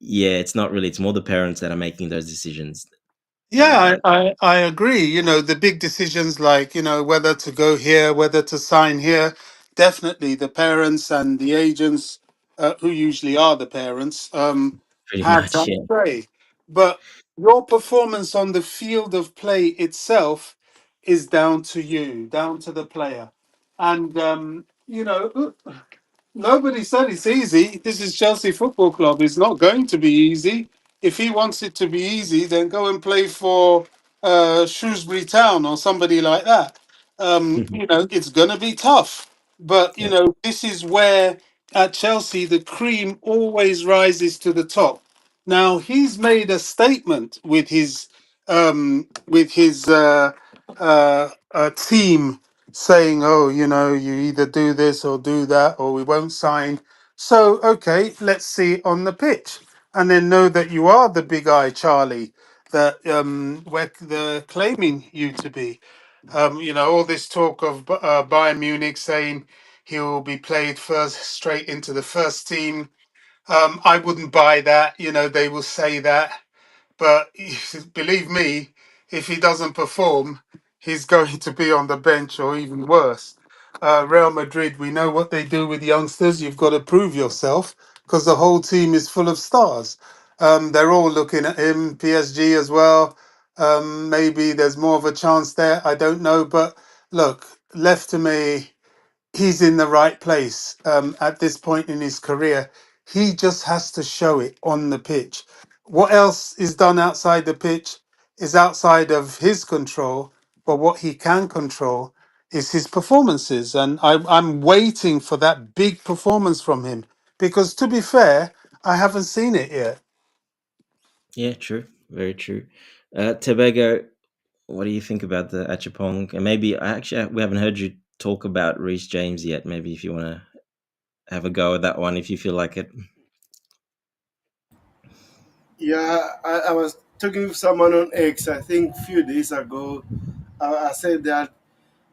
Yeah, it's not really. It's more the parents that are making those decisions. Yeah, Uh, I agree. The big decisions like, whether to go here, whether to sign here, definitely the parents and the agents, who usually are the parents, Pretty have much, that yeah. say. But your performance on the field of play itself is down to you, down to the player. And, nobody said it's easy. This is Chelsea Football Club. It's not going to be easy. If he wants it to be easy, then go and play for Shrewsbury Town or somebody like that. It's going to be tough. But, Yeah. this is where at Chelsea the cream always rises to the top. Now, he's made a statement with his team saying, oh, you either do this or do that, or we won't sign. So, okay, let's see it on the pitch. And then know that you are the big eye Charlie that they're claiming you to be. All this talk of Bayern Munich saying he'll be played first straight into the first team. I wouldn't buy that. They will say that. But believe me, if he doesn't perform, he's going to be on the bench or even worse. Real Madrid, we know what they do with youngsters. You've got to prove yourself because the whole team is full of stars. They're all looking at him, PSG as well. Maybe there's more of a chance there. I don't know. But look, left to me, he's in the right place at this point in his career. He just has to show it on the pitch. What else is done outside the pitch is outside of his control, but what he can control is his performances. And I'm waiting for that big performance from him because, to be fair, I haven't seen it yet. Yeah, true. Very true. Tobago, what do you think about the Achempong? And maybe we haven't heard you talk about Reece James yet. Maybe if you want to have a go at that one, if you feel like it. Yeah, I was talking with someone on X, I think a few days ago. I said that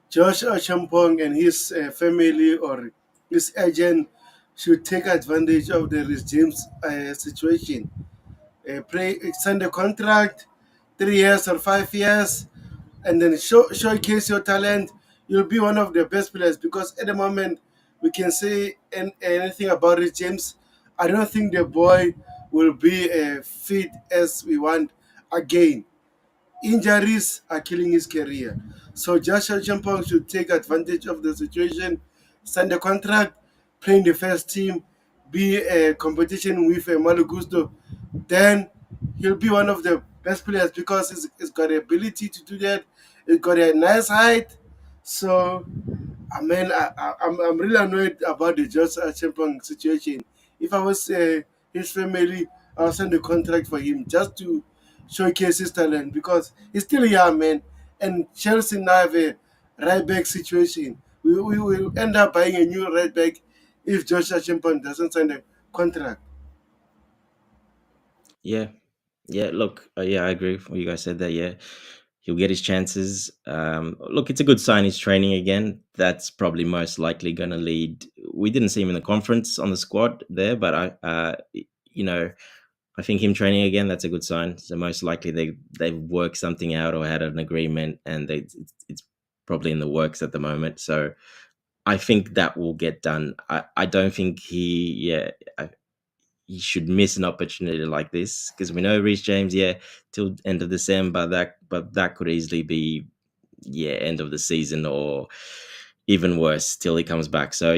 Josh Achempong and his family or his agent should take advantage of the Reece James situation. Sign a contract, 3 years or 5 years, and then showcase your talent. You'll be one of the best players because at the moment we can say anything about Reece James. I don't think the boy will be fit as we want again. Injuries are killing his career. So Joshua Champong should take advantage of the situation, sign the contract, play in the first team, be a competition with Malo Gusto. Then he'll be one of the best players because he's got the ability to do that. He's got a nice height. So I mean, I'm really annoyed about the Josh Achempong situation. If I was his family, I'll send a contract for him just to showcase his talent because he's still young, man. And Chelsea now have a right back situation. We will end up buying a new right back if Josh Achempong doesn't sign a contract. Yeah, yeah. Look, yeah, I agree with what you guys said there. Yeah, he'll get his chances. Look, it's a good sign he's training again. That's probably most likely going to lead. We didn't see him in the conference on the squad there, but you know, I think him training again, that's a good sign. So most likely they've worked something out or had an agreement, and it's probably in the works at the moment. So I think that will get done. I don't think he should miss an opportunity like this because we know Reece James, till end of December. That could easily be end of the season or even worse till he comes back. So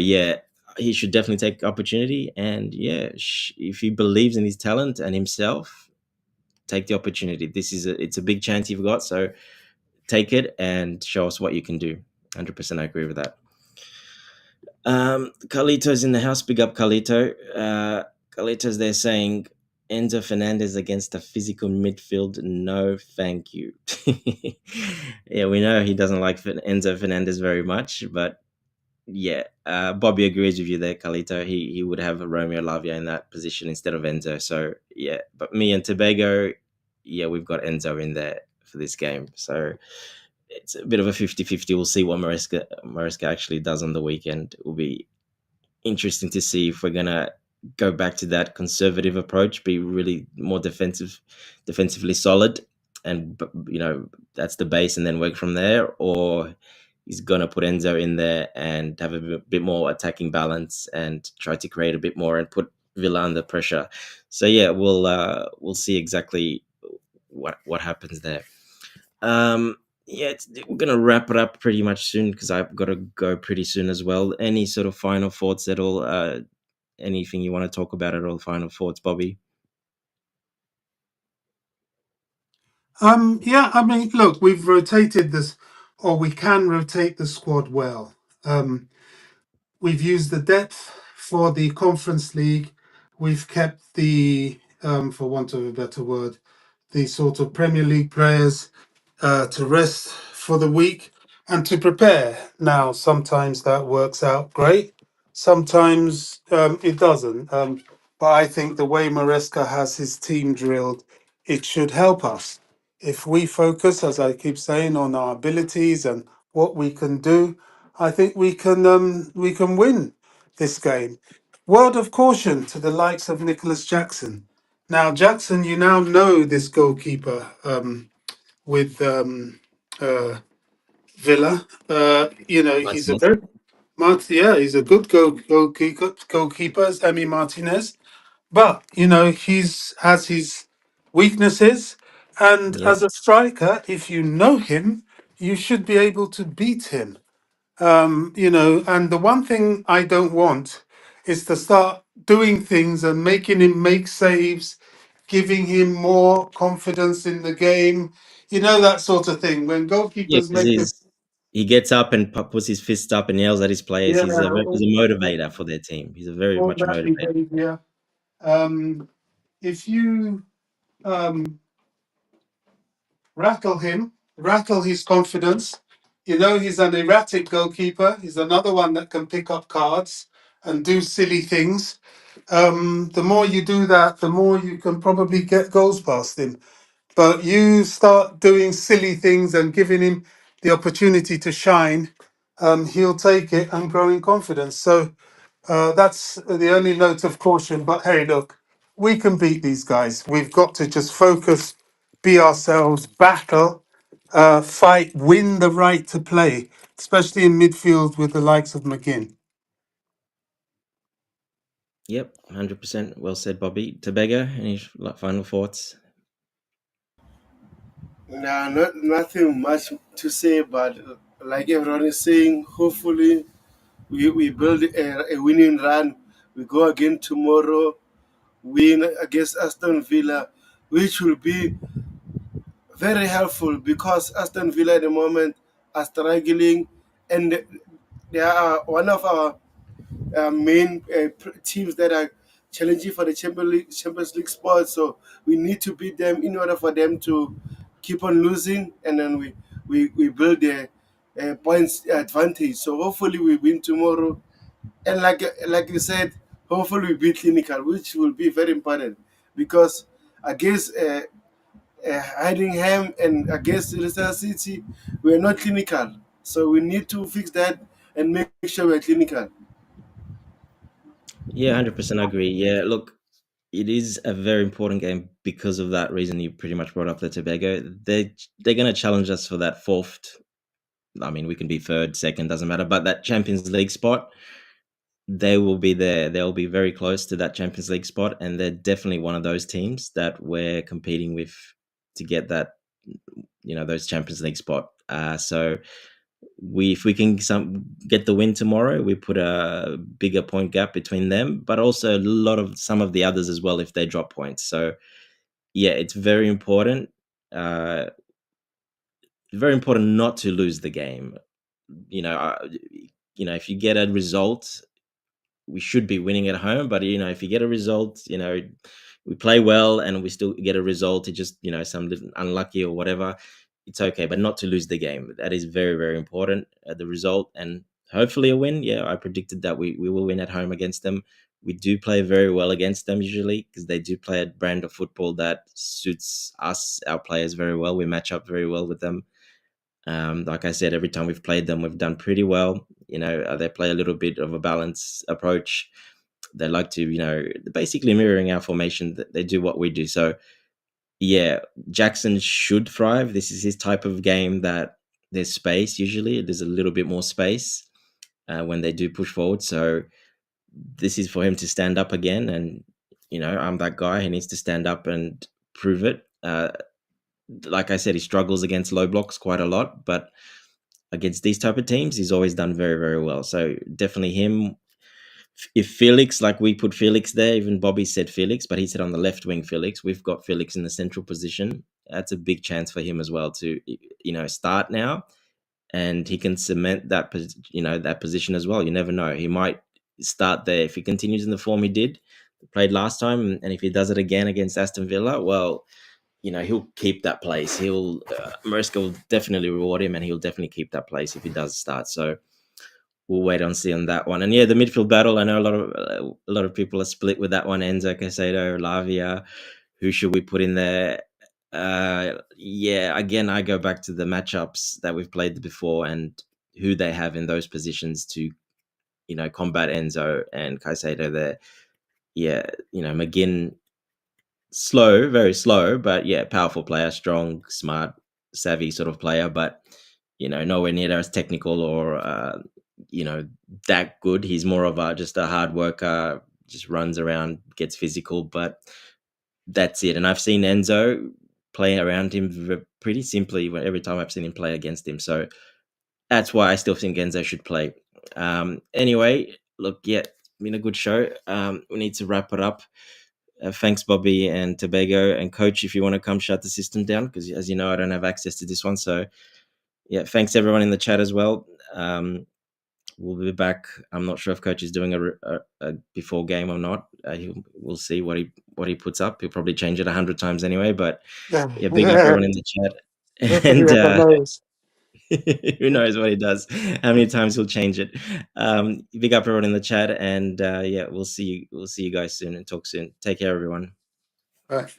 he should definitely take opportunity and if he believes in his talent and himself, take the opportunity. It's a big chance you've got, so take it and show us what you can do. 100%, I agree with that. Carlito's in the house. Big up, Carlito. Carlito's there saying Enzo Fernandez against a physical midfield. No, thank you. Yeah, we know he doesn't like Enzo Fernandez very much, but Bobby agrees with you there, Carlito. He would have Romeo Lavia in that position instead of Enzo. So but me and Tobago, we've got Enzo in there for this game. So it's a bit of a 50-50. We'll see what Maresca actually does on the weekend. It will be interesting to see if we're gonna go back to that conservative approach, be really more defensively solid, and that's the base, and then work from there, or he's gonna put Enzo in there and have a bit more attacking balance and try to create a bit more and put Villa under pressure. So we'll see exactly what happens there. We're gonna wrap it up pretty much soon because I've got to go pretty soon as well. Any sort of final thoughts at all? Anything you want to talk about at all? Final thoughts, Bobby? I mean, look, we've rotated this, or we can rotate the squad well. We've used the depth for the Conference League. We've kept the, for want of a better word, the sort of Premier League players to rest for the week and to prepare. Now, sometimes that works out great. Sometimes it doesn't. But I think the way Maresca has his team drilled, it should help us. If we focus, as I keep saying, on our abilities and what we can do, I think we can win this game. Word of caution to the likes of Nicholas Jackson. Now, Jackson, you now know this goalkeeper with Villa. He's a Martinez? very he's a good goalkeeper, as Emi Martinez. But he's has his weaknesses, and Yep. as a striker, if you know him, you should be able to beat him. And the one thing I don't want is to start doing things and making him make saves, giving him more confidence in the game, that sort of thing. When Yeah, goalkeepers because make it, he gets up and puts his fist up and yells at his players. yeah, He's a motivator for their team. He's a very all much that motivator. behavior. If you rattle him rattle his confidence. You know, he's an erratic goalkeeper. He's another one that can pick up cards and do silly things. The more you do that, the more you can probably get goals past him. But you start doing silly things and giving him the opportunity to shine, he'll take it and grow in confidence. So that's the only note of caution. But hey, look, we can beat these guys. We've got to just focus, be ourselves, battle, fight, win the right to play, especially in midfield with the likes of McGinn. Yep, 100%. Well said, Bobby. Tobago, any final thoughts? Nah, nothing much to say, but like everyone is saying, hopefully we build a winning run. We go again tomorrow, win against Aston Villa, which will be very helpful because Aston Villa at the moment are struggling, and they are one of our main teams that are challenging for the Champions League spot. So we need to beat them in order for them to keep on losing, and then we build a points advantage. So hopefully we win tomorrow, and like you said, hopefully we beat Clinical, which will be very important because against Hidingham and against Leicester City, we're not clinical. So we need to fix that and make sure we're clinical. Yeah, 100% agree. Yeah, look, it is a very important game because of that reason you pretty much brought up the Tobago. They're going to challenge us for that fourth. I mean, we can be third, second, doesn't matter. But that Champions League spot, they will be there. They'll be very close to that Champions League spot, and they're definitely one of those teams that we're competing with to get that, those Champions League spot. So if we can get the win tomorrow, we put a bigger point gap between them, but also some of the others as well if they drop points. So yeah, it's very important. Very important not to lose the game. If you get a result, we should be winning at home. But if you get a result, we play well and we still get a result. It just some little unlucky or whatever. It's okay, but not to lose the game. That is very, very important. The result and hopefully a win. Yeah, I predicted that we will win at home against them. We do play very well against them usually because they do play a brand of football that suits us, our players, very well. We match up very well with them. Like I said, every time we've played them, we've done pretty well. They play a little bit of a balanced approach. They like to, basically mirroring our formation. They do what we do. So, yeah, Jackson should thrive. This is his type of game that there's space usually. There's a little bit more space when they do push forward. So, this is for him to stand up again. And, I'm that guy. He needs to stand up and prove it. Like I said, he struggles against low blocks quite a lot, but against these type of teams, he's always done very, very well. So definitely him. If Felix, like we put Felix there, even Bobby said Felix, but he said on the left wing Felix. We've got Felix in the central position. That's a big chance for him as well to, start now, and he can cement that, that position as well. You never know. He might start there if he continues in the form he played last time, and if he does it again against Aston Villa, well, he'll keep that place. Maresca will definitely reward him, and he'll definitely keep that place if he does start. So we'll wait and see on that one. And yeah, the midfield battle. I know a lot of people are split with that one. Enzo, Caicedo, Lavia. Who should we put in there? Yeah, again, I go back to the matchups that we've played before and who they have in those positions to, combat Enzo and Caicedo there. Yeah, McGinn, slow, very slow, but yeah, powerful player, strong, smart, savvy sort of player, but nowhere near as technical or that good. He's more of just a hard worker, just runs around, gets physical, but that's it. And I've seen Enzo play around him pretty simply every time I've seen him play against him. So that's why I still think Enzo should play. Anyway, look, yeah, it's been a good show. We need to wrap it up. Thanks, Bobby and Tobago. And Coach, if you want to come shut the system down, because as you know, I don't have access to this one. So, yeah, thanks everyone in the chat as well. We'll be back. I'm not sure if Coach is doing a before game or not. We'll see what he puts up. He'll probably change it 100 times anyway. But yeah, big up everyone in the chat. And Whoever knows. who knows what he does? How many times he'll change it? Big up everyone in the chat, and yeah, we'll see you guys soon and talk soon. Take care, everyone. Right.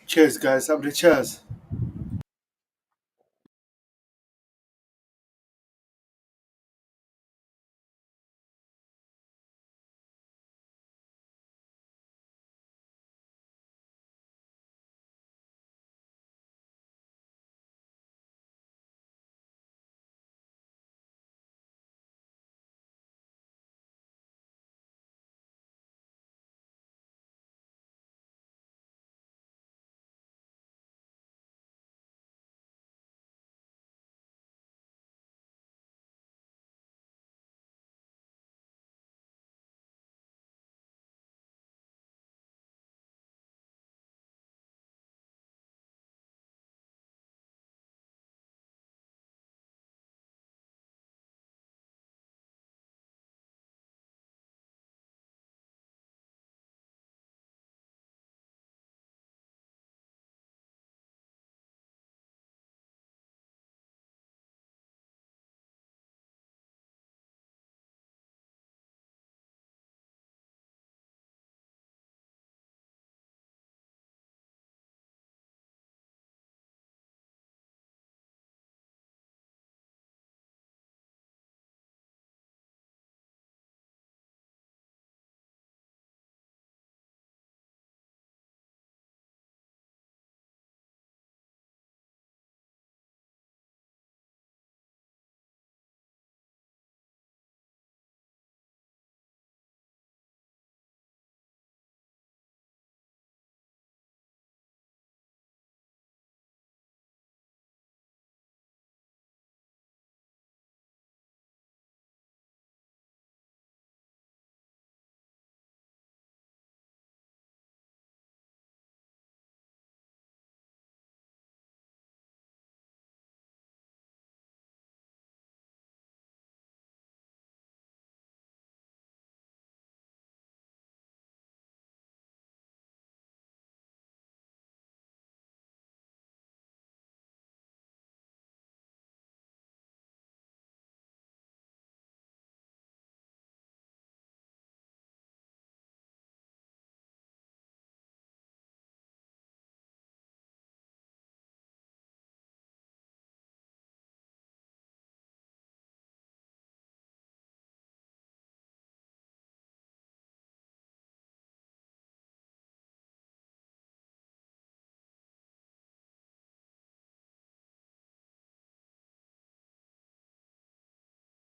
Cheers, guys. Cheers.